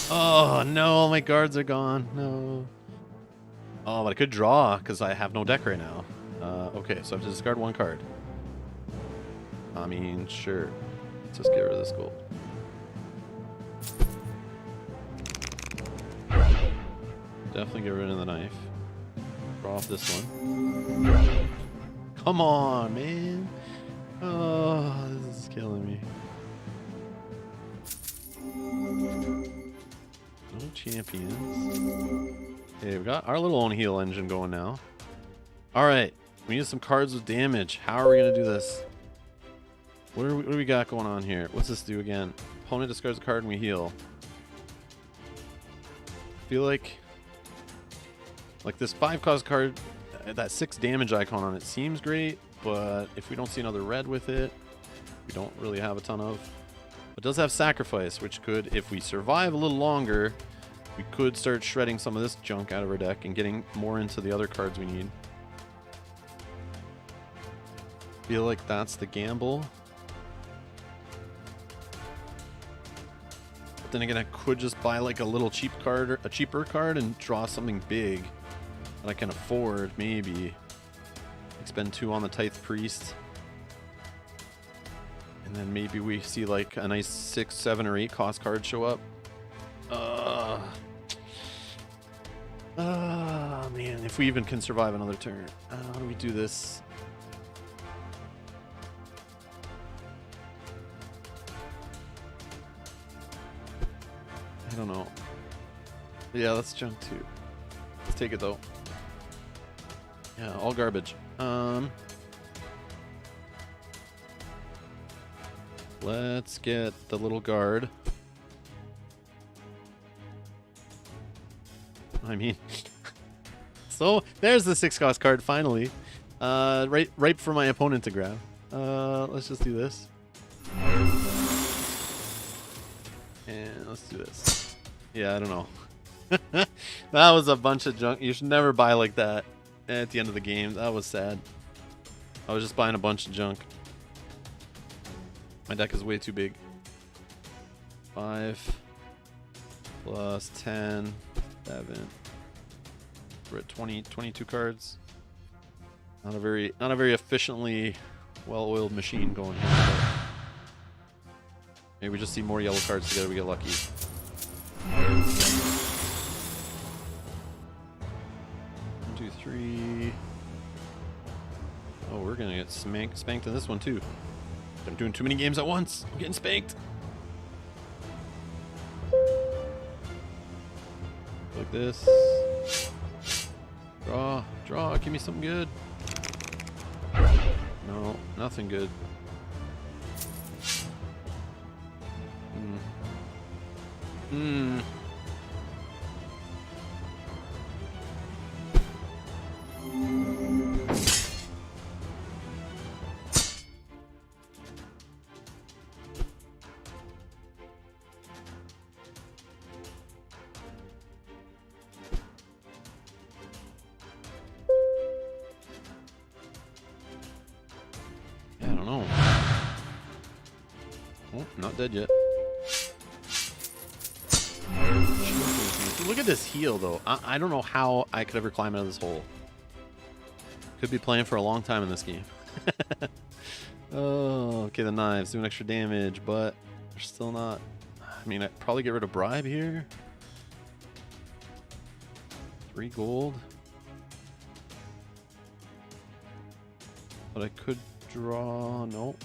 [SPEAKER 1] Oh, no. My guards are gone. No. Oh, but I could draw because I have no deck right now. Okay, so I have to discard 1 card. I mean, sure. Let's just get rid of this gold. Definitely get rid of the knife. Draw off this one. Come on, man. Oh, this is killing me. No champions. Okay, we got our little own heal engine going now. Alright, we need some cards with damage. How are we going to do this? What do we got going on here? What's this do again? Opponent discards a card and we heal. I feel like this 5 cost card, that 6 damage icon on it seems great, but if we don't see another red with it, we don't really have a ton of. It does have sacrifice, which could, if we survive a little longer, we could start shredding some of this junk out of our deck and getting more into the other cards we need. Feel like that's the gamble. But then again, I could just buy like a little cheap card or a cheaper card and draw something big that I can afford, maybe. Expend 2 on the Tithe Priest. And then maybe we see like a nice 6, 7, or 8 cost card show up. Man, if we even can survive another turn. How do we do this? I don't know. Yeah, that's junk too. Let's take it though. Yeah, all garbage. Let's get the little guard. I mean, so there's the 6 cost card finally. Right for my opponent to grab. Let's just do this. And let's do this. Yeah, I don't know. That was a bunch of junk. You should never buy like that at the end of the game. That was sad. I was just buying a bunch of junk. My deck is way too big. 5 plus 10, 7. We're at 22 cards. Not a very efficiently well-oiled machine going here. But maybe we just see more yellow cards together. We get lucky. 1, 2, 3. Oh, we're gonna get spanked in this one too. I'm doing too many games at once. I'm getting spanked. Like this. Draw. Give me something good. No, nothing good. know. Oh, not dead yet. Look at this heal, though. I don't know how I could ever climb out of this hole. Could be playing for a long time in this game. Oh, okay, the knives doing extra damage, but they're still not... I mean, I'd probably get rid of bribe here. 3 gold. But I could draw... No.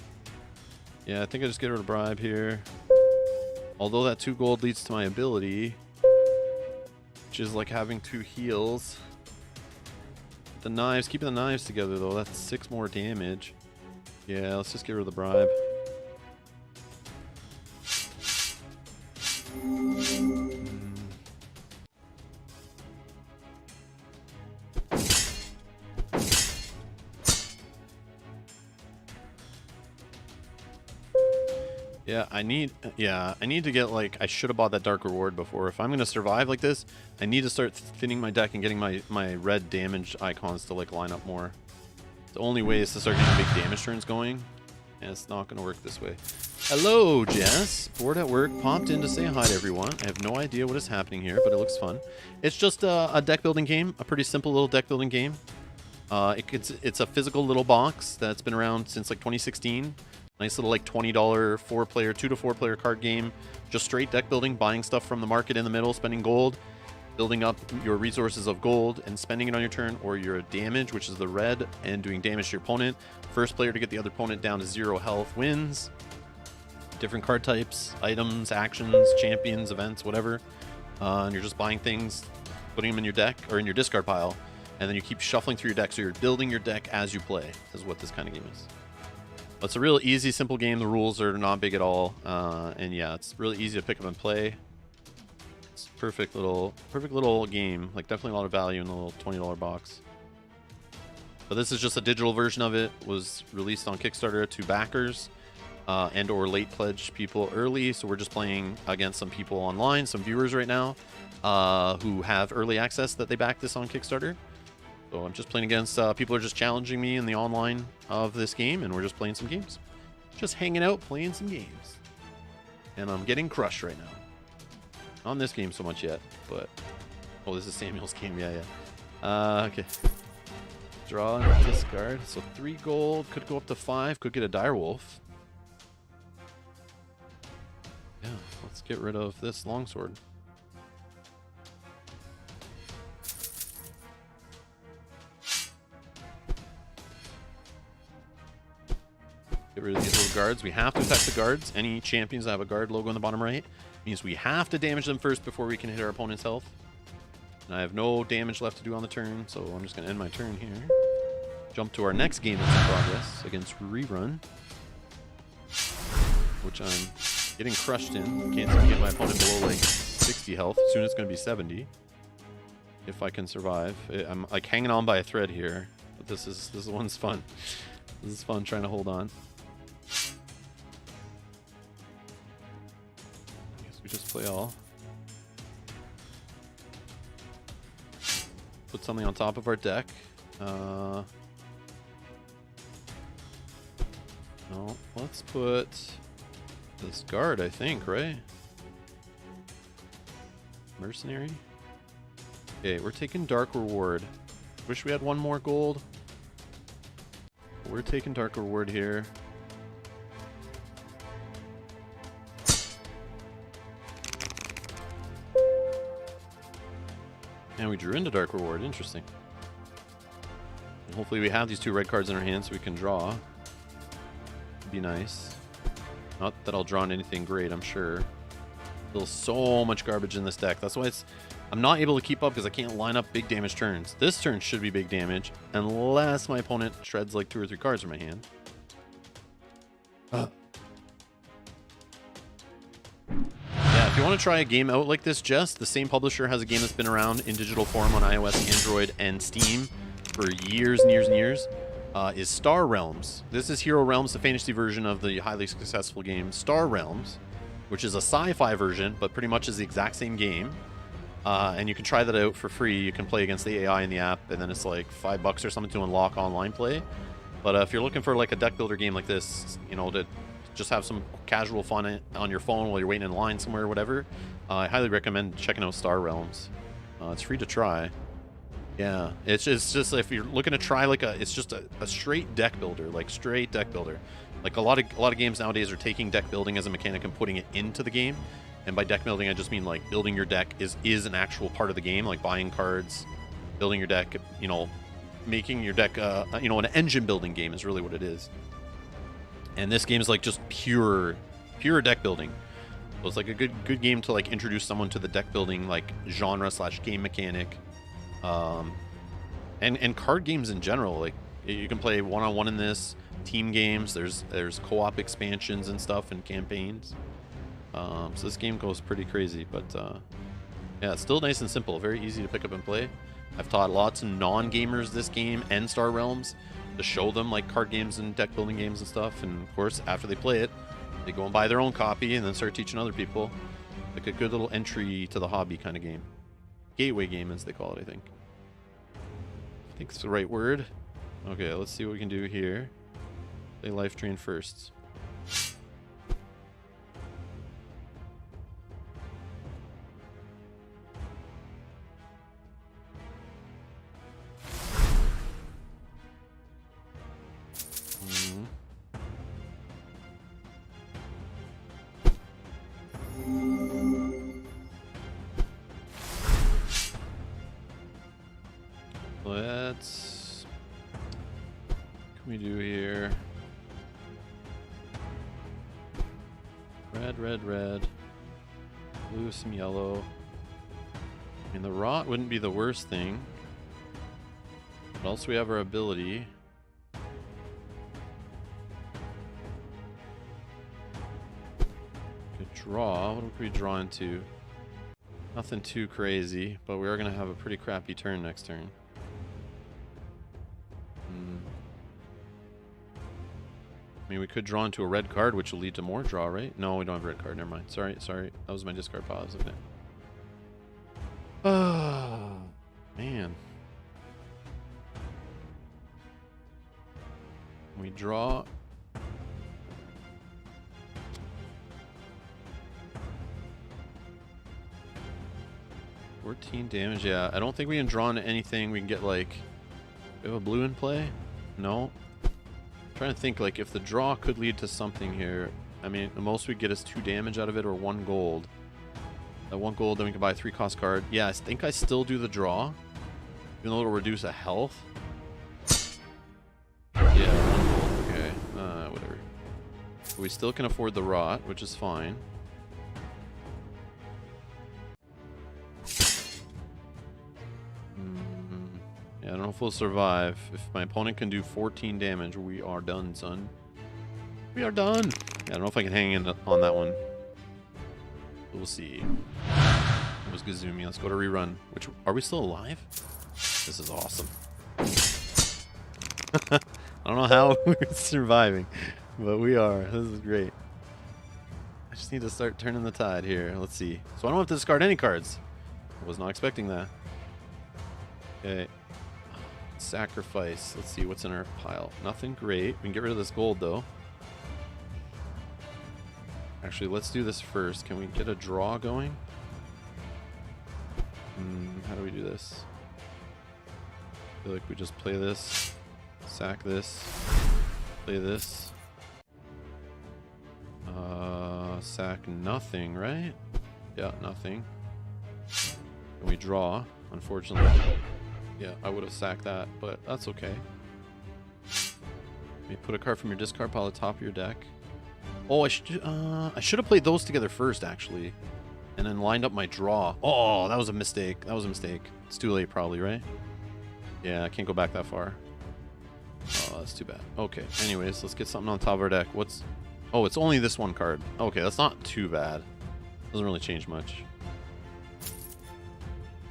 [SPEAKER 1] Yeah, I think I just get rid of bribe here. Although that 2 gold leads to my ability, which is like having 2 heals. The knives, keeping the knives together though, that's 6 more damage. Yeah, let's just get rid of the bribe. Yeah, I need to get, like, I should have bought that dark reward before. If I'm going to survive like this, I need to start thinning my deck and getting my red damage icons to, like, line up more. The only way is to start getting big damage turns going, and it's not going to work this way. Hello, Jess. Bored at work, popped in to say hi to everyone. I have no idea what is happening here, but it looks fun. It's just a deck building game, a pretty simple little deck building game. It's a physical little box that's been around since, like, 2016. Nice little, like, $20 4-player, 2 to 4-player card game. Just straight deck building, buying stuff from the market in the middle, spending gold, building up your resources of gold and spending it on your turn, or your damage, which is the red, and doing damage to your opponent. First player to get the other opponent down to 0 health wins. Different card types, items, actions, champions, events, whatever. And you're just buying things, putting them in your deck, or in your discard pile, and then you keep shuffling through your deck, so you're building your deck as you play, is what this kind of game is. It's a real easy, simple game. The rules are not big at all, and yeah, it's really easy to pick up and play. It's perfect little game. Like, definitely a lot of value in the little $20 box. But this is just a digital version of it. It was released on Kickstarter to backers and/or late pledge people early. So we're just playing against some people online, some viewers right now who have early access that they backed this on Kickstarter. So I'm just playing against people who are just challenging me in the online of this game, and we're just playing some games. Just hanging out, playing some games. And I'm getting crushed right now. Not on this game so much yet, but... Oh, this is Samuel's game, yeah. Okay. Draw and discard. So 3 gold, could go up to 5, could get a direwolf. Yeah, let's get rid of this longsword. Get rid of these little guards. We have to attack the guards. Any champions that have a guard logo in the bottom right means we have to damage them first before we can hit our opponent's health. And I have no damage left to do on the turn, so I'm just going to end my turn here. Jump to our next game that's in progress against Rerun, which I'm getting crushed in. Can't seem to get my opponent below, like, 60 health. Soon it's going to be 70 if I can survive. I'm, like, hanging on by a thread here, but this one's fun. This is fun trying to hold on. I guess we just play all. Put something on top of our deck. No, let's put this guard, I think, right? Mercenary. Okay, we're taking Dark Reward. Wish we had 1 more gold. We're taking Dark Reward here. And we drew into Dark Reward. Interesting. And hopefully we have these 2 red cards in our hands so we can draw. Be nice. Not that I'll draw on anything great, I'm sure. Still so much garbage in this deck. That's why I'm not able to keep up, because I can't line up big damage turns. This turn should be big damage, unless my opponent shreds like 2 or 3 cards from my hand. Yeah, if you want to try a game out like this, Jess, the same publisher has a game that's been around in digital form on iOS, Android, and Steam for years and years and years. Is Star Realms. This is Hero Realms, the fantasy version of the highly successful game Star Realms, which is a sci-fi version, but pretty much is the exact same game. And you can try that out for free. You can play against the AI in the app, and then it's like $5 or something to unlock online play. But if you're looking for like a deck builder game like this, you know, to just have some casual fun on your phone while you're waiting in line somewhere or whatever, I highly recommend checking out Star Realms. It's free to try. Yeah, it's just if you're looking to try like it's just a straight deck builder, like straight deck builder. Like a lot of games nowadays are taking deck building as a mechanic and putting it into the game. And by deck building, I just mean like building your deck is an actual part of the game, like buying cards, building your deck, you know, making your deck, you know, an engine building game is really what it is. And this game is like just pure deck building. So it's like a good game to like introduce someone to the deck building like genre / game mechanic, and card games in general. Like you can play one-on-one in this, team games. There's co-op expansions and stuff and campaigns. So this game goes pretty crazy, but yeah, it's still nice and simple, very easy to pick up and play. I've taught lots of non-gamers this game and Star Realms to show them like card games and deck building games and stuff, and of course after they play it, they go and buy their own copy and then start teaching other people. Like a good little entry to the hobby kind of game. Gateway game as they call it, I think. I think it's the right word. Okay, let's see what we can do here. Play Life Drain first. Let's... What can we do here? Red. Blue, some yellow. I mean, the rot wouldn't be the worst thing. But also we have our ability. Good draw. What could we draw into? Nothing too crazy, but we are going to have a pretty crappy turn next turn. I mean, we could draw into a red card, which will lead to more draw, right? No, we don't have a red card. Never mind. Sorry. That was my discard pile. I was looking at. Oh, man. We draw. $14 damage. Yeah, I don't think we can draw into anything. We can get like. We have a blue in play? No. Trying to think like if the draw could lead to something here. I mean, the most we get is 2 damage out of it or 1 gold. That 1 gold, then we can buy a 3-cost card. Yeah, I think I still do the draw, even though it'll reduce a health. Yeah, 1 gold. Okay, whatever. But we still can afford the rot, which is fine. Yeah, I don't know if we'll survive. If my opponent can do 14 damage, we are done, son. We are done. Yeah, I don't know if I can hang in on that one. We'll see. It was Gazumi. Let's go to rerun. Which are we still alive? This is awesome. I don't know how we're surviving, but we are. This is great. I just need to start turning the tide here. Let's see. So I don't have to discard any cards. I was not expecting that. Okay. Sacrifice. Let's see what's in our pile. Nothing great. We can get rid of this gold though. Actually, let's do this first. Can we get a draw going? How do we do this? I feel like we just play this, sack this, play this. Sack nothing, right? Yeah, nothing. And we draw, unfortunately. Yeah, I would have sacked that, but that's okay. You put a card from your discard pile at the top of your deck. Oh, I should have played those together first, actually, and then lined up my draw. Oh, that was a mistake. That was a mistake. It's too late, probably, right? Yeah, I can't go back that far. Oh, that's too bad. Okay. Anyways, let's get something on top of our deck. What's? Oh, it's only this one card. Okay, that's not too bad. Doesn't really change much.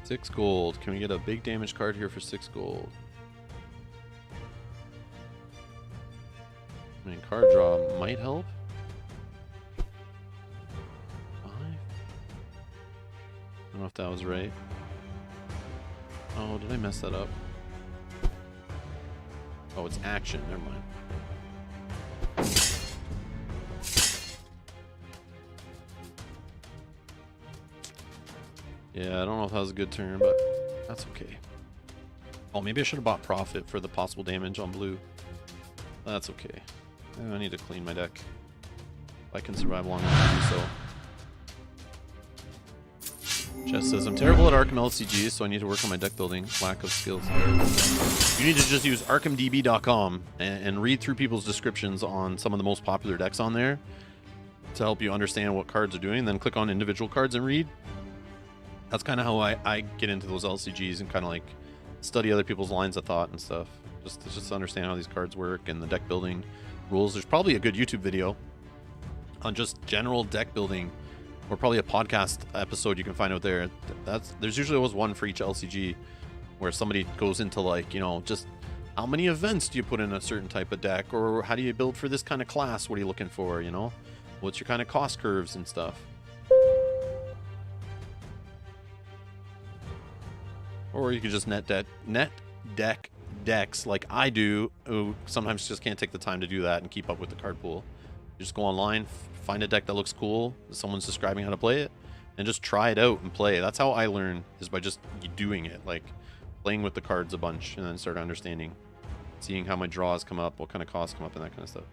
[SPEAKER 1] 6 gold. Can we get a big damage card here for 6 gold? I mean, card draw might help. 5? I don't know if that was right. Oh, did I mess that up? Oh, it's action. Never mind. Yeah, I don't know if that was a good turn, but that's okay. Oh, maybe I should have bought profit for the possible damage on blue. That's okay. I need to clean my deck. If I can survive long enough to do so. Jess says, I'm terrible at Arkham LCGs, so I need to work on my deck building. Lack of skills. You need to just use ArkhamDB.com and read through people's descriptions on some of the most popular decks on there to help you understand what cards are doing. Then click on individual cards and read. That's kind of how I get into those LCGs and kind of like study other people's lines of thought and stuff. Just to understand how these cards work and the deck building rules. There's probably a good YouTube video on just general deck building, or probably a podcast episode you can find out there. There's usually always one for each LCG where somebody goes into, like, you know, just how many events do you put in a certain type of deck, or how do you build for this kind of class? What are you looking for? You know, what's your kind of cost curves and stuff. Or you could just net deck decks like I do, who sometimes just can't take the time to do that and keep up with the card pool. You just go online, find a deck that looks cool, someone's describing how to play it, and just try it out and play. That's how I learn, is by just doing it, like playing with the cards a bunch, and then start understanding, seeing how my draws come up, what kind of costs come up, and that kind of stuff.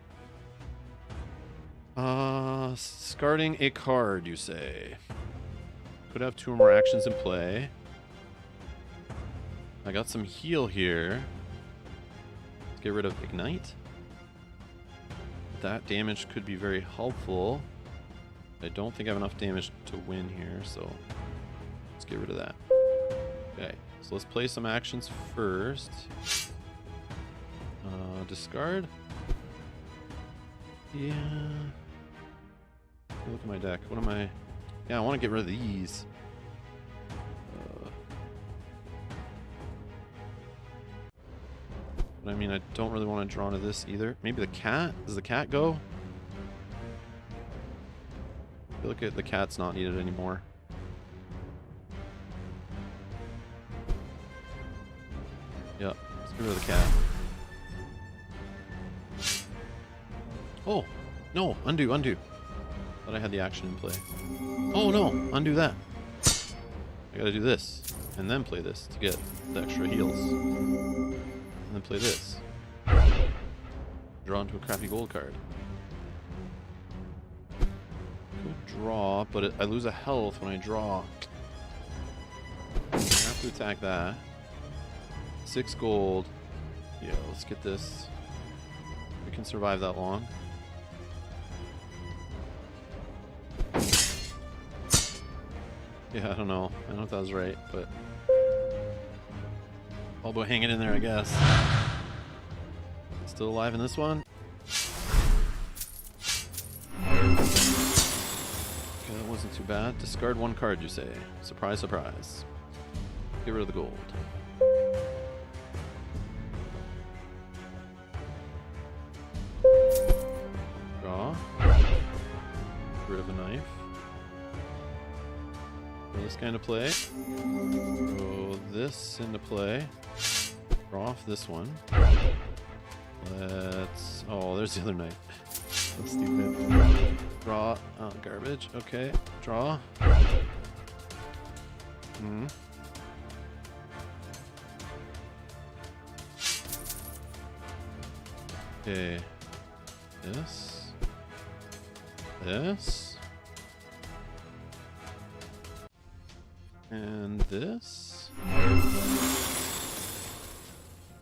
[SPEAKER 1] Discarding a card, you say. Could have 2 or more actions in play. I got some heal here. Let's get rid of Ignite. That damage could be very helpful. I don't think I have enough damage to win here, so let's get rid of that. Okay, so let's play some actions first. Discard. Yeah. Look at my deck. What am I? Yeah, I want to get rid of these. But I mean, I don't really want to draw into this either. Maybe the cat? Does the cat go? I feel like the cat's not needed anymore. Yep, let's get rid of the cat. Oh, no, undo. Thought I had the action in play. Oh no, undo that. I gotta do this, and then play this to get the extra heals. And then play this. Draw into a crappy gold card. Could draw, but I lose a health when I draw. I have to attack that. 6 gold. Yeah, let's get this. We can survive that long. Yeah, I don't know. I don't know if that was right, but I'll hang it in there, I guess. Still alive in this one. Okay, that wasn't too bad. Discard 1 card, you say. Surprise, surprise. Get rid of the gold. Draw. Get rid of a knife. Throw this guy into play. Throw this into play. Draw off this one. Let's... Oh, there's the other knife. So stupid. Draw. Oh, garbage. Okay. Draw. Okay. This. This. And this.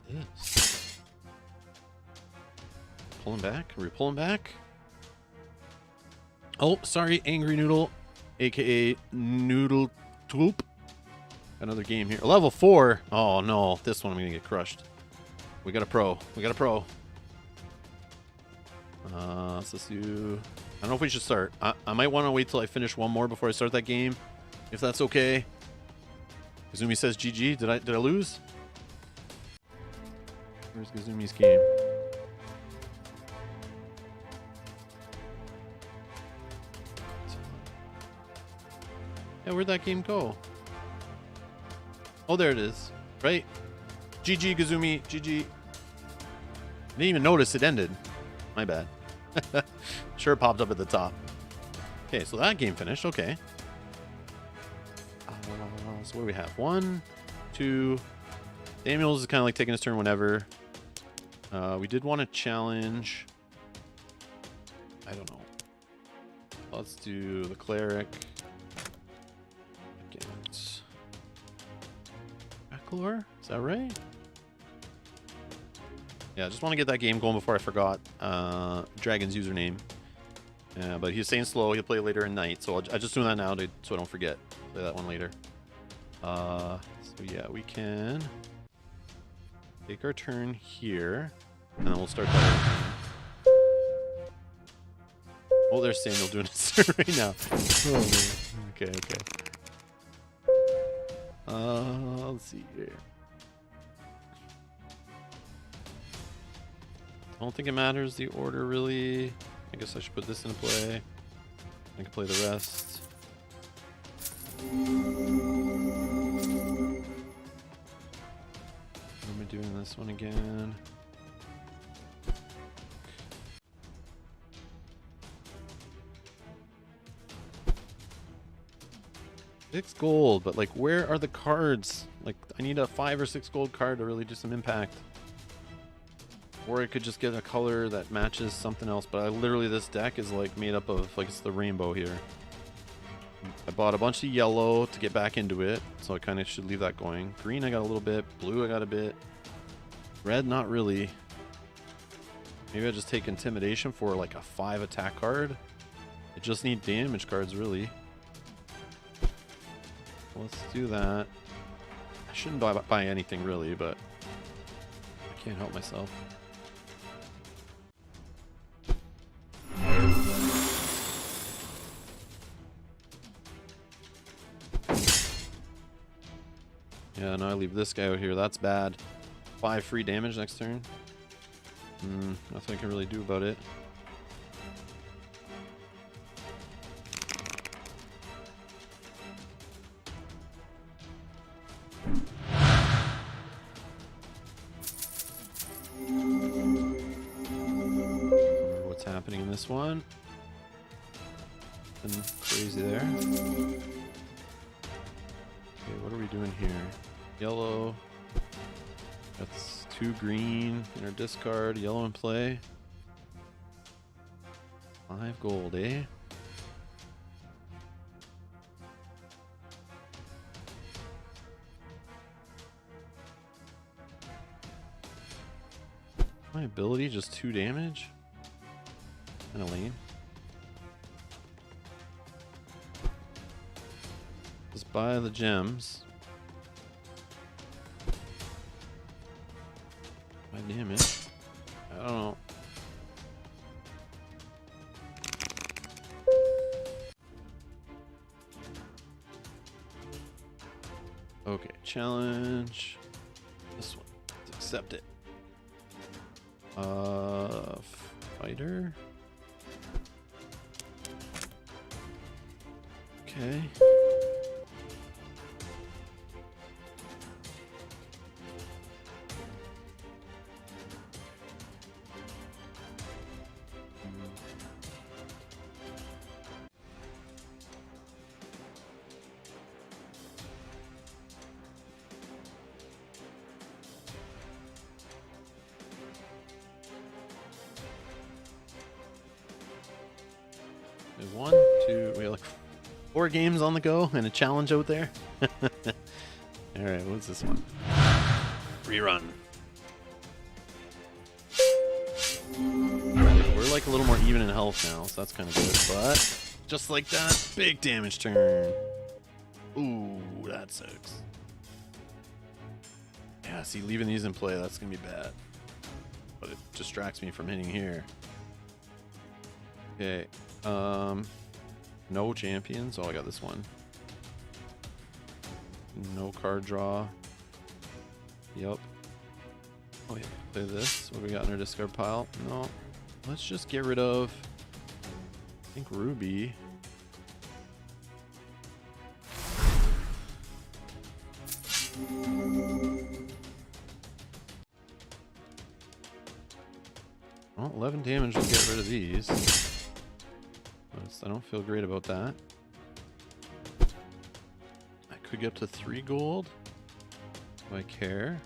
[SPEAKER 1] This. Pulling back? Are we pulling back? Oh, sorry, Angry Noodle, aka Noodle Toop. Another game here. Level 4. Oh no, this one I'm gonna get crushed. We got a pro. We got a pro. Let's just do... I don't know if we should start. I might want to wait till I finish one more before I start that game, if that's okay. Kazumi says GG. Did I lose? Where's Kazumi's game? Yeah, where'd that game go? Oh, there it is. Right? GG, Kazumi. GG. didn't even notice it ended. My bad. Sure, it popped up at the top. Okay, so that game finished. Okay. So what do we have? 1, 2. Daniel's is kind of like taking his turn whenever. We did want to challenge. I don't know. Let's do the cleric against Eklor. Is that right? Yeah, I just want to get that game going before I forgot Dragon's username. But he's saying slow. He'll play later at night, so I just doing that now so I don't forget. Play that one later. So yeah, we can take our turn here, and then we'll start that. Oh, there's Samuel doing his turn right now. Oh, okay. Let's see here. I don't think it matters the order really. I guess I should put this into play. I can play the rest. Am I doing this one again? 6 gold, but like, where are the cards? Like, I need a 5 or 6 gold card to really do some impact. Or I could just get a color that matches something else, but literally this deck is like made up of, like, it's the rainbow here. I bought a bunch of yellow to get back into it, so I kind of should leave that going. Green I got a little bit, blue I got a bit. Red not really. Maybe I just take intimidation for like a 5 attack card. I just need damage cards really. Let's do that. I shouldn't buy anything really, but I can't help myself. Yeah, now I leave this guy out here. That's bad. 5 free damage next turn. Nothing I can really do about it. Remember what's happening in this one. Nothing crazy there. Okay, what are we doing here? Yellow. That's 2 green in our discard. Yellow in play. 5 gold, eh? My ability, just 2 damage? Kinda lame. Just buy the gems. Damn it. I don't know. Okay, challenge. This one. Let's accept it. Fighter. Okay. There's 1, 2, we have like 4 games on the go and a challenge out there. Alright, what's this one? Rerun. We're like a little more even in health now, so that's kind of good. But just like that, big damage turn. Ooh, that sucks. Yeah, see, leaving these in play, that's going to be bad. But it distracts me from hitting here. Okay. No champions. Oh, I got this one. No card draw. Yep. Oh yeah, play this. What do we got in our discard pile? No. Let's just get rid of, I think, Ruby. Well, 11 damage will get rid of these. I don't feel great about that. I could get up to 3 gold if I care.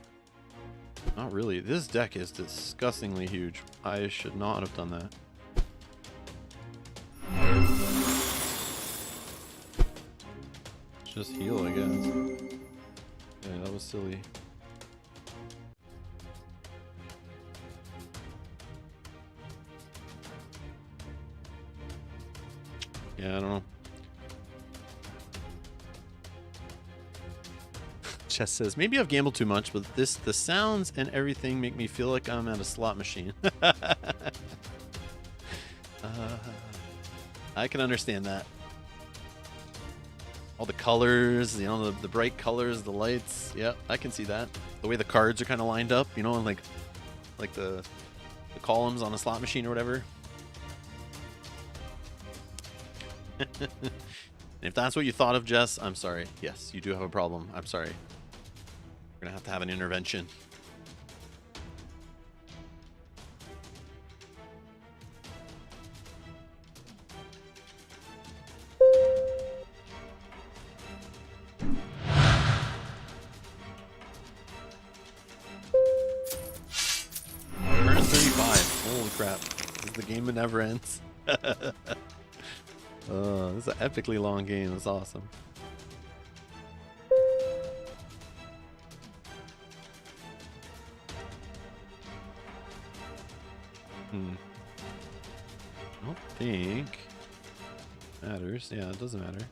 [SPEAKER 1] Not really. This deck is disgustingly huge. I should not have done that. Just heal, I guess. Yeah, that was silly. Yeah, I don't know. Chess says, maybe I've gambled too much, but the sounds and everything make me feel like I'm at a slot machine. I can understand that. All the colors, you know, the bright colors, the lights. Yeah, I can see that. The way the cards are kind of lined up, you know, and like the columns on a slot machine or whatever. If that's what you thought of, Jess, I'm sorry. Yes, you do have a problem. I'm sorry. We're gonna have to have an intervention. Turn 35. Holy crap. This is the game that never ends. This is an epically long game. That's awesome. I don't think matters. Yeah, it doesn't matter.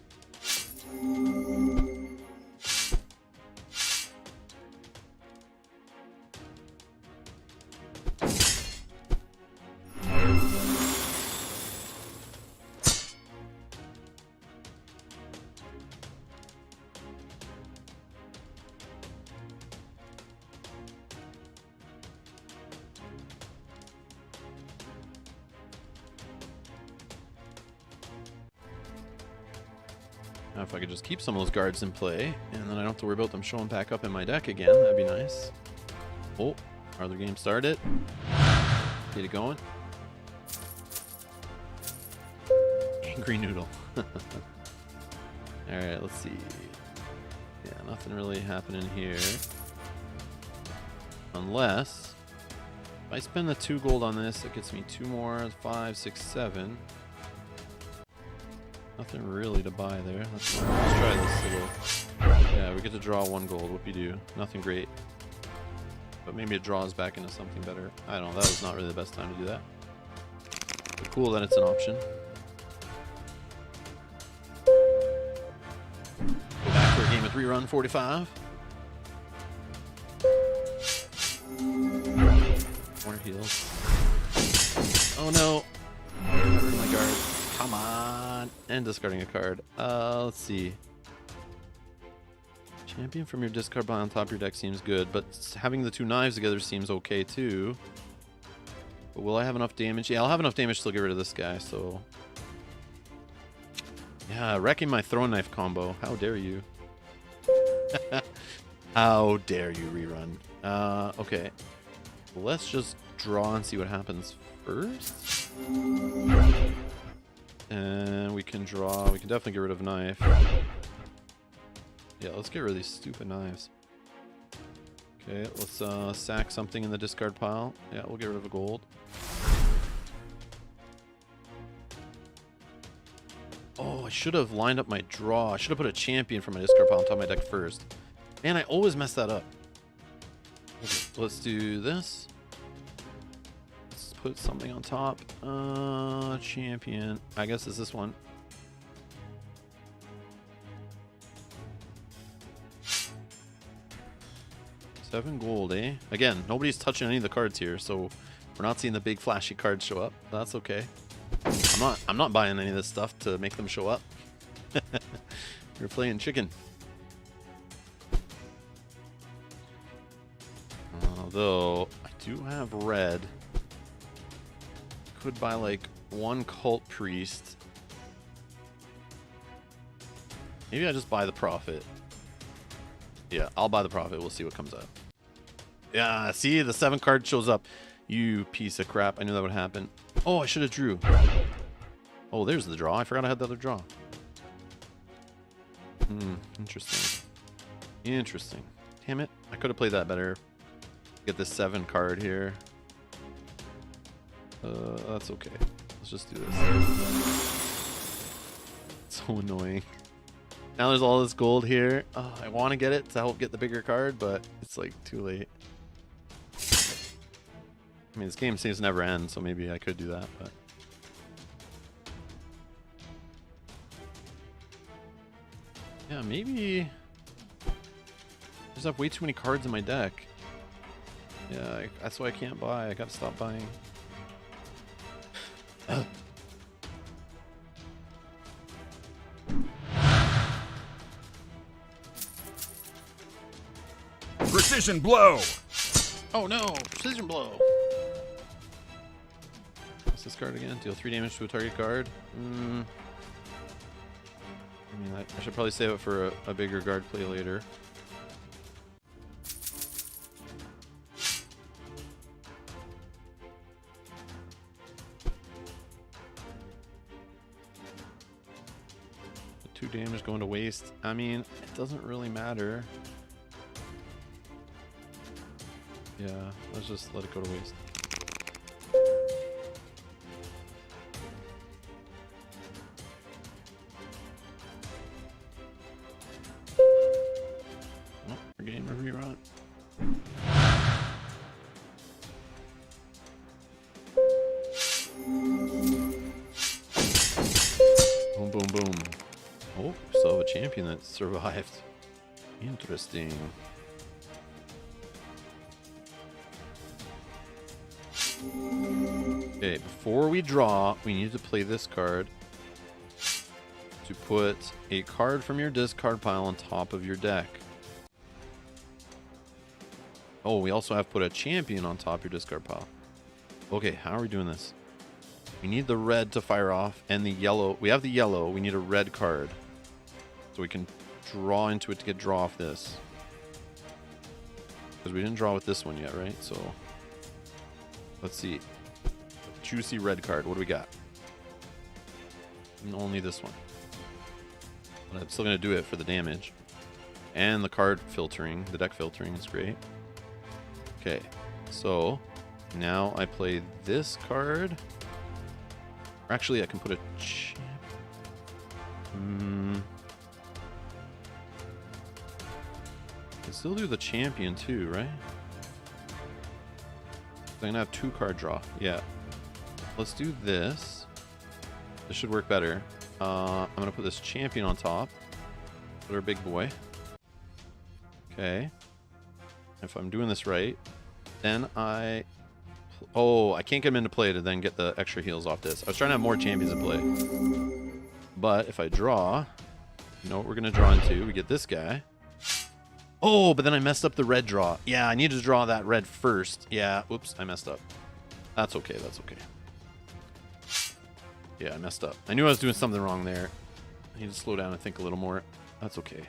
[SPEAKER 1] Now if I could just keep some of those guards in play, and then I don't have to worry about them showing back up in my deck again, that'd be nice. Oh, our game started. Get it going. Angry Noodle. Alright, let's see. Yeah, nothing really happening here. Unless, if I spend the 2 gold on this, it gets me 2 more, 5, 6, 7. Nothing really to buy there. Let's try this little. Yeah, we get to draw 1 gold. Whoopie-doo. Nothing great. But maybe it draws back into something better. I don't know. That was not really the best time to do that. But cool that it's an option. Go back for a game of 3 run 45. More heals. Oh no! My guard. Come on! And discarding a card. Let's see. Champion from your discard pile on top of your deck seems good, but having the 2 knives together seems okay too. But will I have enough damage? Yeah, I'll have enough damage to still get rid of this guy, so... Yeah, wrecking my throwing knife combo. How dare you? How dare you, rerun. Okay. Let's just draw and see what happens first. And we can draw. We can definitely get rid of knife. Yeah, let's get rid of these stupid knives. Okay, let's sack something in the discard pile. Yeah, we'll get rid of a gold. Oh, I should have lined up my draw. I should have put a champion from my discard pile on top of my deck first. Man, I always mess that up. Okay, let's do this. Let's put something on top. Champion. I guess it's this one. $7 gold, eh? Again, nobody's touching any of the cards here, so we're not seeing the big flashy cards show up. That's okay. I'm not buying any of this stuff to make them show up. We're playing chicken. Although I do have red. Could buy like 1 cult priest. Maybe I just buy the prophet. Yeah, I'll buy the prophet. We'll see what comes up. Yeah, see, the 7 card shows up. You piece of crap. I knew that would happen. Oh, I should have drew. Oh, there's the draw. I forgot I had the other draw. Interesting. Interesting. Damn it. I could have played that better. Get this 7 card here. That's okay. Let's just do this. So annoying. Now there's all this gold here. I want to get it to help get the bigger card, but it's like too late. I mean, this game seems to never end, so maybe I could do that, but... Yeah, maybe... I just have way too many cards in my deck. Yeah, that's why I can't buy. I gotta stop buying.
[SPEAKER 2] Precision blow.
[SPEAKER 1] Oh no! Precision blow! What's this card again? Deal 3 damage to a target card. I mean, I should probably save it for a bigger guard play later. The 2 damage going to waste. I mean, it doesn't really matter. Yeah, let's just let it go to waste. Oh, we're getting a rerun. Boom, boom, boom. Oh, we still have a champion that survived. Interesting. Okay, before we draw, we need to play this card to put a card from your discard pile on top of your deck. Oh, we also have to put a champion on top of your discard pile. Okay, how are we doing this? We need the red to fire off and the yellow. We have the yellow. We need a red card. So we can draw into it to get draw off this. Because we didn't draw with this one yet, right? So let's see. Juicy red card. What do we got? And only this one. But I'm still going to do it for the damage. And the card filtering. The deck filtering is great. Okay. So now I play this card. Or actually, I can put a champ. I can still do the champion too, right? I'm going to have 2 card draw. Yeah. Let's do this. This should work better. I'm going to put this champion on top. Put our big boy. Okay. If I'm doing this right, then I... Oh, I can't get him into play to then get the extra heals off this. I was trying to have more champions in play. But if I draw, you know what we're going to draw into? We get this guy. Oh, but then I messed up the red draw. Yeah, I need to draw that red first. Yeah, oops, I messed up. That's okay, that's okay. Yeah, I messed up. I knew I was doing something wrong there. I need to slow down and think a little more. That's okay.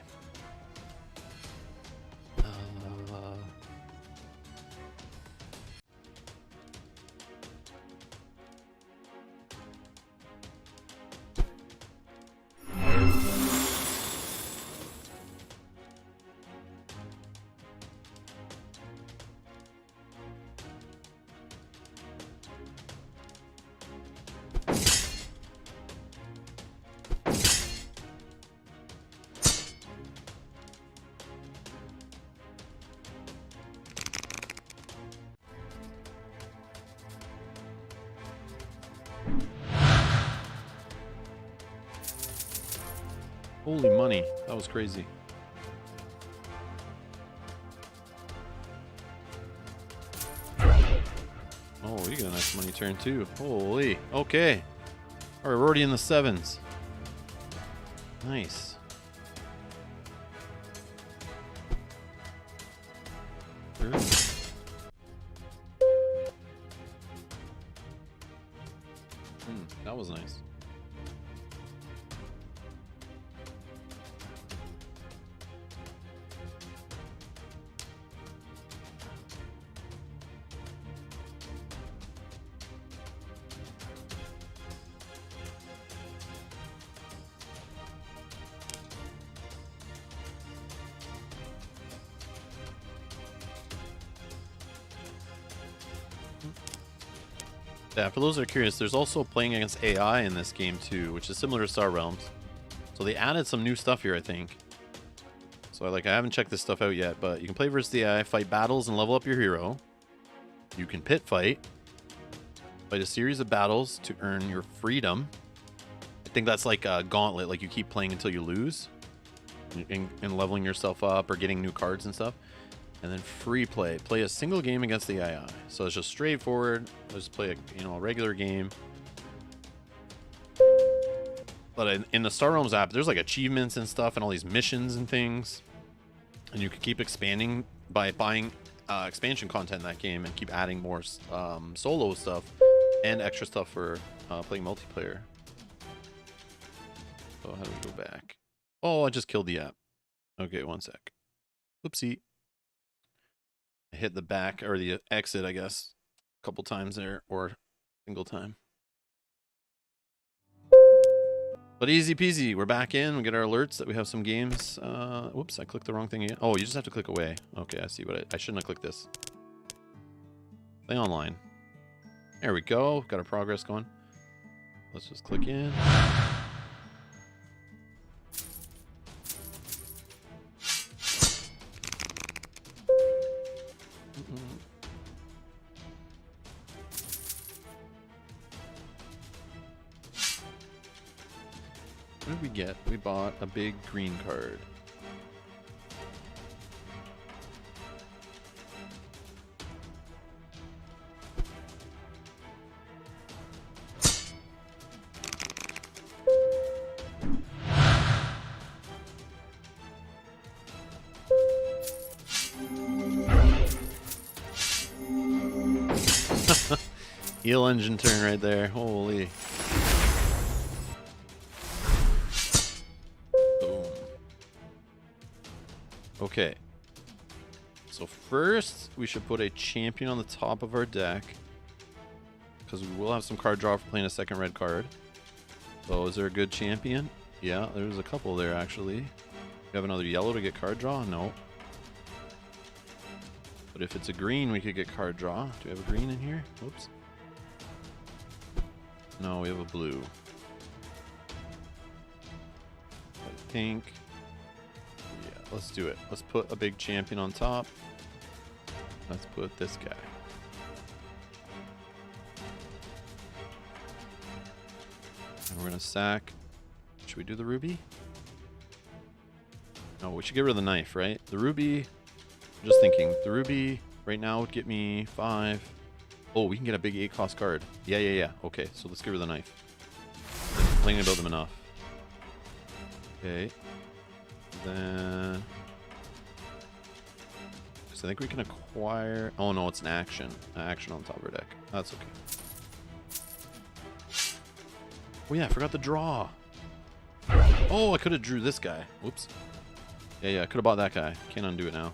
[SPEAKER 1] Holy money, that was crazy. Oh, you get a nice money turn too. Holy, okay. All right, we're already in the 7s. Nice. That was nice. Yeah, for those that are curious, there's also playing against AI in this game too, which is similar to Star Realms. So they added some new stuff here, I think. So I haven't checked this stuff out yet, but you can play versus the AI, fight battles, and level up your hero. You can pit fight a series of battles to earn your freedom. I think that's like a gauntlet, like you keep playing until you lose, and leveling yourself up or getting new cards and stuff. And then free play. Play a single game against the AI. So it's just straightforward. Let's play a regular game. But in the Star Realms app, there's like achievements and stuff and all these missions and things. And you can keep expanding by buying expansion content in that game and keep adding more solo stuff and extra stuff for playing multiplayer. So how do we go back? Oh, I just killed the app. Okay, one sec. Oopsie. I hit the back or the exit, I guess, a couple times there, or single time. But easy peasy, we're back in. We get our alerts that we have some games. Whoops, I clicked the wrong thing again. Oh, you just have to click away. Okay, I see what I shouldn't have clicked this. Play online. There we go. Got our progress going. Let's just click in. What did we get? We bought a big green card. Eel engine turn right there. Holy. Boom. Okay. So first, we should put a champion on the top of our deck, because we will have some card draw for playing a second red card. So is there a good champion? Yeah, there's a couple there actually. You have another yellow to get card draw? No. But if it's a green, we could get card draw. Do we have a green in here? Whoops. No, we have a blue. I think. Yeah, let's do it. Let's put a big champion on top. Let's put this guy. And we're gonna sack. Should we do the ruby? No, we should get rid of the knife, right? The ruby. I'm just thinking. The ruby right now would get me 5. Oh, we can get a big 8 cost card. Yeah. Okay, so let's get rid of the knife. I'm complaining about them enough. Okay. Then. So I think we can acquire. Oh no, it's an action. An action on top of our deck. That's okay. Oh yeah, I forgot the draw. Oh, I could have drew this guy. Whoops. Yeah, I could have bought that guy. Can't undo it now.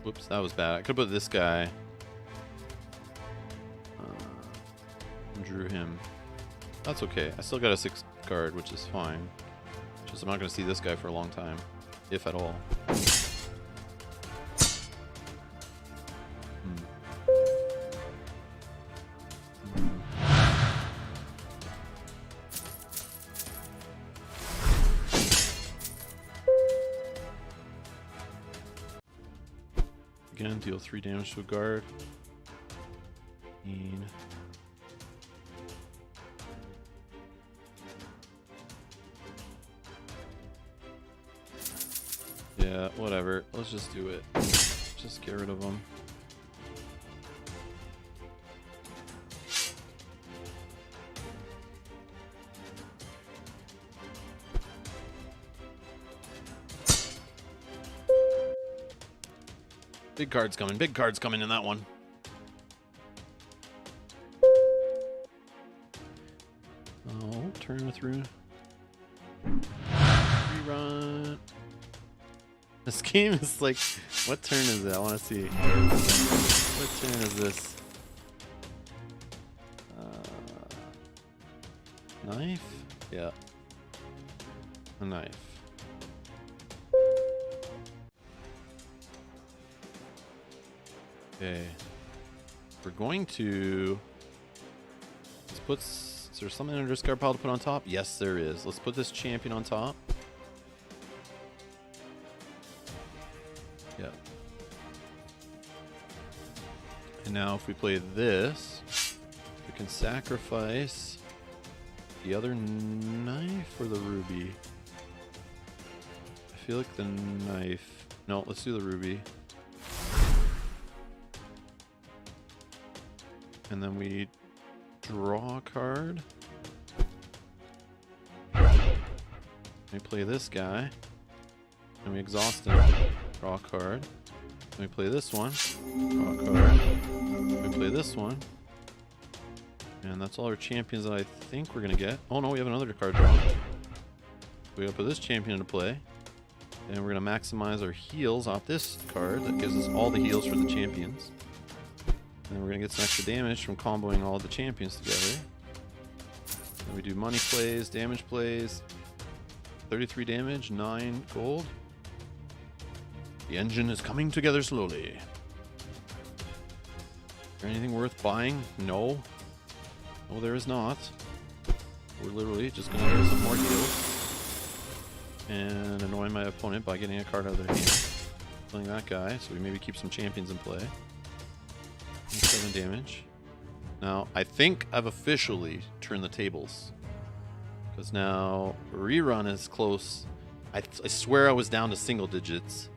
[SPEAKER 1] Whoops, that was bad. I could put this guy. Drew him. That's okay. I still got a 6 card, which is fine. Just I'm not going to see this guy for a long time, if at all. Again, deal 3 damage to a guard. Yeah, whatever. Let's just do it. Just get rid of them. Big card's coming. Big card's coming in that one. Oh, turn through. Rerun. This game is like, what turn is it? I want to see. What turn is this? Knife? Yeah. A knife. Okay. We're going to... Let's put... Is there something in our discard pile to put on top? Yes, there is. Let's put this champion on top. Yep. And now if we play this, we can sacrifice the other knife or the ruby. I feel like the knife. No, let's do the ruby. And then we draw a card. We play this guy. And we exhaust him. Draw a card. Then we play this one. Draw a card. We play this one. And that's all our champions that I think we're going to get. Oh no, we have another card draw. We gotta put this champion into play. And we're going to maximize our heals off this card. That gives us all the heals for the champions. And we're going to get some extra damage from comboing all the champions together. Then we do money plays, damage plays. 33 damage, 9 gold. The engine is coming together slowly. Is there anything worth buying? No. No, there is not. We're literally just going to get some more heals. And annoy my opponent by getting a card out of their hand. Playing that guy, so we maybe keep some champions in play. 7 damage. Now, I think I've officially turned the tables. Because now, Rerun is close. I swear I was down to single digits.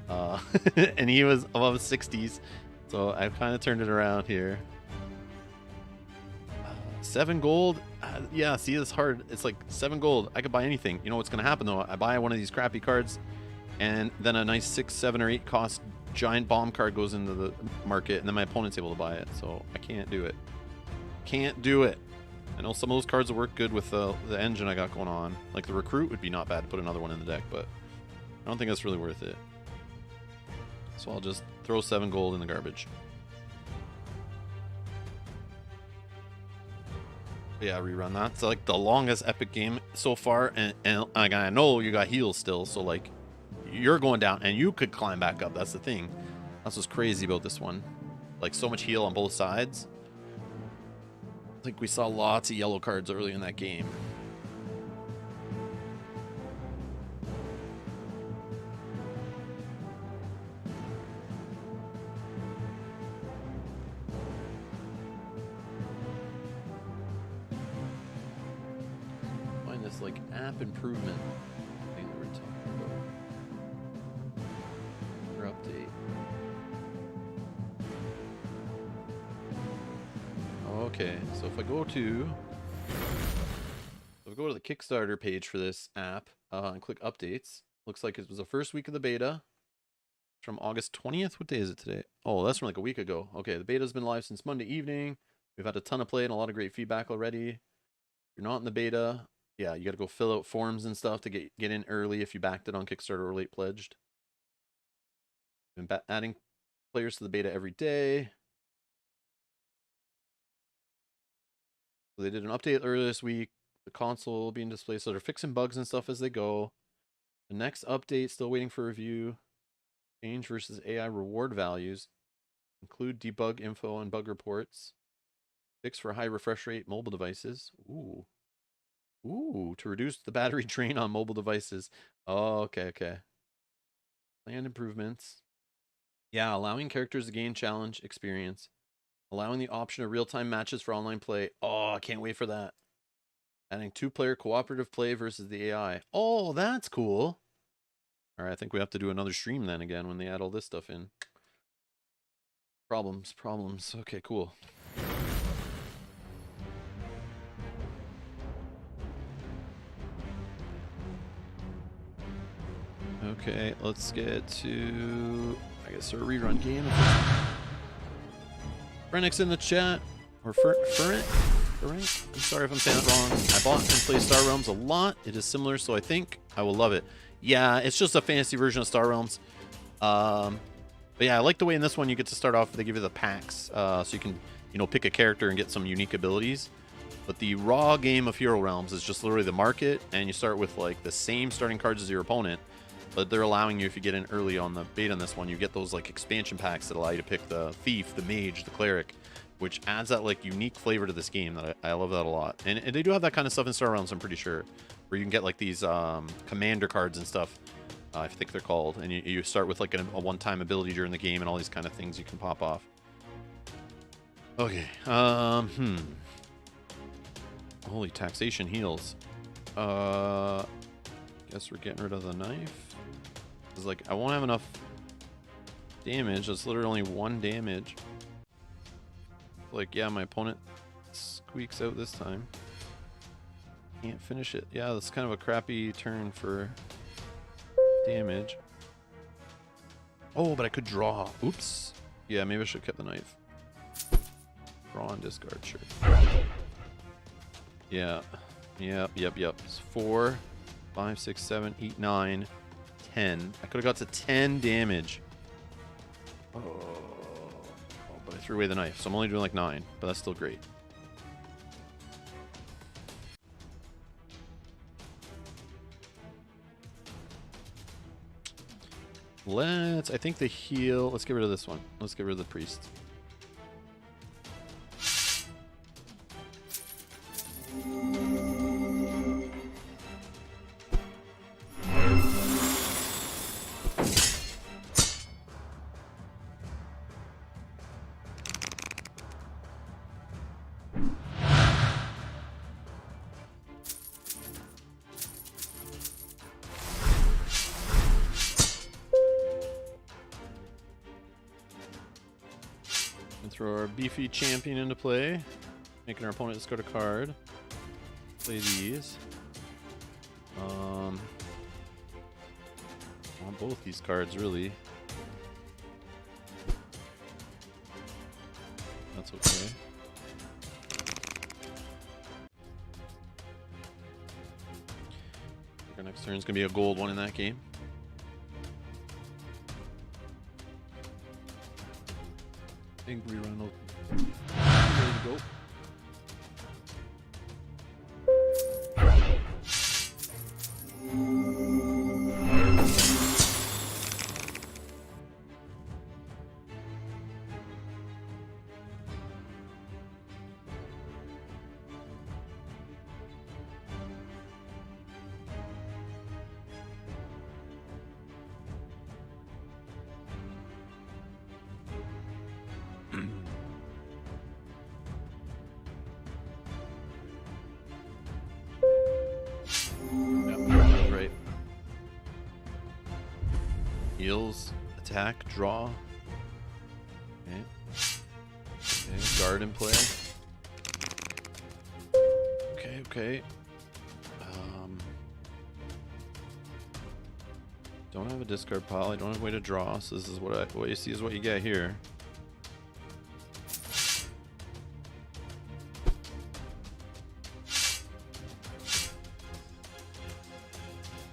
[SPEAKER 1] And he was above 60s. So I've kind of turned it around here. 7 gold? Yeah, see, it's hard. It's like 7 gold. I could buy anything. You know what's going to happen, though? I buy one of these crappy cards, and then a nice 6, 7, or 8 cost giant bomb card goes into the market, and then my opponent's able to buy it. So I can't do it. Can't do it. I know some of those cards will work good with the engine I got going on. Like the recruit would be not bad to put another one in the deck, but I don't think that's really worth it. So I'll just throw 7 gold in the garbage. Yeah, Rerun. That's like the longest epic game so far, and I know you got heals still, so like you're going down and you could climb back up. That's the thing. That's what's crazy about this one. Like so much heal on both sides. I think we saw lots of yellow cards early in that game. Find this like app improvement thing that we're talking about. Or update. Okay, so if I go to the Kickstarter page for this app and click updates, looks like it was the first week of the beta from August 20th. What day is it today? Oh, that's from like a week ago. Okay, the beta's been live since Monday evening. We've had a ton of play and a lot of great feedback already. If you're not in the beta, yeah, you got to go fill out forms and stuff to get in early if you backed it on Kickstarter or late pledged. Been adding players to the beta every day. So they did an update earlier this week. The console will be in display, so they're fixing bugs and stuff as they go. The next update, still waiting for review. Change versus AI reward values. Include debug info and bug reports. Fix for high refresh rate mobile devices. Ooh. Ooh, to reduce the battery drain on mobile devices. Oh, okay. Planned improvements. Yeah, allowing characters to gain challenge experience. Allowing the option of real-time matches for online play. Oh, I can't wait for that. Adding 2-player cooperative play versus the AI. Oh, that's cool. All right, I think we have to do another stream then again when they add all this stuff in. Problems. Okay, cool. Okay, let's get to, I guess, our rerun game. Frenix in the chat, or Ferrent? I'm sorry if I'm saying it wrong. I bought and play Star Realms a lot. It is similar, so I think I will love it. Yeah, it's just a fantasy version of Star Realms. But yeah, I like the way in this one you get to start off, they give you the packs, so you can, pick a character and get some unique abilities. But the raw game of Hero Realms is just literally the market, and you start with like the same starting cards as your opponent. But they're allowing you, if you get in early on the beta on this one, you get those like expansion packs that allow you to pick the thief, the mage, the cleric, which adds that like unique flavor to this game that I love that a lot. And they do have that kind of stuff in Star Realms, I'm pretty sure, where you can get like these commander cards and stuff. I think they're called, and you start with like a one-time ability during the game and all these kind of things you can pop off. Okay. Holy taxation heals. Guess we're getting rid of the knife. It's like I won't have enough damage. That's literally only 1 damage. Like, yeah, my opponent squeaks out this time. Can't finish it. Yeah, that's kind of a crappy turn for damage. Oh, but I could draw. Oops. Yeah, maybe I should have kept the knife. Draw and discard, sure. Yeah. Yep. It's 4, 5, 6, 7, 8, 9, 10. I could have got to 10 damage. Oh, but I threw away the knife, so I'm only doing like 9, but that's still great. I think the heal, let's get rid of this one. Let's get rid of the priest. Throw our beefy champion into play, making our opponent discard a card. Play these. I want both these cards, really. That's okay. Our next turn is going to be a gold one in that game. Angry Ronald. Ready to go. Heals, attack, draw. Okay, guard in play. Okay. Don't have a discard pile. I don't have a way to draw. So this is what you see is what you get here.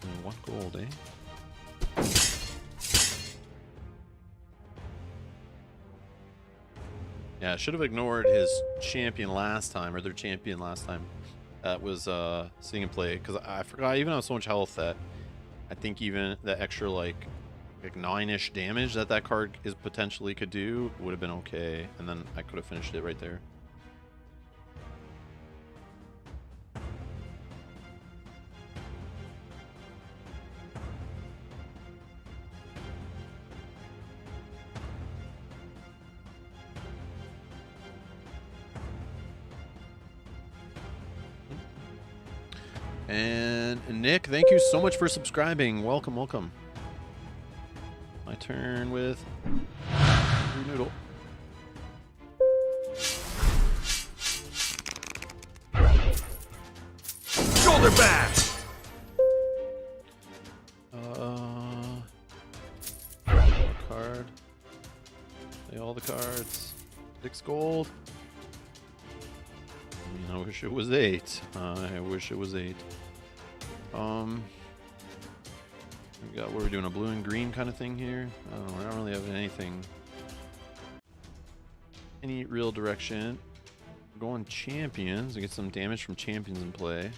[SPEAKER 1] And 1 gold, eh? Yeah, I should have ignored his champion last time, or their champion last time. That was seeing him play, because I forgot I even have so much health that I think even the extra like 9-ish damage that card is potentially could do would have been okay, and then I could have finished it right there. And Nick, thank you so much for subscribing. Welcome. My turn with Noodle.
[SPEAKER 2] Shoulder bash!
[SPEAKER 1] Card. Play all the cards. 6 gold. I wish it was 8. I wish it was 8. We got, what are we doing, a blue and green kind of thing here? I don't know, I don't really have anything, any real direction. We're going champions, we get some damage from champions in play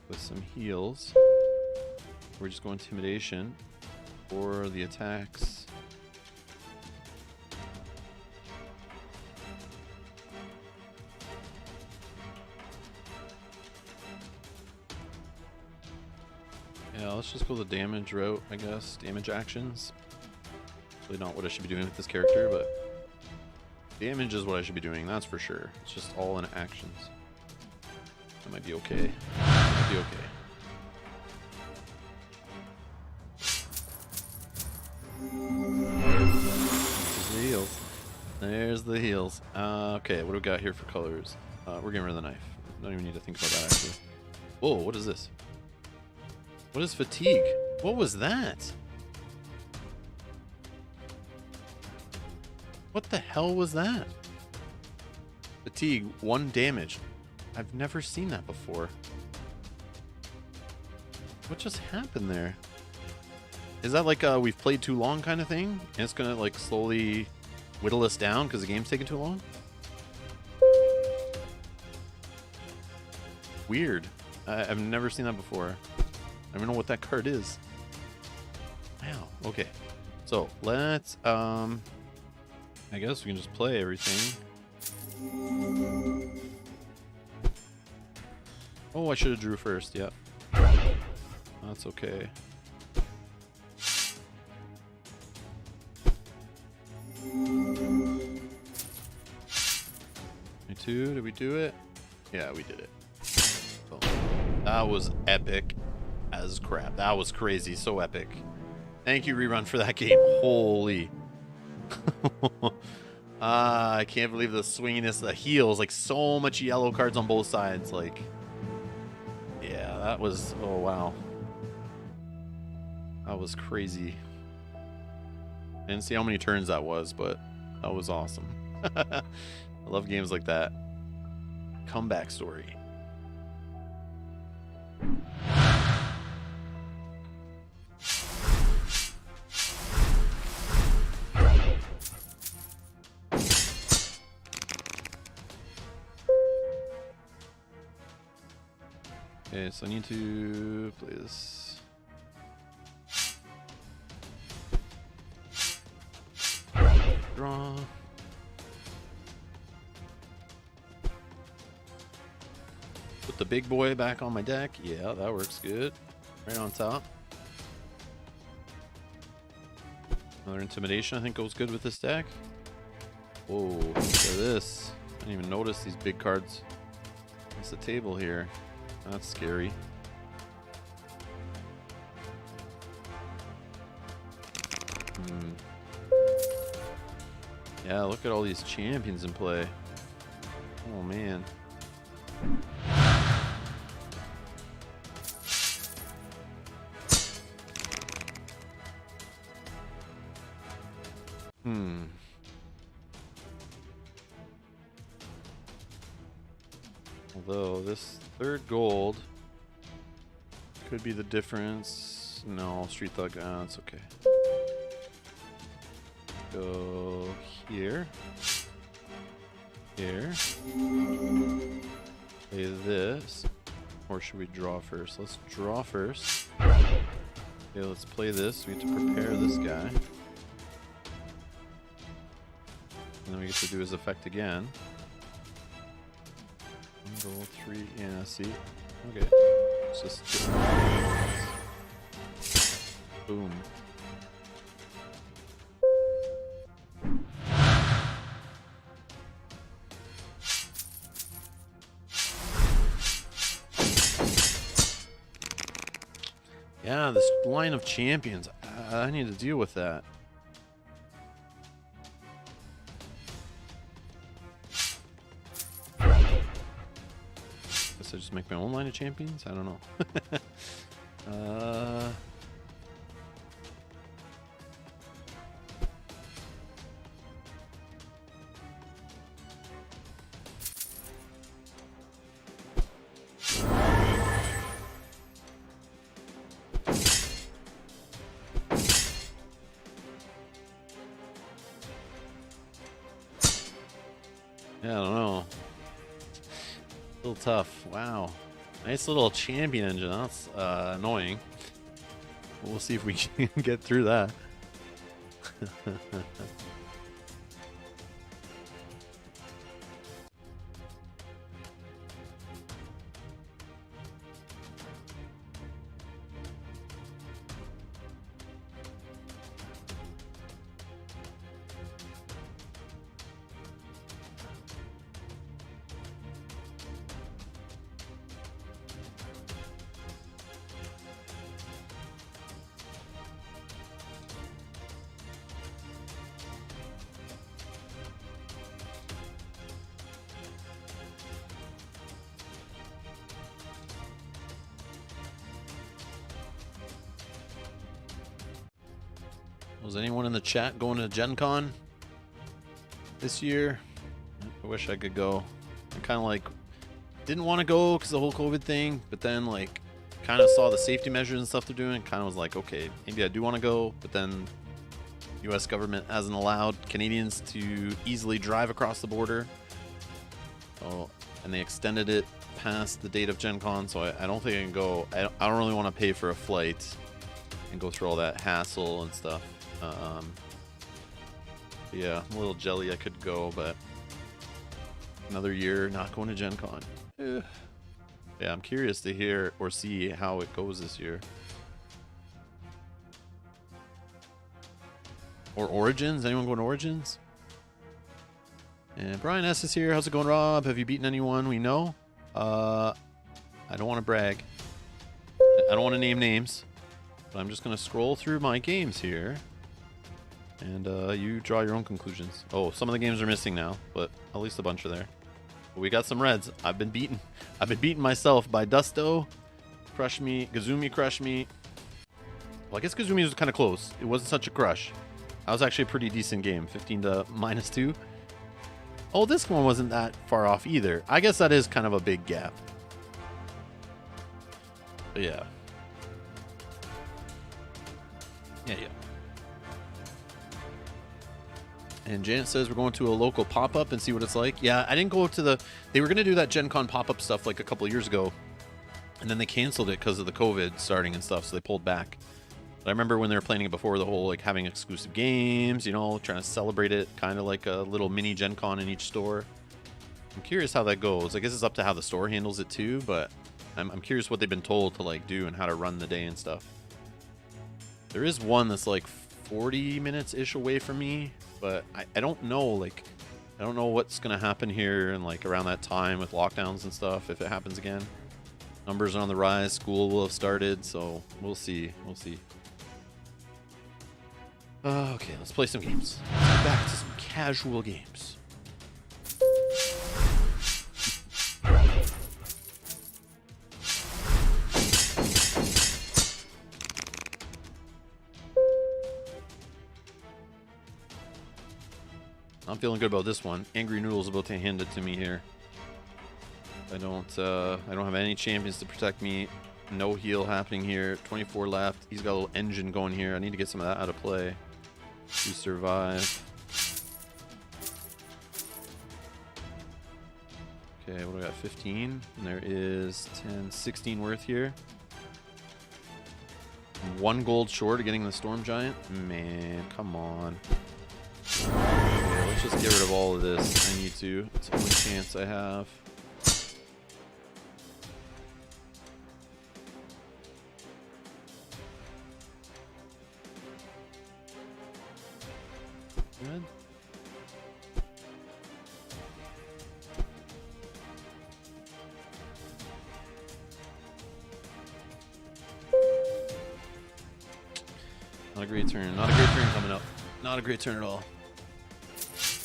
[SPEAKER 1] with some heals. We're just going intimidation for the attacks. Yeah, let's just go the damage route, I guess. Damage actions. Really not what I should be doing with this character, but damage is what I should be doing, that's for sure. It's just all in actions. That might be okay. Might be okay. There's the heals. There's the heals. Okay, what do we got here for colors? We're getting rid of the knife. Don't even need to think about that, actually. Whoa, what is this? What is fatigue? What was that? What the hell was that? Fatigue, 1 damage. I've never seen that before. What just happened there? Is that like a we've played too long kind of thing? And it's gonna like slowly whittle us down because the game's taking too long? Weird. I've never seen that before. I don't know what that card is. Wow. Okay. So let's I guess we can just play everything. Oh, I should have drew first. Yep. That's okay. Me too. Did we do it? Yeah, we did it. So, that was epic as crap. That was crazy. So epic. Thank you, Rerun, for that game. Holy. I can't believe the swinginess of the heels. Like, so much yellow cards on both sides. Like, yeah, that was... Oh, wow. That was crazy. Didn't see how many turns that was, but that was awesome. I love games like that. Comeback story. Okay, so I need to play this. Draw. Put the big boy back on my deck. Yeah, that works good. Right on top. Another intimidation I think goes good with this deck. Whoa, look at this. I didn't even notice these big cards. What's the table here? That's scary. Yeah, look at all these champions in play. Oh, man. Although this third gold could be the difference. No, Street Thug, that's okay. Go here. Here. Play this. Or should we draw first? Let's draw first. Okay, let's play this. We have to prepare this guy. And then we get to do his effect again. Gold 3, yeah, see? Okay. Let's just boom. Yeah, this line of champions. I need to deal with that. Guess I just make my own line of champions? I don't know. Yeah, I don't know. A little tough. Wow. Nice little champion engine. That's annoying. we'll see if we can get through that. Was anyone in the chat going to Gen Con this year? I wish I could go. I kind of like didn't want to go because the whole COVID thing, but then like kind of saw the safety measures and stuff they're doing. Kind of was like, okay, maybe I do want to go, but then U.S. government hasn't allowed Canadians to easily drive across the border. So, and they extended it past the date of Gen Con, so I don't think I can go. I don't really want to pay for a flight and go through all that hassle and stuff. Yeah, I'm a little jelly I could go, but another year not going to Gen Con. Yeah, I'm curious to hear or see how it goes this year. Or Origins? Anyone going to Origins? And Brian S is here. How's it going, Rob? Have you beaten anyone we know? I don't want to brag. I don't want to name names. But I'm just going to scroll through my games here. And you draw your own conclusions. Oh, some of the games are missing now, but at least a bunch are there. But we got some reds. I've been beaten. I've been beaten myself by Dusto. Crush me. Gazumi crushed me. Well, I guess Gazumi was kind of close. It wasn't such a crush. That was actually a pretty decent game. 15 to -2. Oh, this one wasn't that far off either. I guess that is kind of a big gap. But yeah. Yeah. And Janet says we're going to a local pop-up and see what it's like. Yeah, I didn't go to the... They were going to do that Gen Con pop-up stuff like a couple of years ago. And then they canceled it because of the COVID starting and stuff, so they pulled back. But I remember when they were planning it before, the whole like having exclusive games, you know, trying to celebrate it, kind of like a little mini Gen Con in each store. I'm curious how that goes. I guess it's up to how the store handles it too, but I'm curious what they've been told to like do and how to run the day and stuff. There is one that's like 40 minutes-ish away from me, but I don't know, like, I don't know what's going to happen here and like around that time with lockdowns and stuff, if it happens again. Numbers are on the rise, school will have started, so we'll see. Okay, let's play some games. Let's get back to some casual games. I'm feeling good about this one. Angry Noodle's about to hand it to me here. I don't have any champions to protect me. No heal happening here. 24 left. He's got a little engine going here. I need to get some of that out of play to survive. Okay, what do I got? 15. And there is 10, 16 worth here. I'm 1 gold short of getting the Storm Giant. Man, come on. Okay, let's just get rid of all of this. I need to. It's the only chance I have. Good. Not a great turn. Not a great turn coming up. Not a great turn at all.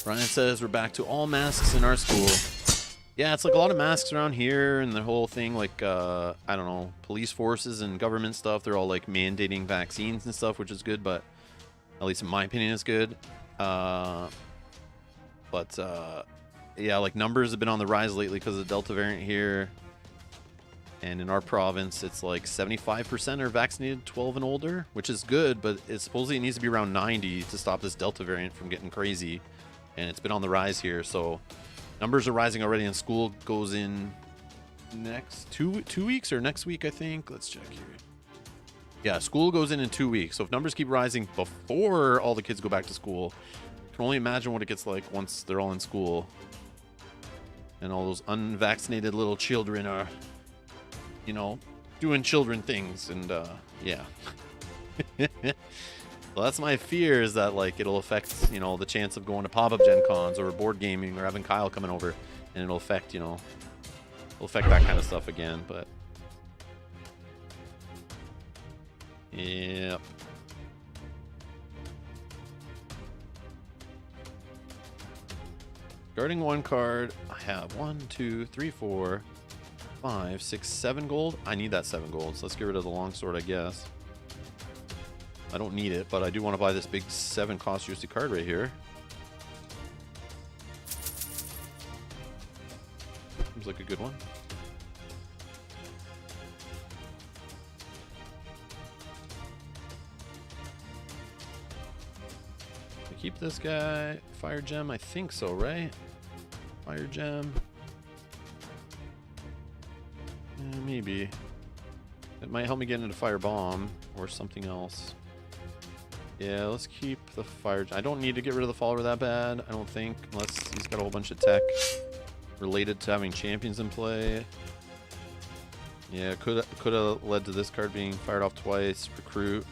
[SPEAKER 1] Ryan says we're back to all masks in our school. Yeah, it's like a lot of masks around here and the whole thing, like, I don't know, police forces and government stuff. They're all like mandating vaccines and stuff, which is good, but at least in my opinion, it's good. Yeah, like numbers have been on the rise lately because of the Delta variant here. And in our province, it's like 75% are vaccinated 12 and older, which is good, but it supposedly needs to be around 90 to stop this Delta variant from getting crazy. And it's been on the rise here, so numbers are rising already, and school goes in next two weeks or next week, I think. Let's check here. Yeah, school goes in 2 weeks. So if numbers keep rising before all the kids go back to school, I can only imagine what it gets like once they're all in school. And all those unvaccinated little children are, you know, doing children things. And yeah. Well, that's my fear, is that like it'll affect, you know, the chance of going to pop-up Gen Cons or board gaming or having Kyle coming over. And it'll affect, you know, it'll affect that kind of stuff again. But yep. Guarding 1 card, I have 1, 2, 3, 4, 5, 6, 7 gold. I need that 7 gold, so let's get rid of the longsword, I guess. I don't need it, but I do want to buy this big 7 cost USD card right here. Seems like a good one. Keep this guy. Fire gem, I think so, right? Fire gem. Yeah, maybe. It might help me get into fire bomb or something else. Yeah, let's keep the fire. I don't need to get rid of the follower that bad, I don't think, unless he's got a whole bunch of tech related to having champions in play. Yeah, could have led to this card being fired off twice. Recruit.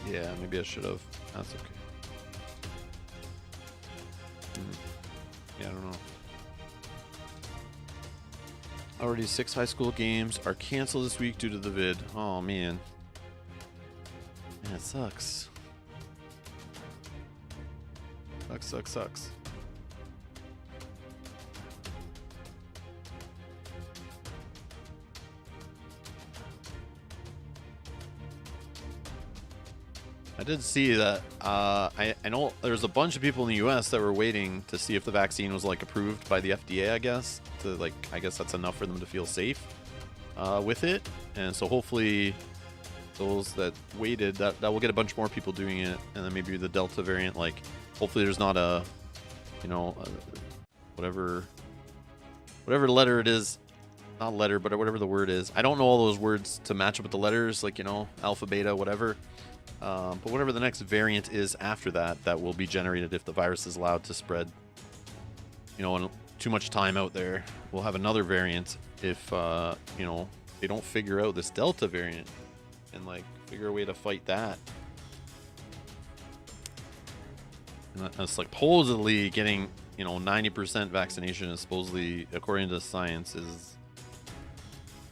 [SPEAKER 1] Yeah, maybe I should have. That's okay. Yeah, I don't know. Already 6 high school games are canceled this week due to the vid. Oh, man. Man, it sucks. Sucks. I did see that. I know there's a bunch of people in the U.S. that were waiting to see if the vaccine was like approved by the FDA. I guess I guess that's enough for them to feel safe with it, and so hopefully those that waited, that will get a bunch more people doing it, and then maybe the Delta variant. Like, hopefully there's not a, you know, whatever letter it is. Not letter, but whatever the word is. I don't know all those words to match up with the letters, like, you know, alpha, beta, whatever. But whatever the next variant is after that, that will be generated if the virus is allowed to spread, you know, in too much time out there. We'll have another variant if, you know, they don't figure out this Delta variant and, like, figure a way to fight that. And that's, like, supposedly getting, you know, 90% vaccination is supposedly, according to science, is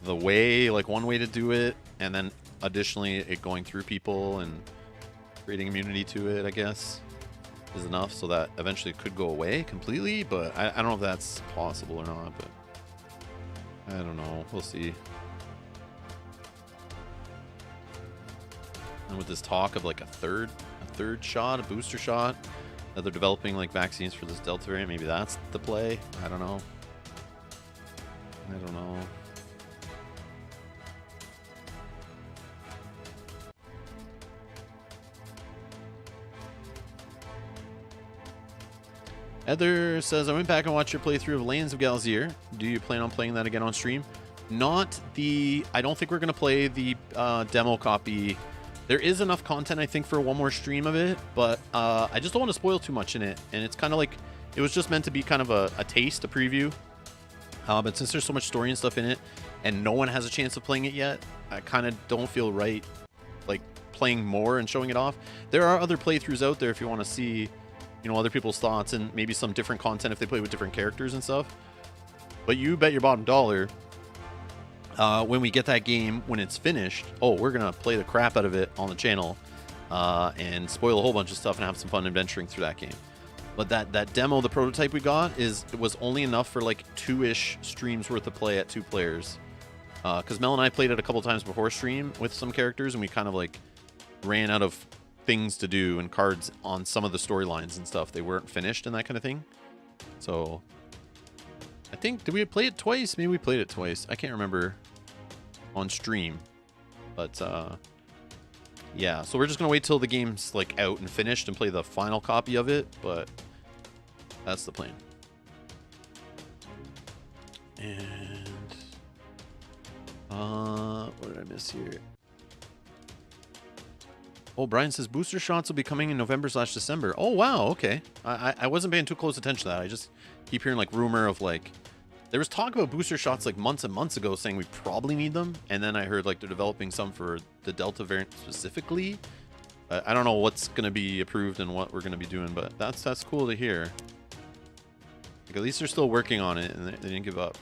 [SPEAKER 1] the way, like, one way to do it. And then additionally, it going through people and creating immunity to it, I guess, is enough so that eventually it could go away completely. But I don't know if that's possible or not, but I don't know. We'll see. And with this talk of like a third shot, a booster shot, that they're developing like vaccines for this Delta variant, maybe that's the play. I don't know. Heather says, I went back and watched your playthrough of Lanes of Galzier. Do you plan on playing that again on stream? Not the... I don't think we're going to play the demo copy. There is enough content, I think, for one more stream of it, but I just don't want to spoil too much in it. And it's kind of like... It was just meant to be kind of a taste, a preview. But since there's so much story and stuff in it, and no one has a chance of playing it yet, I kind of don't feel right, like, playing more and showing it off. There are other playthroughs out there if you want to see... you know, other people's thoughts and maybe some different content if they play with different characters and stuff. But you bet your bottom dollar, when we get that game, when it's finished, we're going to play the crap out of it on the channel and spoil a whole bunch of stuff and have some fun adventuring through that game. But that demo, the prototype we got, it was only enough for like 2-ish streams worth of play at 2 players. Because Mel and I played it a couple times before stream with some characters, and we kind of like ran out of things to do and cards on some of the storylines and stuff. They weren't finished and that kind of thing. So I think, did we play it twice? Maybe we played it twice. I can't remember on stream, but yeah, so we're just gonna wait till the game's like out and finished and play the final copy of it, but that's the plan. And, what did I miss here? Oh, Brian says booster shots will be coming in November/December. Oh, wow. Okay. I wasn't paying too close attention to that. I just keep hearing like rumor of like, there was talk about booster shots like months and months ago saying we probably need them. And then I heard like they're developing some for the Delta variant specifically. I don't know what's going to be approved and what we're going to be doing, but that's cool to hear. Like, at least they're still working on it and they didn't give up.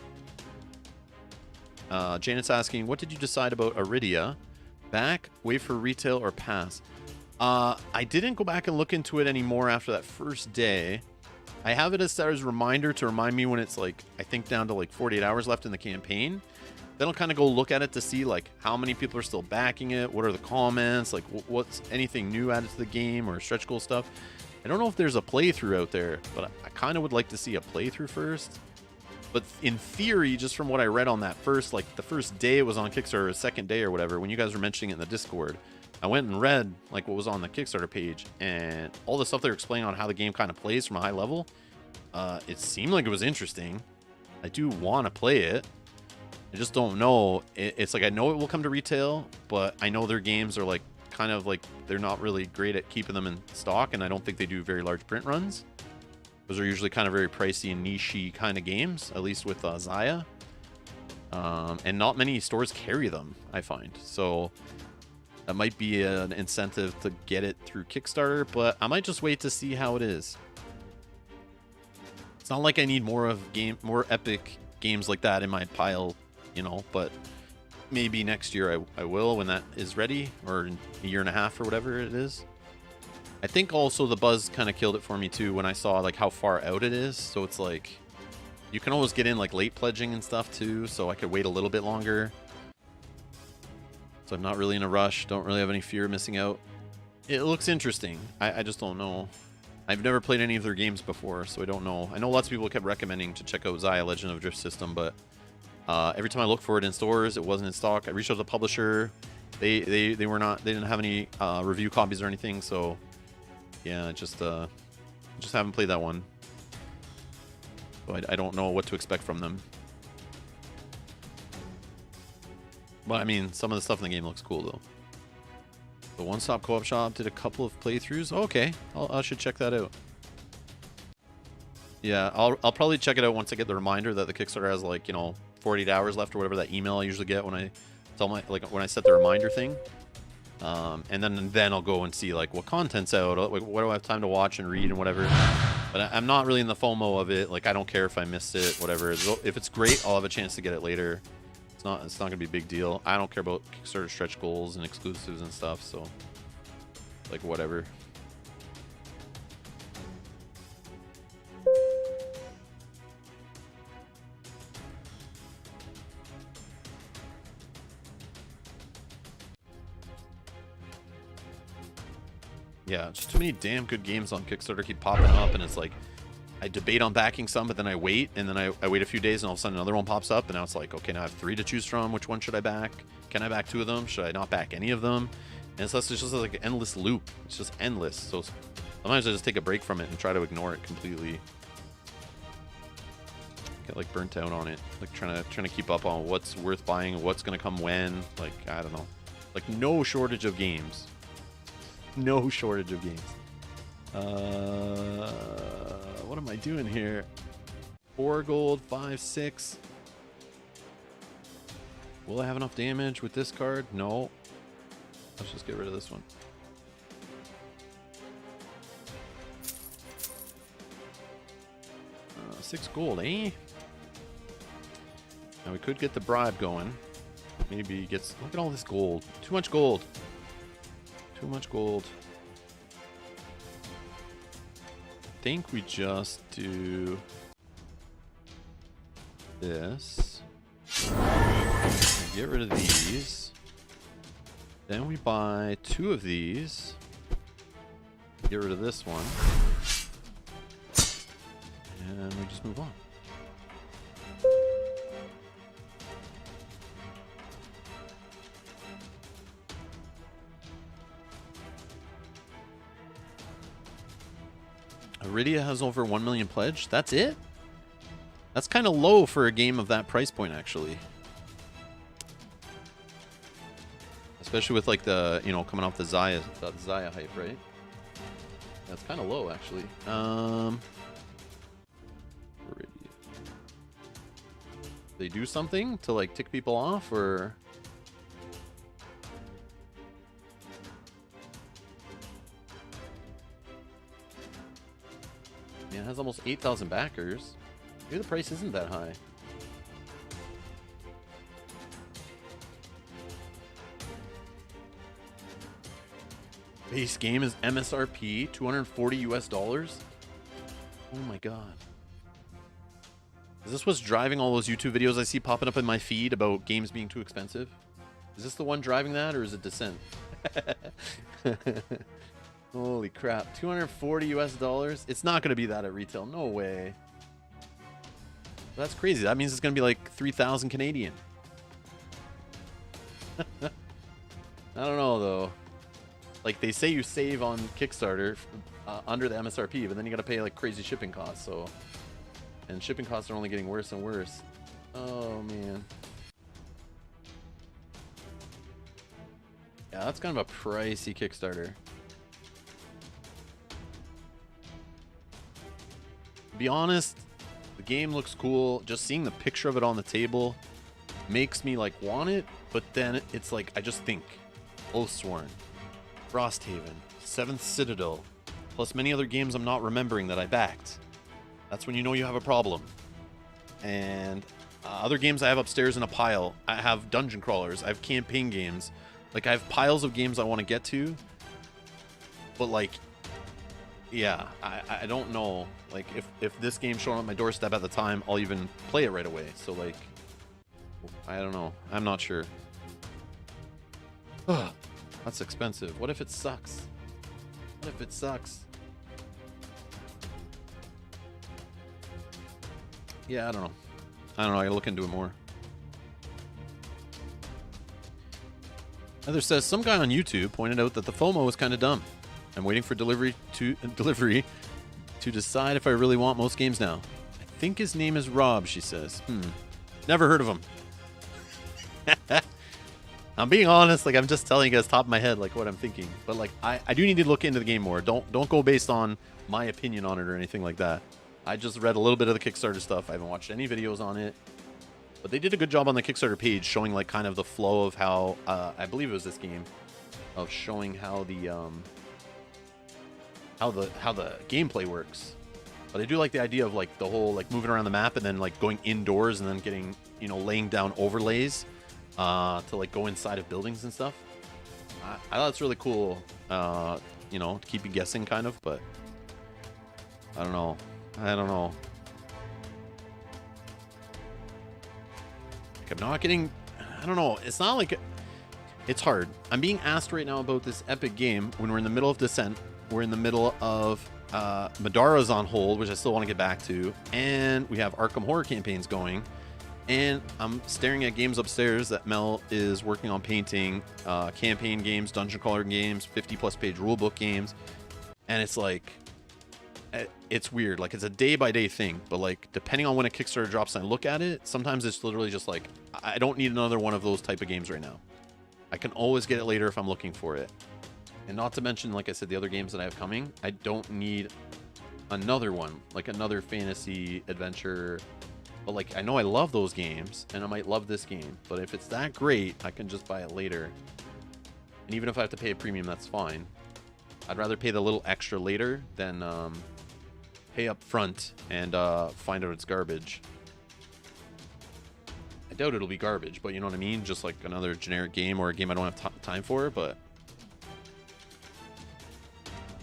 [SPEAKER 1] Janet's asking, what did you decide about Iridia? Back, wait for retail, or pass? I didn't go back and look into it anymore after that first day. I have it as a reminder to remind me when it's like, I think down to like 48 hours left in the campaign. Then I'll kind of go look at it to see like how many people are still backing it. What are the comments? Like what's anything new added to the game or stretch goal stuff? I don't know if there's a playthrough out there, but I kind of would like to see a playthrough first. But in theory, just from what I read on that first, like the first day it was on Kickstarter, or second day or whatever, when you guys were mentioning it in the Discord, I went and read like what was on the Kickstarter page, and all the stuff they were explaining on how the game kind of plays from a high level. It seemed like it was interesting. I do want to play it. I just don't know. It's like I know it will come to retail, but I know their games are like kind of like they're not really great at keeping them in stock, and I don't think they do very large print runs. Those are usually kind of very pricey and niche-y kind of games, at least with Zaya. And not many stores carry them, I find. So that might be an incentive to get it through Kickstarter, but I might just wait to see how it is. It's not like I need more epic games like that in my pile, you know, but maybe next year I will when that is ready, or in a year and a half or whatever it is. I think also the buzz kind of killed it for me too when I saw like how far out it is. So it's like you can always get in like late pledging and stuff too, so I could wait a little bit longer. So I'm not really in a rush, don't really have any fear of missing out. It looks interesting. I just don't know. I've never played any of their games before, so I don't know. I know lots of people kept recommending to check out Zaya Legend of Drift System, but every time I looked for it in stores, it wasn't in stock. I reached out to the publisher. They didn't have any review copies or anything, so yeah, just haven't played that one. So I don't know what to expect from them. But I mean, some of the stuff in the game looks cool though. The One Stop Co-op Shop did a couple of playthroughs. Oh, okay, I should check that out. Yeah, I'll probably check it out once I get the reminder that the Kickstarter has like 48 hours left or whatever, that email I usually get when I tell when I set the reminder thing. And then I'll go and see like what content's out, like what do I have time to watch and read and whatever. But I'm not really in the FOMO of it. Like I don't care if I missed it, whatever. If it's great, I'll have a chance to get it later. It's not gonna be a big deal. I don't care about Kickstarter stretch goals and exclusives and stuff, so like whatever. Yeah, just too many damn good games on Kickstarter keep popping up, and it's like I debate on backing some, but then I wait, and then I wait a few days, and all of a sudden another one pops up, and now it's like, okay, now I have 3 to choose from. Which one should I back? Can I back 2 of them? Should I not back any of them? And it's just like an endless loop. It's just endless. So sometimes I just take a break from it and try to ignore it completely. Get like burnt out on it, like trying to keep up on what's worth buying, what's gonna come when. Like I don't know, like no shortage of games. No shortage of games. What am I doing here? 4 gold, 5, 6. Will I have enough damage with this card? No. Let's just get rid of this one. 6 gold, eh? Now we could get the bribe going. Maybe gets. Look at all this gold. Too much gold. Too much gold. I think we just do this. Get rid of these. Then we buy 2 of these. Get rid of this one. And we just move on. Iridia has over 1 million pledged. That's it? That's kind of low for a game of that price point, actually. Especially with like the, you know, coming off the Zaya hype, right? That's kind of low actually. They do something to like tick people off, or yeah, it has almost 8,000 backers. Maybe the price isn't that high. Base game is MSRP $240 US. Oh my god. Is this what's driving all those YouTube videos I see popping up in my feed about games being too expensive? Is this the one driving that, or is it Descent? Holy crap. $240 US? It's not going to be that at retail. No way. That's crazy. That means it's going to be like 3,000 Canadian. I don't know, though. Like, they say you save on Kickstarter under the MSRP, but then you got to pay like crazy shipping costs, so... And shipping costs are only getting worse and worse. Oh, man. Yeah, that's kind of a pricey Kickstarter. To be honest, the game looks cool. Just seeing the picture of it on the table makes me, like, want it. But then it's like, I just think. Oathsworn, Frosthaven, Seventh Citadel, plus many other games I'm not remembering that I backed. That's when you know you have a problem. And other games I have upstairs in a pile. I have dungeon crawlers. I have campaign games. Like, I have piles of games I want to get to. But, like, yeah, I don't know. Like, if this game's showing up my doorstep at the time, I'll even play it right away. So, like, I don't know. I'm not sure. That's expensive. What if it sucks? What if it sucks? Yeah, I don't know. I gotta look into it more. Heather says, some guy on YouTube pointed out that the FOMO was kind of dumb. I'm waiting for delivery to decide if I really want most games now. I think his name is Rob, she says. Never heard of him. I'm being honest, like, I'm just telling you guys top of my head, like, what I'm thinking. But, like, I do need to look into the game more. Don't go based on my opinion on it or anything like that. I just read a little bit of the Kickstarter stuff. I haven't watched any videos on it. But they did a good job on the Kickstarter page showing, like, kind of the flow of how, I believe it was this game, of showing how the gameplay works. But I do like the idea of, like, the whole, like, moving around the map and then, like, going indoors and then getting, you know, laying down overlays to, like, go inside of buildings and stuff. I thought it's really cool, you know, to keep you guessing, kind of, but I don't know. Like, I'm not getting... I don't know. It's not like... It's hard. I'm being asked right now about this epic game when we're in the middle of Descent. We're in the middle of Madara's on hold, which I still want to get back to. And we have Arkham Horror campaigns going. And I'm staring at games upstairs that Mel is working on painting. Campaign games, dungeon crawler games, 50-plus page rulebook games. And it's like... It's weird. Like, it's a day-by-day thing. But, like, depending on when a Kickstarter drops and I look at it, sometimes it's literally just like, I don't need another one of those type of games right now. I can always get it later if I'm looking for it. And not to mention, like I said, the other games that I have coming, I don't need another one. Like, another fantasy adventure. But, like, I know I love those games, and I might love this game. But if it's that great, I can just buy it later. And even if I have to pay a premium, that's fine. I'd rather pay the little extra later than pay up front and find out it's garbage. I doubt it'll be garbage, but you know what I mean? Just like another generic game or a game I don't have time for, but...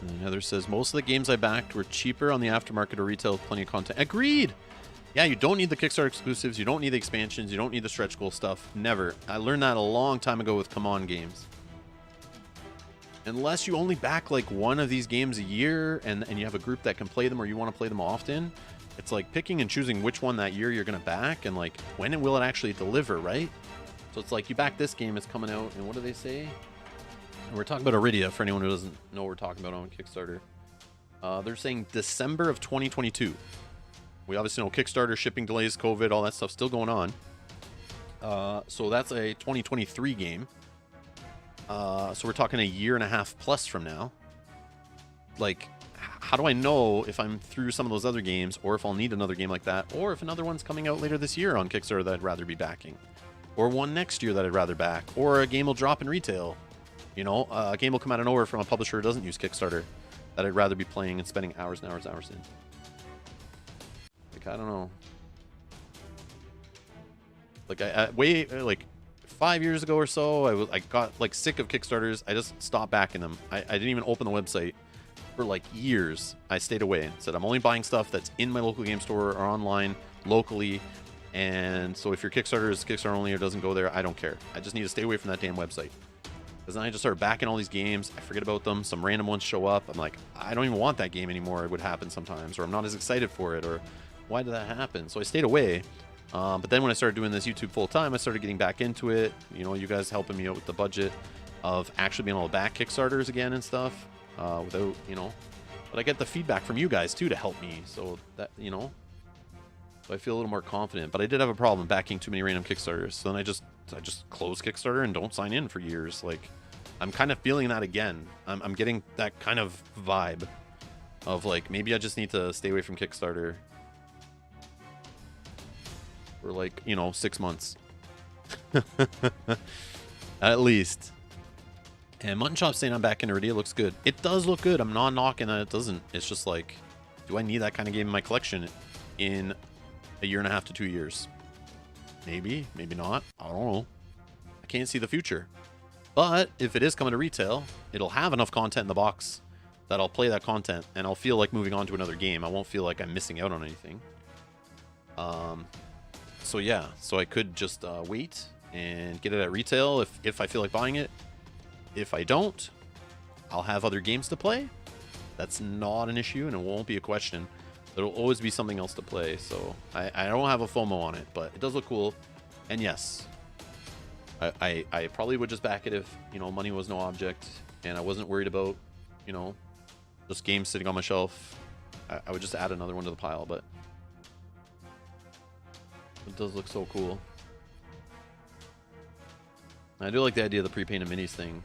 [SPEAKER 1] And Heather says, most of the games I backed were cheaper on the aftermarket or retail with plenty of content. Agreed! Yeah, you don't need the Kickstarter exclusives, you don't need the expansions, you don't need the stretch goal stuff. Never. I learned that a long time ago with Come On games. Unless you only back like one of these games a year and you have a group that can play them or you want to play them often, it's like picking and choosing which one that year you're going to back and like when will it actually deliver, right? So it's like you back this game, it's coming out, and what do they say? And we're talking about Iridia for anyone who doesn't know what we're talking about on Kickstarter. They're saying December of 2022. We obviously know Kickstarter, shipping delays, COVID, all that stuff still going on. So that's a 2023 game. So we're talking a year and a half plus from now. Like, how do I know if I'm through some of those other games, or if I'll need another game like that, or if another one's coming out later this year on Kickstarter that I'd rather be backing, or one next year that I'd rather back, or a game will drop in retail. You know, a game will come out of nowhere from a publisher who doesn't use Kickstarter that I'd rather be playing and spending hours and hours and hours in. Like, I don't know. Like, like 5 years ago or so, I got like sick of Kickstarters. I just stopped backing them. I didn't even open the website for like years. I stayed away and said I'm only buying stuff that's in my local game store or online locally. And so if your Kickstarter is Kickstarter only or doesn't go there, I don't care. I just need to stay away from that damn website. Because then I just start backing all these games. I forget about them. Some random ones show up. I'm like, I don't even want that game anymore. It would happen sometimes, or I'm not as excited for it, or why did that happen? So I stayed away. But then when I started doing this YouTube full time, I started getting back into it. You know, you guys helping me out with the budget of actually being able to back Kickstarters again and stuff without, you know. But I get the feedback from you guys too to help me. So that, you know, so I feel a little more confident. But I did have a problem backing too many random Kickstarters. So then I just close Kickstarter and don't sign in for years. Like, I'm kind of feeling that again. I'm getting that kind of vibe of like, maybe I just need to stay away from Kickstarter for like, you know, 6 months. At least. And Mutton Chop saying I'm back in already. It looks good. It does look good. I'm not knocking that it doesn't. It's just like, do I need that kind of game in my collection in a year and a half to 2 years? Maybe, maybe not. I don't know. I can't see the future. But if it is coming to retail, it'll have enough content in the box that I'll play that content and I'll feel like moving on to another game. I won't feel like I'm missing out on anything. So yeah, so I could just wait and get it at retail if I feel like buying it. If I don't, I'll have other games to play. That's not an issue, and it won't be a question. There'll always be something else to play, so I don't have a FOMO on it, but it does look cool. And yes, I probably would just back it if, you know, money was no object, and I wasn't worried about, you know, just games sitting on my shelf. I would just add another one to the pile, but it does look so cool. I do like the idea of the pre-painted minis thing.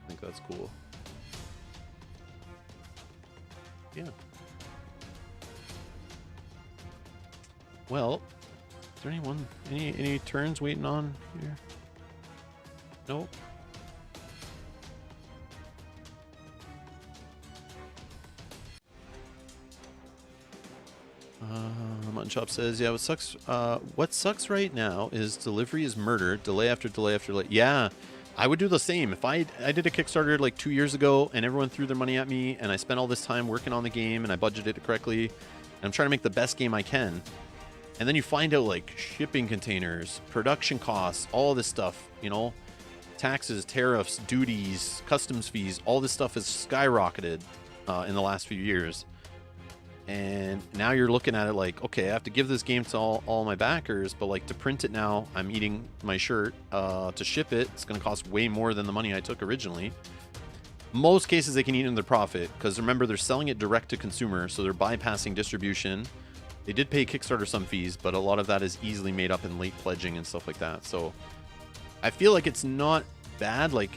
[SPEAKER 1] I think that's cool. Yeah. Well, is there any turns waiting on here? Nope. Mutton Chop says, yeah, what sucks right now is delivery is murder, delay after delay after delay. Yeah, I would do the same. If I did a Kickstarter like 2 years ago and everyone threw their money at me and I spent all this time working on the game and I budgeted it correctly and I'm trying to make the best game I can, and then you find out like shipping containers, production costs, all this stuff, you know, taxes, tariffs, duties, customs fees, all this stuff has skyrocketed in the last few years. And now you're looking at it like, okay, I have to give this game to all my backers, but like to print it now, I'm eating my shirt. To ship it, it's going to cost way more than the money I took originally. Most cases they can eat into their profit because remember, they're selling it direct to consumer, so they're bypassing distribution. They did pay Kickstarter some fees, but a lot of that is easily made up in late pledging and stuff like that. So I feel like it's not bad. Like,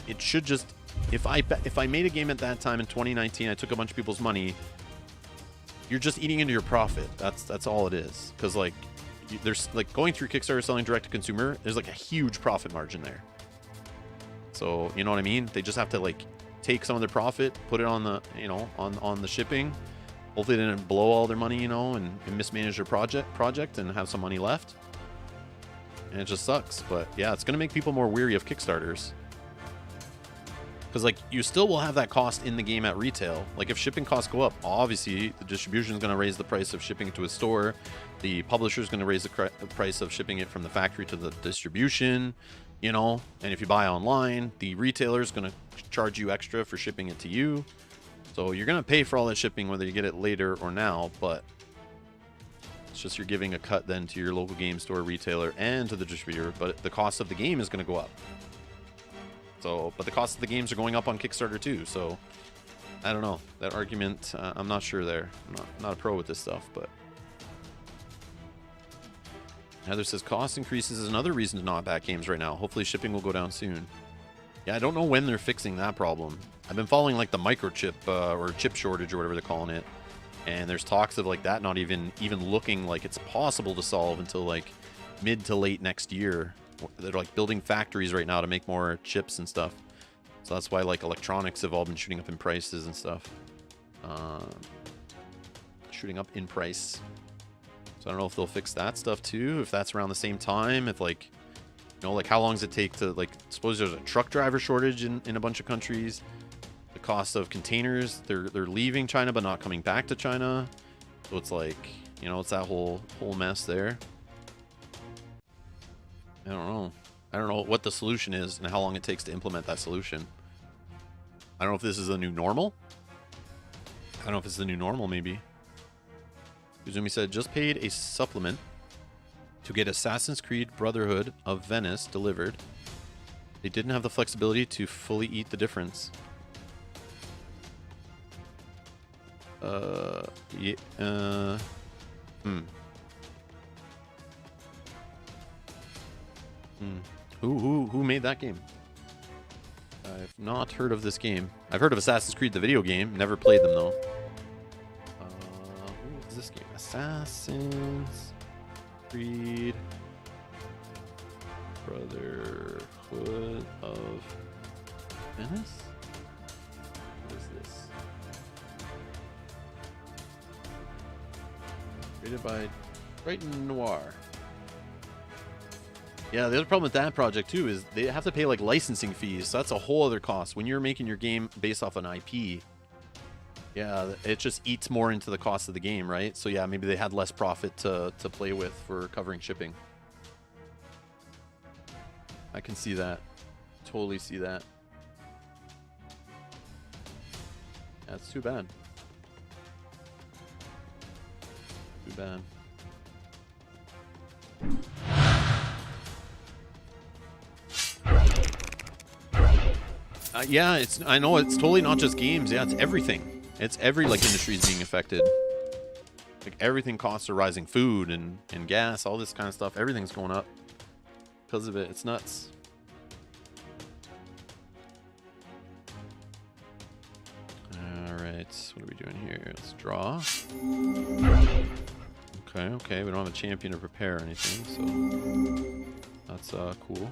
[SPEAKER 1] it should just, if I made a game at that time in 2019, I took a bunch of people's money, you're just eating into your profit. That's all it is. Because like, there's like going through Kickstarter selling direct to consumer, there's like a huge profit margin there. So you know what I mean? They just have to like take some of their profit, put it on the, you know, on the shipping. Hopefully they didn't blow all their money, you know, and mismanage their project and have some money left. And it just sucks. But yeah, it's gonna make people more weary of Kickstarters. Because, like, you still will have that cost in the game at retail. Like, if shipping costs go up, obviously, the distribution is going to raise the price of shipping it to a store. The publisher is going to raise the price of shipping it from the factory to the distribution, you know. And if you buy online, the retailer is going to charge you extra for shipping it to you. So you're going to pay for all that shipping, whether you get it later or now. But it's just you're giving a cut then to your local game store, retailer, and to the distributor. But the cost of the game is going to go up. So, but the cost of the games are going up on Kickstarter too. So, I don't know. That argument, I'm not sure there. I'm not a pro with this stuff, but Heather says cost increases is another reason to not back games right now. Hopefully shipping will go down soon. Yeah, I don't know when they're fixing that problem. I've been following like the microchip or chip shortage or whatever they're calling it, and there's talks of like that not even looking like it's possible to solve until like mid to late next year. They're like building factories right now to make more chips and stuff. So that's why like electronics have all been shooting up in prices and stuff. Shooting up in price. So I don't know if they'll fix that stuff too, if that's around the same time, if like, you know, like how long does it take to, like, suppose there's a truck driver shortage in a bunch of countries, the cost of containers, they're leaving China but not coming back to China. So it's like, you know, it's that whole mess there. I don't know. I don't know what the solution is and how long it takes to implement that solution. I don't know if this is a new normal. I don't know if it's the new normal, maybe. Kuzumi said, just paid a supplement to get Assassin's Creed Brotherhood of Venice delivered. They didn't have the flexibility to fully eat the difference. Who made that game? I've not heard of this game. I've heard of Assassin's Creed, the video game. Never played them, though. Who is this game? Assassin's Creed Brotherhood of Venice? What is this? Created by Brighton Noir. Yeah, the other problem with that project too is they have to pay like licensing fees, so that's a whole other cost. When you're making your game based off an IP, yeah, it just eats more into the cost of the game, right? So yeah, maybe they had less profit to play with for covering shipping. I can see that. Totally see that. That's too bad. Too bad. Yeah, I know it's totally not just games. Yeah, it's everything. It's every like industry is being affected. Like everything, costs are rising. Food and gas, all this kind of stuff. Everything's going up because of it. It's nuts. All right, what are we doing here? Let's draw. Okay. We don't have a champion to prepare or anything, so that's cool.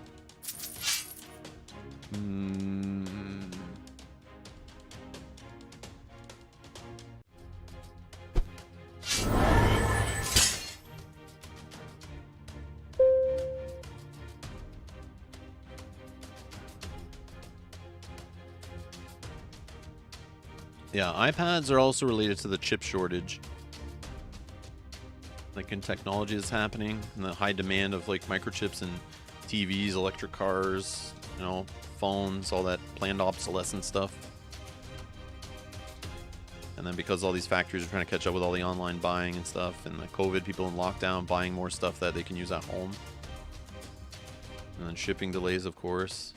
[SPEAKER 1] Yeah, iPads are also related to the chip shortage. Like in technology is happening, and the high demand of like microchips and TVs, electric cars, you know, phones, all that planned obsolescence stuff. And then because all these factories are trying to catch up with all the online buying and stuff, and the COVID, people in lockdown buying more stuff that they can use at home. And then shipping delays, of course.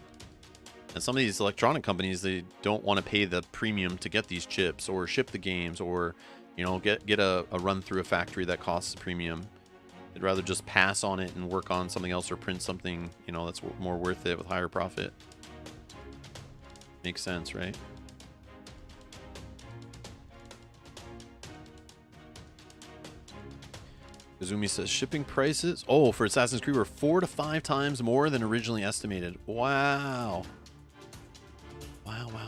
[SPEAKER 1] And some of these electronic companies, they don't want to pay the premium to get these chips or ship the games or, you know, get a run through a factory that costs a premium. They'd rather just pass on it and work on something else or print something, you know, that's more worth it with higher profit. Makes sense, right? Kazumi says shipping prices, for Assassin's Creed were 4 to 5 times more than originally estimated. Wow. Wow.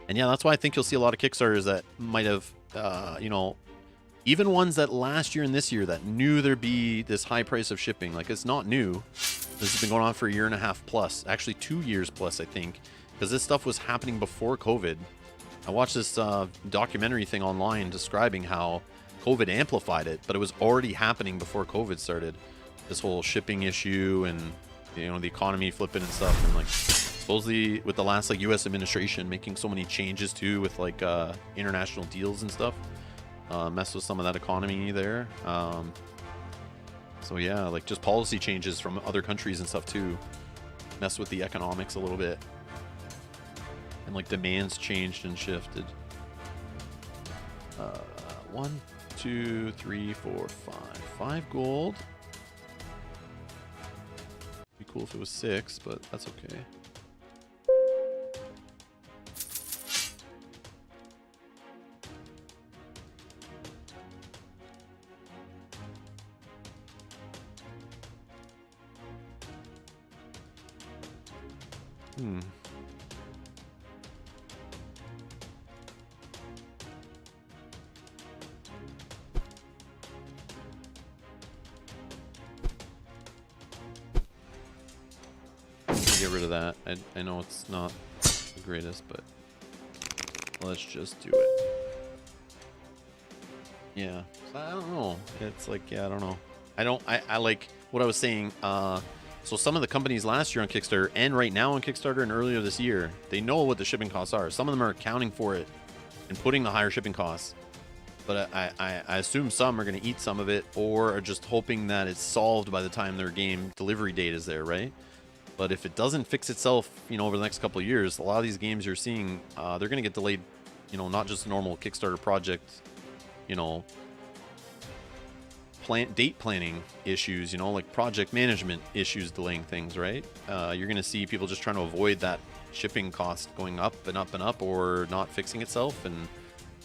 [SPEAKER 1] And yeah, that's why I think you'll see a lot of Kickstarters that might have, you know, even ones that last year and this year that knew there'd be this high price of shipping. Like, it's not new. This has been going on for 1.5 years plus, actually 2 years plus, I think, because this stuff was happening before COVID. I watched this documentary thing online describing how COVID amplified it, but it was already happening before COVID started. This whole shipping issue and, you know, the economy flipping and stuff, and like supposedly with the last like U.S. administration making so many changes too with like international deals and stuff, messed with some of that economy there. So yeah, like just policy changes from other countries and stuff too, messed with the economics a little bit, and like demands changed and shifted. 1, 2, 3, 4, 5 gold. cool if it was 6, but that's okay. Get rid of that. I know it's not the greatest, but let's just do it. Yeah, so I don't know. It's like, yeah, I don't know. I like what I was saying. So some of the companies last year on Kickstarter and right now on Kickstarter and earlier this year, they know what the shipping costs are. Some of them are accounting for it and putting the higher shipping costs. But I assume some are going to eat some of it or are just hoping that it's solved by the time their game delivery date is there, right? But if it doesn't fix itself, you know, over the next couple of years, a lot of these games you're seeing, they're going to get delayed, you know, not just a normal Kickstarter project, you know, date planning issues, you know, like project management issues delaying things, right? You're going to see people just trying to avoid that shipping cost going up and up and up or not fixing itself, and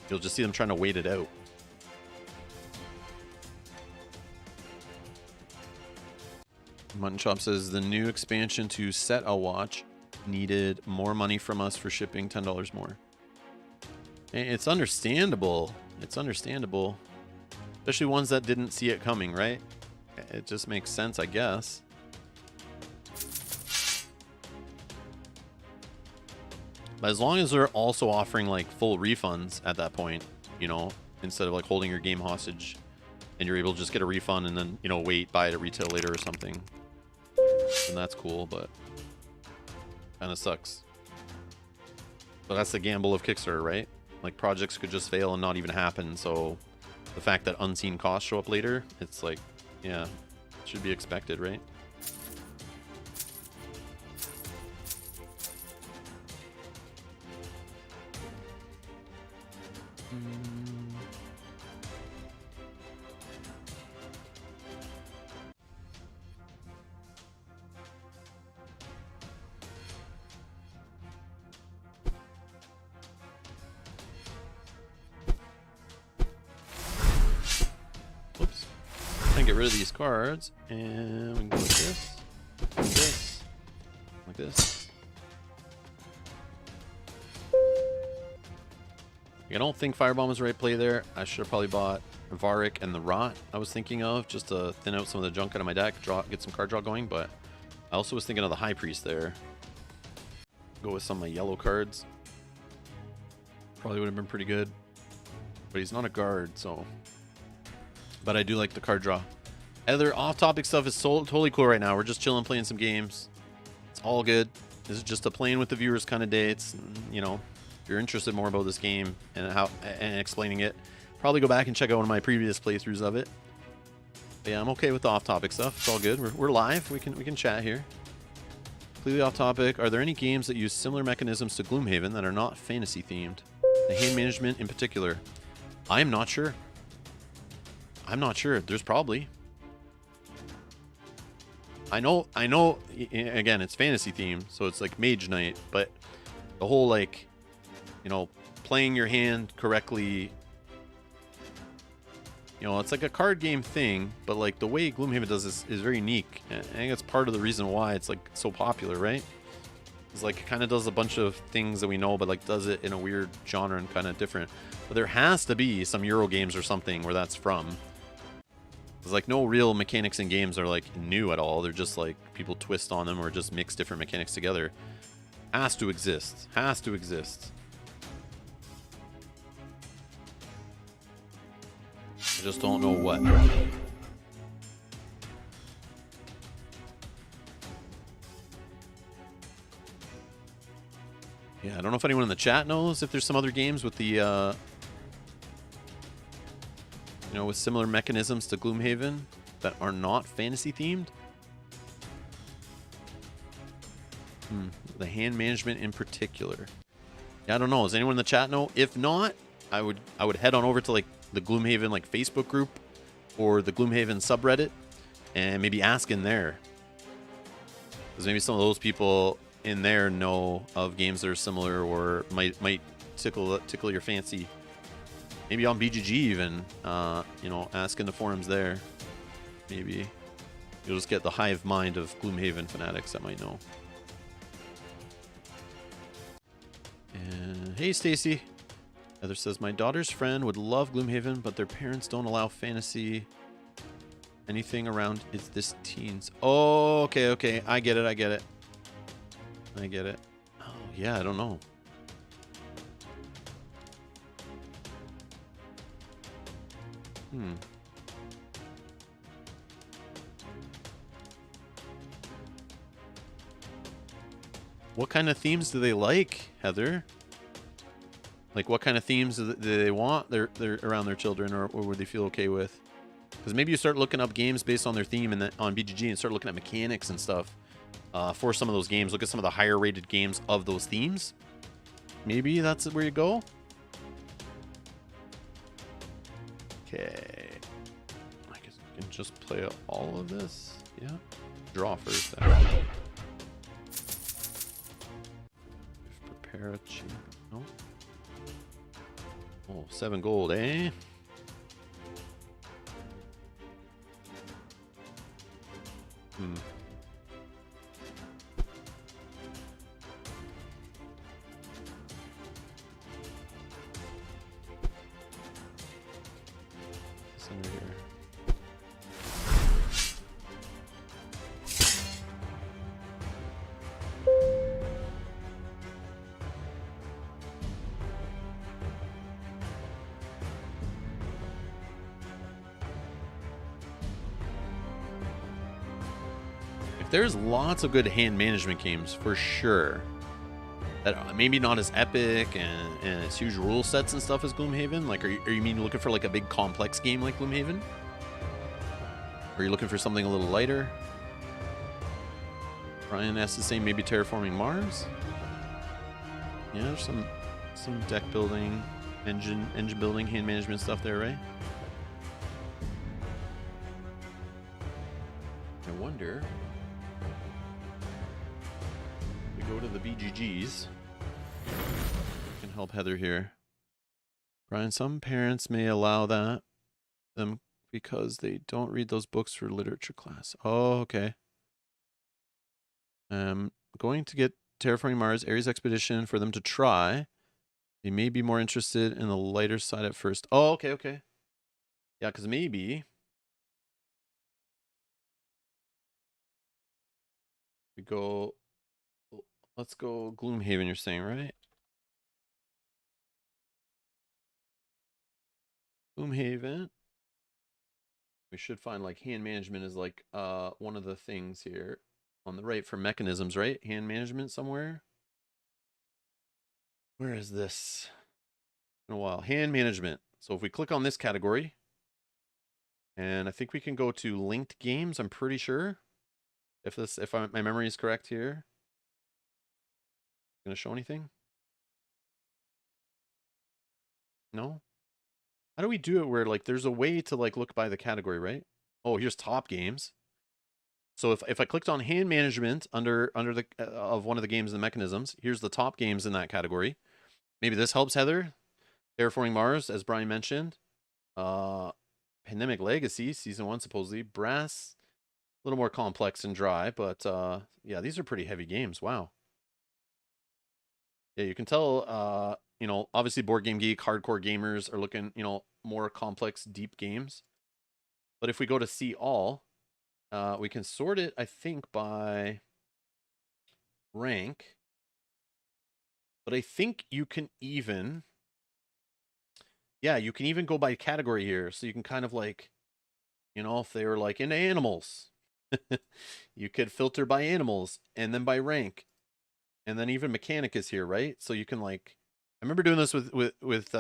[SPEAKER 1] you'll just see them trying to wait it out. Mutton Chop says the new expansion to Set a Watch needed more money from us for shipping, $10 more. And it's understandable. It's understandable. Especially ones that didn't see it coming, right? It just makes sense, I guess. But as long as they're also offering like full refunds at that point, you know, instead of like holding your game hostage and you're able to just get a refund and then, you know, wait, buy it at retail later or something. And that's cool, but kind of sucks. But that's the gamble of Kickstarter, right? Like projects could just fail and not even happen. So the fact that unseen costs show up later, it's like, yeah, it should be expected, right? Whoops. And get rid of these cards, and we can go like this, like this, like this. I don't think Firebomb was the right play there. I should have probably bought Varric and the Rot I was thinking of, just to thin out some of the junk out of my deck, get some card draw going, but I also was thinking of the High Priest there. Go with some of my yellow cards. Probably would have been pretty good. But he's not a guard, so... But I do like the card draw. Other off-topic stuff is totally cool right now. We're just chilling, playing some games. It's all good. This is just a playing with the viewers kind of day. It's, you know, if you're interested more about this game and how and explaining it, probably go back and check out one of my previous playthroughs of it. But yeah, I'm okay with the off-topic stuff. It's all good. We're live. We can chat here. Completely off-topic. Are there any games that use similar mechanisms to Gloomhaven that are not fantasy themed? The hand management in particular. I'm not sure. I'm not sure. There's probably. I know, again, it's fantasy themed, so it's like Mage Knight, but the whole, like, you know, playing your hand correctly, you know, it's like a card game thing, but like the way Gloomhaven does this is very unique. And I think that's part of the reason why it's like so popular, right? It's like it kind of does a bunch of things that we know, but like does it in a weird genre and kind of different. But there has to be some Euro games or something where that's from. There's like no real mechanics in games are like new at all. They're just like people twist on them or just mix different mechanics together. Has to exist. Has to exist. I just don't know what. Yeah, I don't know if anyone in the chat knows if there's some other games with the you know, with similar mechanisms to Gloomhaven that are not fantasy themed. The hand management in particular. Yeah, I don't know. Does anyone in the chat know? If not, I would head on over to like the Gloomhaven like Facebook group or the Gloomhaven subreddit and maybe ask in there. Because maybe some of those people in there know of games that are similar or might tickle your fancy. Maybe on BGG even, ask in the forums there. Maybe you'll just get the hive mind of Gloomhaven fanatics that might know. And hey, Stacy. Heather says, my daughter's friend would love Gloomhaven, but their parents don't allow fantasy. Anything around is this teens. Oh, okay. I get it. Oh, yeah, I don't know. What kind of themes do they like, Heather? Like, what kind of themes do they want they're around their children, or would they feel okay with? Because maybe you start looking up games based on their theme and on BGG and start looking at mechanics and stuff for some of those games. Look at some of the higher rated games of those themes. Maybe that's where you go. Okay. I guess I can just play all of this. Yeah. Draw first. Prepare a chamber. No. Oh, 7 gold, eh? Center here. There's lots of good hand management games for sure. That maybe not as epic and as huge rule sets and stuff as Gloomhaven. Like, are you mean looking for like a big complex game like Gloomhaven? Or are you looking for something a little lighter? Brian asked the same. Maybe Terraforming Mars. Yeah, there's some deck building, engine building, hand management stuff there, right? I wonder. Go to the BGGs. I can help Heather here. Brian, some parents may allow them because they don't read those books for literature class. Oh, okay. Going to get Terraforming Mars, Ares Expedition for them to try. They may be more interested in the lighter side at first. Oh, okay. Yeah, because maybe we go. Let's go Gloomhaven, you're saying, right? Gloomhaven. We should find like hand management is like one of the things here on the right for mechanisms, right? Hand management somewhere. Where is this? In a while. Hand management. So if we click on this category, and I think we can go to linked games, I'm pretty sure. If my memory is correct here. Gonna show anything? No? How do we do it where like there's a way to like look by the category, right? Oh, here's top games. So if I clicked on hand management under the of one of the games and the mechanisms, here's the top games in that category. Maybe this helps, Heather. Terraforming Mars, as Brian mentioned. Pandemic Legacy, Season 1, supposedly. Brass, a little more complex and dry, but yeah, these are pretty heavy games. Wow. Yeah, you can tell, obviously Board Game Geek, hardcore gamers are looking, more complex, deep games. But if we go to see all, we can sort it, I think, by rank. But I think you can even, yeah, you can even go by category here. So you can kind of like, if they were like into animals, you could filter by animals and then by rank. And then even mechanic is here, right? So you can like, I remember doing this with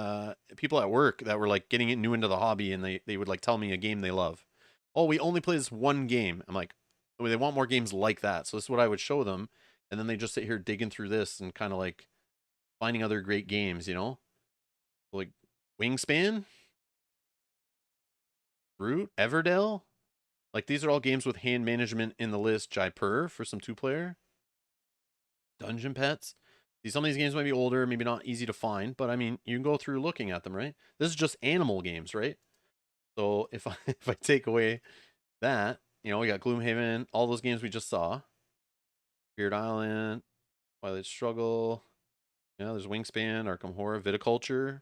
[SPEAKER 1] people at work that were like getting new into the hobby, and they would like tell me a game they love. Oh, we only play this one game. I'm like, oh, they want more games like that. So this is what I would show them, and then they just sit here digging through this and kind of like finding other great games, like Wingspan, Root, Everdell. Like, these are all games with hand management in the list. Jaipur for some 2-player. Dungeon Pets. Some of these games might be older, maybe not easy to find, but I mean, you can go through looking at them, right? This is just animal games, right? So if I if I take away that, we got Gloomhaven, all those games we just saw. Spirit Island, Twilight Struggle. Yeah, there's Wingspan, Arkham Horror, Viticulture.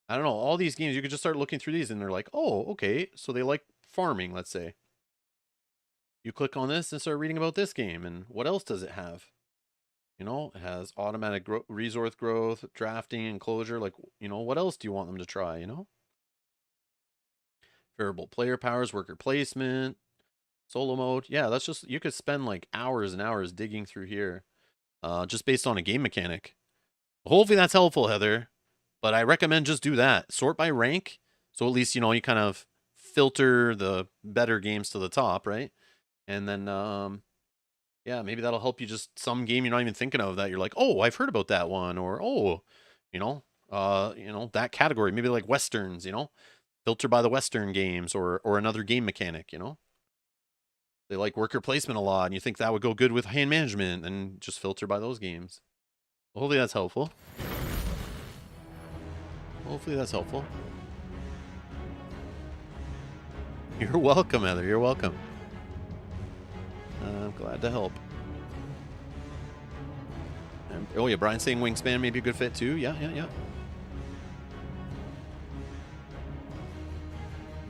[SPEAKER 1] I don't know. All these games, you could just start looking through these and they're like, oh, okay. So they like farming, let's say. You click on this and start reading about this game. And what else does it have? It has automatic resource growth, drafting, enclosure. Like, what else do you want them to try, Variable player powers, worker placement, solo mode. Yeah, that's just, you could spend like hours and hours digging through here just based on a game mechanic. Hopefully that's helpful, Heather. But I recommend just do that. Sort by rank. So at least, you kind of filter the better games to the top, right? And then, yeah, maybe that'll help you just some game you're not even thinking of that you're like, oh, I've heard about that one. Or, oh, that category. Maybe like Westerns, filter by the Western games or another game mechanic, They like worker placement a lot and you think that would go good with hand management and just filter by those games. Hopefully that's helpful. Hopefully that's helpful. You're welcome, Heather. You're welcome. I'm glad to help. And, oh, yeah, Brian's saying Wingspan may be a good fit, too. Yeah.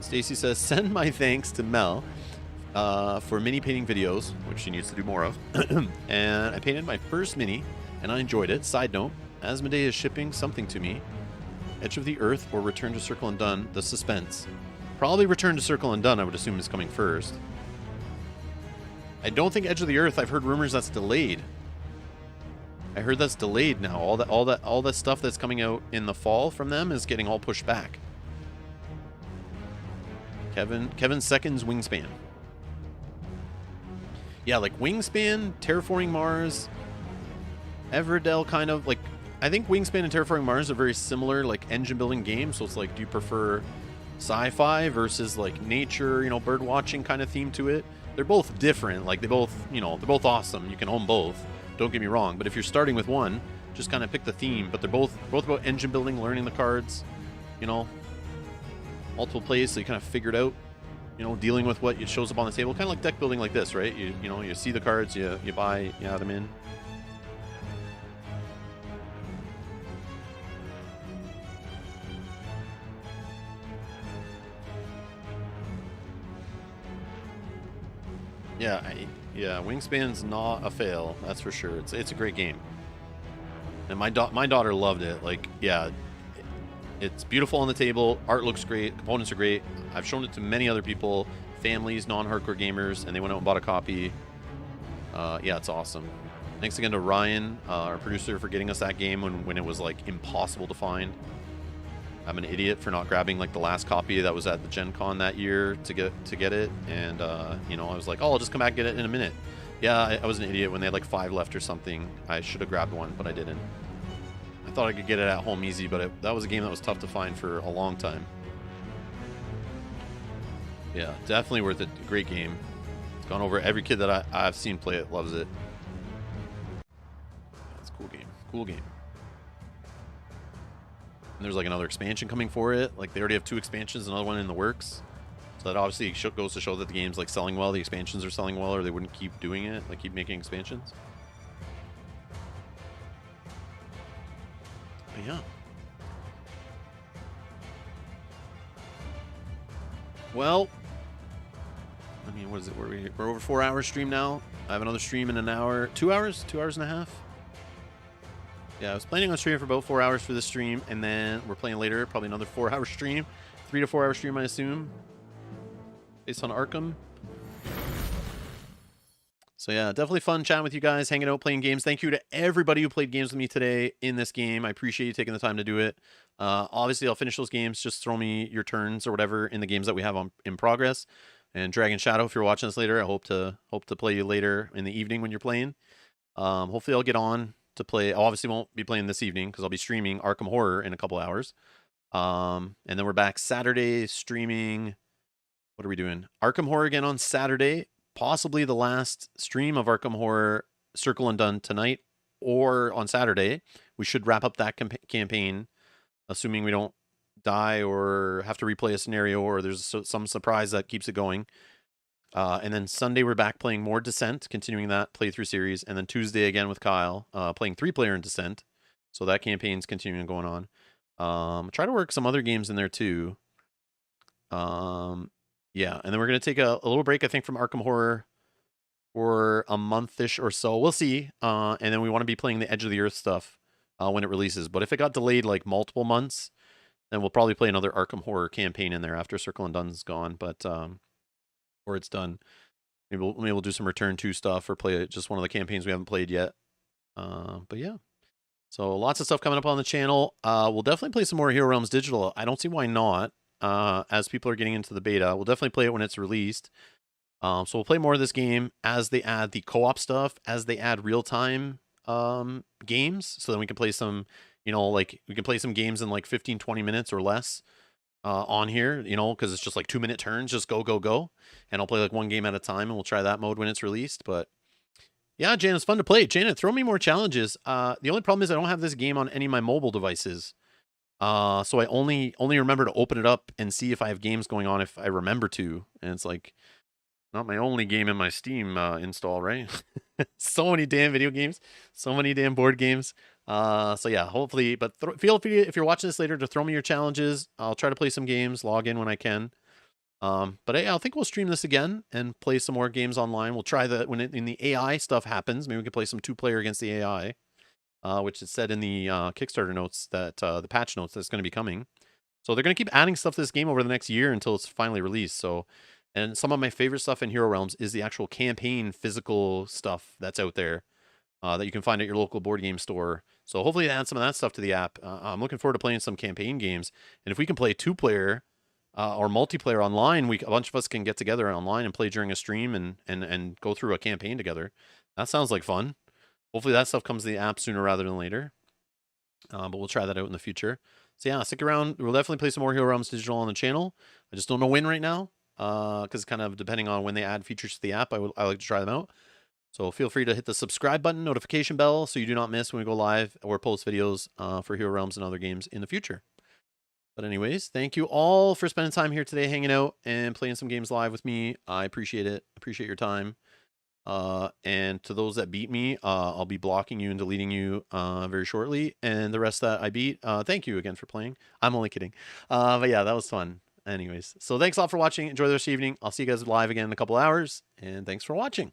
[SPEAKER 1] Stacy says, send my thanks to Mel for mini painting videos, which she needs to do more of. And I painted my first mini, and I enjoyed it. Side note, Asmodee is shipping something to me. Edge of the Earth or Return to Circle Undone, the suspense. Probably Return to Circle Undone, I would assume, is coming first. I don't think Edge of the Earth, I've heard rumors that's delayed. I heard that's delayed now. All that stuff that's coming out in the fall from them is getting all pushed back. Kevin Seconds Wingspan. Yeah, like Wingspan, Terraforming Mars, Everdell kind of like I think Wingspan and Terraforming Mars are very similar, like engine building games. So it's like, do you prefer sci-fi versus like nature, bird watching kind of theme to it? They're both different. Like they both, they're both awesome. You can own both. Don't get me wrong. But if you're starting with one, just kind of pick the theme. But they're both about engine building, learning the cards, multiple plays, so you kind of figure it out. Dealing with what shows up on the table, kind of like deck building like this, right? You see the cards, you buy, you add them in. Yeah, Wingspan's not a fail, that's for sure. It's a great game, and my daughter loved it. Like, yeah, it's beautiful on the table. Art looks great. Components are great. I've shown it to many other people, families, non-hardcore gamers, and they went out and bought a copy. Yeah, it's awesome. Thanks again to Ryan, our producer, for getting us that game when it was like impossible to find. I'm an idiot for not grabbing like the last copy that was at the Gen Con that year to get it, and I was like, oh, I'll just come back and get it in a minute. Yeah, I was an idiot when they had like 5 left or something. I should have grabbed one, but I didn't. I thought I could get it at home easy, but that was a game that was tough to find for a long time. Yeah, definitely worth it. Great game. It's gone over. Every kid that I've seen play it loves it. It's a cool game. Cool game. And there's like another expansion coming for it. Like they already have 2 expansions, another one in the works. So that obviously goes to show that the game's like selling well, the expansions are selling well, or they wouldn't keep doing it, like keep making expansions. But yeah. Well, I mean, what is it? We're over 4 hours stream now. I have another stream in an hour, 2 hours, 2 hours and a half. Yeah, I was planning on streaming for about 4 hours for this stream, and then we're playing later, probably another 4-hour stream. 3 to 4 hour stream, I assume, based on Arkham. So yeah, definitely fun chatting with you guys, hanging out, playing games. Thank you to everybody who played games with me today in this game. I appreciate you taking the time to do it. Obviously, I'll finish those games. Just throw me your turns or whatever in the games that we have in progress. And Dragon Shadow, if you're watching this later, I hope to play you later in the evening when you're playing. Hopefully, I'll get on to play. I obviously won't be playing this evening because I'll be streaming Arkham Horror in a couple hours. And then we're back Saturday streaming What are we doing? Arkham Horror again on Saturday. Possibly the last stream of Arkham Horror Circle and Done tonight or on Saturday. We should wrap up that campaign, assuming we don't die or have to replay a scenario or there's some surprise that keeps it going. And then Sunday we're back playing more Descent, continuing that playthrough series. And then Tuesday again with Kyle, playing 3-player in Descent. So that campaign's continuing going on. Try to work some other games in there too. Yeah, and then we're gonna take a little break, I think, from Arkham Horror for a month-ish or so. We'll see. And then we want to be playing the Edge of the Earth stuff when it releases. But if it got delayed like multiple months, then we'll probably play another Arkham Horror campaign in there after Circle and Done's gone. But or it's done. Maybe we'll do some Return to stuff or play just one of the campaigns we haven't played yet. But yeah. So lots of stuff coming up on the channel. We'll definitely play some more Hero Realms Digital. I don't see why not. As people are getting into the beta, we'll definitely play it when it's released. So we'll play more of this game as they add the co-op stuff, as they add real-time games, so then we can play some, like we can play some games in like 15, 20 minutes or less on here, because it's just like 2-minute turns, just go, go, go. And I'll play like one game at a time, and we'll try that mode when it's released. But yeah, Janet, it's fun to play. Janet, throw me more challenges. The only problem is I don't have this game on any of my mobile devices. So I only remember to open it up and see if I have games going on if I remember to. And it's like not my only game in my Steam install, right? So many damn video games, so many damn board games. So yeah, hopefully, but feel free if you're watching this later to throw me your challenges. I'll try to play some games, log in when I can. But I think we'll stream this again and play some more games online. We'll try that when in the AI stuff happens. Maybe we can play some 2-player against the AI. Which is said in the Kickstarter notes that the patch notes that's going to be coming. So they're going to keep adding stuff to this game over the next year until it's finally released. So, and some of my favorite stuff in Hero Realms is the actual campaign physical stuff that's out there that you can find at your local board game store. So hopefully add some of that stuff to the app. I'm looking forward to playing some campaign games. And if we can play 2-player or multiplayer online, a bunch of us can get together online and play during a stream and go through a campaign together. That sounds like fun. Hopefully that stuff comes to the app sooner rather than later. But we'll try that out in the future. So yeah, stick around. We'll definitely play some more Hero Realms Digital on the channel. I just don't know when right now. Because kind of depending on when they add features to the app, I like to try them out. So feel free to hit the subscribe button, notification bell, so you do not miss when we go live or post videos for Hero Realms and other games in the future. But anyways, thank you all for spending time here today hanging out and playing some games live with me. I appreciate it. Appreciate your time. And to those that beat me, I'll be blocking you and deleting you very shortly. And the rest that I beat, thank you again for playing. I'm only kidding. But yeah, that was fun. Anyways, so thanks a lot for watching. Enjoy the rest of the evening. I'll see you guys live again in a couple hours. And thanks for watching.